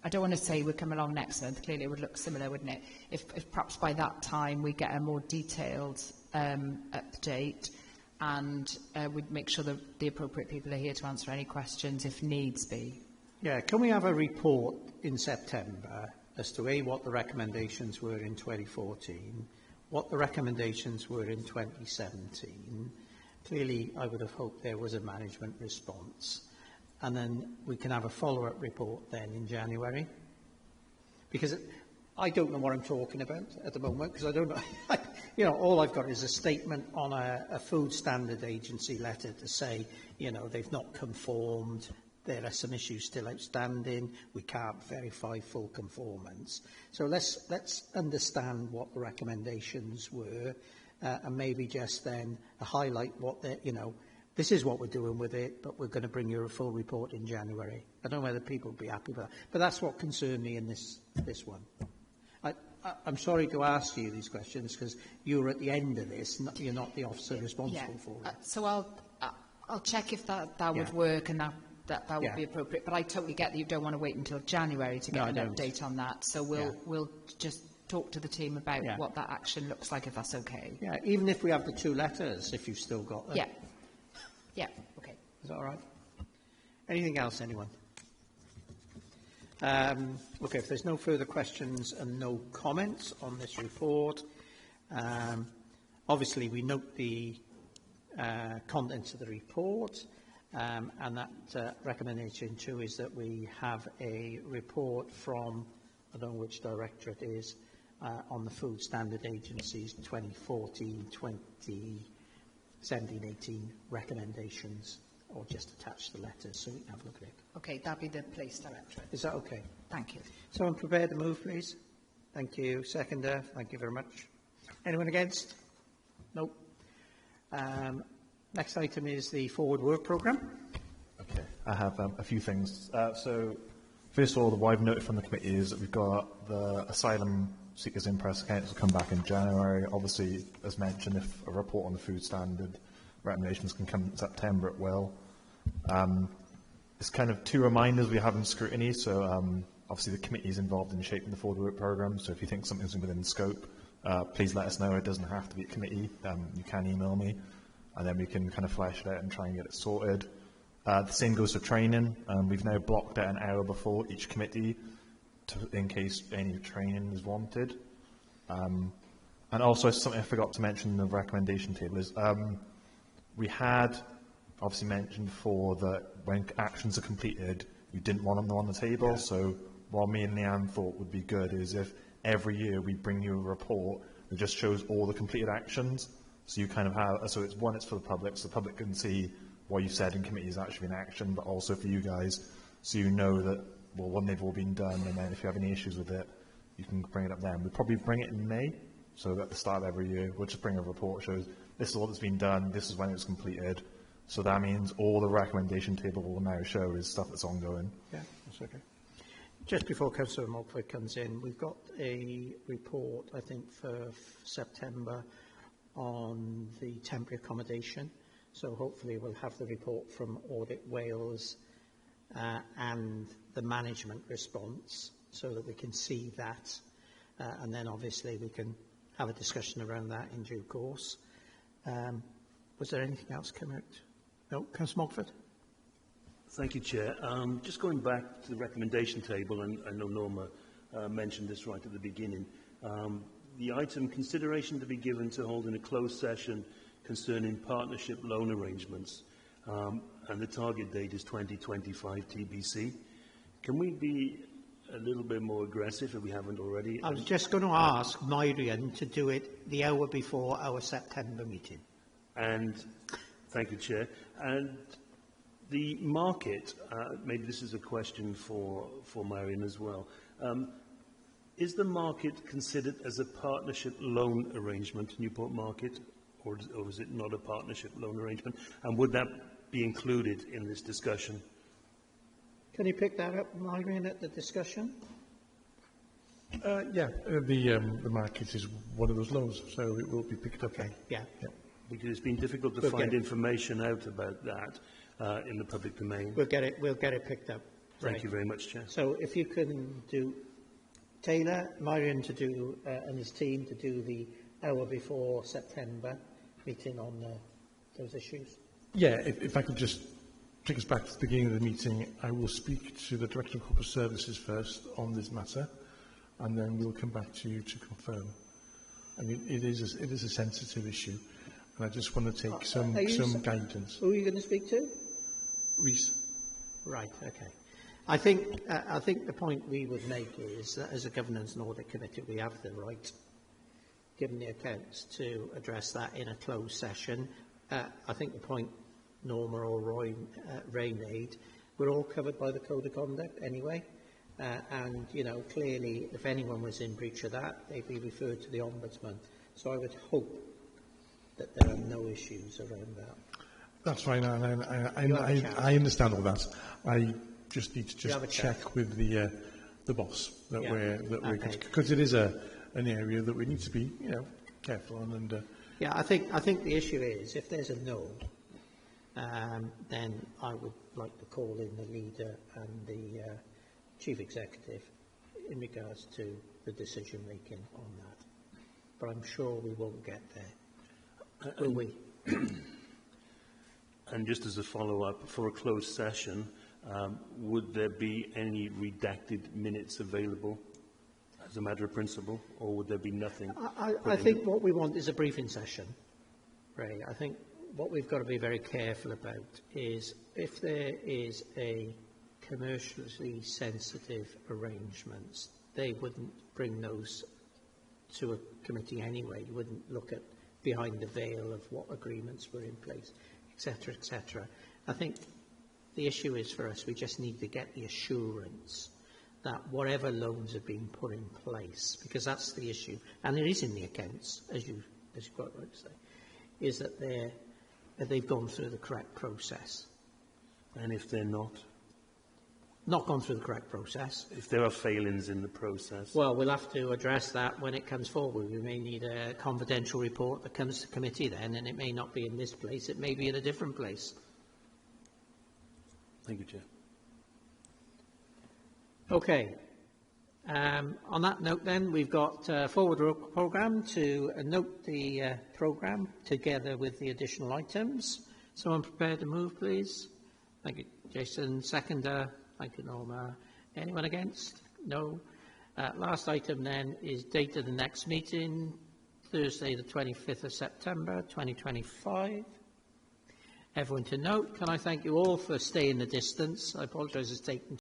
I don't want to say we'll come along next month, clearly it would look similar, wouldn't it? If perhaps by that time we get a more detailed update, and we'd make sure that the appropriate people are here to answer any questions if needs be.
Yeah, can we have a report in September as to what the recommendations were in 2014, what the recommendations were in 2017? Clearly, I would have hoped there was a management response. And then we can have a follow-up report then in January. Because I don't know what I'm talking about at the moment, because I don't know. You know, all I've got is a statement on a Food Standard Agency letter to say, you know, they've not conformed. There are some issues still outstanding. We can't verify full conformance. So let's understand what the recommendations were, and maybe just then highlight what they, you know, this is what we're doing with it, but we're going to bring you a full report in January. I don't know whether people will be happy with that, but that's what concerned me in this one. I'm sorry to ask you these questions because you're at the end of this. You're not the officer responsible for it.
So I'll check if that would work, and that would be appropriate. But I totally get that you don't want to wait until January to get an update on that. So we'll just talk to the team about what that action looks like, if that's okay.
Yeah, even if we have the 2 letters, if you've still got them.
Yeah. Yeah, okay.
Is that all right? Anything else, anyone? Okay, if there's no further questions and no comments on this report, obviously we note the contents of the report, and that recommendation too is that we have a report from, I don't know which directorate it is, on the Food Standard Agency's 2014-2017-18 recommendations, or just attach the letters so we can have a look at it.
Okay, that'll be the place director.
Is that okay?
Thank you.
Someone prepare the move, please. Thank you. Seconder, thank you very much. Anyone against? Nope. Next item is the forward work programme.
Okay, I have a few things. So, first of all, what I've noted from the committee is that we've got the Asylum-Seekers Imprest accounts will come back in January. Obviously, as mentioned, if a report on the food standard recommendations can come in September, it will. It's kind of two reminders we have in scrutiny. So, obviously, the committee is involved in shaping the forward work programme. So, if you think something's within scope, please let us know. It doesn't have to be a committee. You can email me, and then we can kind of flesh it out and try and get it sorted. The same goes for training. We've now blocked out an hour before each committee in case any training is wanted. And also, something I forgot to mention in the recommendation table is we had obviously mentioned before that when actions are completed, you didn't want them on the table. Yeah. So what me and Leanne thought would be good is if every year we bring you a report that just shows all the completed actions. So you kind of have, so it's one, it's for the public, so the public can see what you said in committee is actually in action, but also for you guys, so you know that, well, when they've all been done, and then if you have any issues with it, you can bring it up then. We'll probably bring it in May, so at the start of every year, we'll just bring a report that shows this is what has been done, this is when it was completed. So that means all the recommendation table will now show is stuff that's ongoing.
Yeah, that's okay. Just before Councillor Moultford comes in, we've got a report, I think, for September on the temporary accommodation. So hopefully we'll have the report from Audit Wales and the management response so that we can see that. And then obviously we can have a discussion around that in due course. Was there anything else come out? No, Councillor Moultford?
Thank you, Chair. Just going back to the recommendation table, and I know Norma mentioned this right at the beginning. The item, consideration to be given to hold in a closed session concerning partnership loan arrangements, and the target date is 2025 TBC. Can we be a little bit more aggressive if we haven't already?
I was just going to ask Myrian to do it the hour before our September meeting.
And thank you, Chair. And the market, maybe this is a question for Myrian as well. Is the market considered as a partnership loan arrangement, Newport Market, or is it not a partnership loan arrangement? And would that be included in this discussion?
Can you pick that up, Myrian, at the discussion?
The market is one of those loans, so it will be picked up.
Okay, yeah.
Because it's been difficult to find information out about that in the public domain.
We'll get it picked up.
Thank you very much, Chair.
So if you can do Taylor, Myrian to do, and his team to do the hour before September meeting on those issues.
Yeah, if I could just take us back to the beginning of the meeting, I will speak to the Director of Corporate Services first on this matter, and then we'll come back to you to confirm. I mean, it is a sensitive issue, and I just want to take some guidance.
Who are you going to speak to?
Reese.
Right. Okay. I think the point we would make is that as a Governance and Audit Committee, we have the right, given the accounts, to address that in a closed session. I think the point Norma or Ray made, we're all covered by the Code of Conduct anyway. And, you know, clearly, if anyone was in breach of that, they'd be referred to the Ombudsman. So I would hope that there are no issues around that.
That's fine, and I understand all that. I just need to check with the boss that we're because it is an area that we need to be, you know, careful on. And
yeah, I think the issue is if there's a no, then I would like to call in the leader and the chief executive in regards to the decision making on that. But I'm sure we won't get there, will we?
And just as a follow-up, for a closed session, would there be any redacted minutes available as a matter of principle, or would there be nothing?
I think what we want is a briefing session, Ray. I think what we've got to be very careful about is if there is a commercially sensitive arrangements, they wouldn't bring those to a committee anyway. You wouldn't look at behind the veil of what agreements were in place, etc., etc. I think the issue is for us, we just need to get the assurance that whatever loans are being put in place, because that's the issue, and it is in the accounts, as you quite right to say, is that they've gone through the correct process.
And if they're not
gone through the correct process.
If there are failings in the process?
Well, we'll have to address that when it comes forward. We may need a confidential report that comes to committee then, and it may not be in this place, it may be in a different place.
Thank you, Chair.
Okay. On that note then, we've got a forward programme to note the programme together with the additional items. Someone prepared to move, please? Thank you, Jason. Seconder. Thank you, Norma. Anyone against? No. Last item then is date of the next meeting, Thursday the 25th of September 2025. Everyone to note. Can I thank you all for staying the distance? I apologise it's taken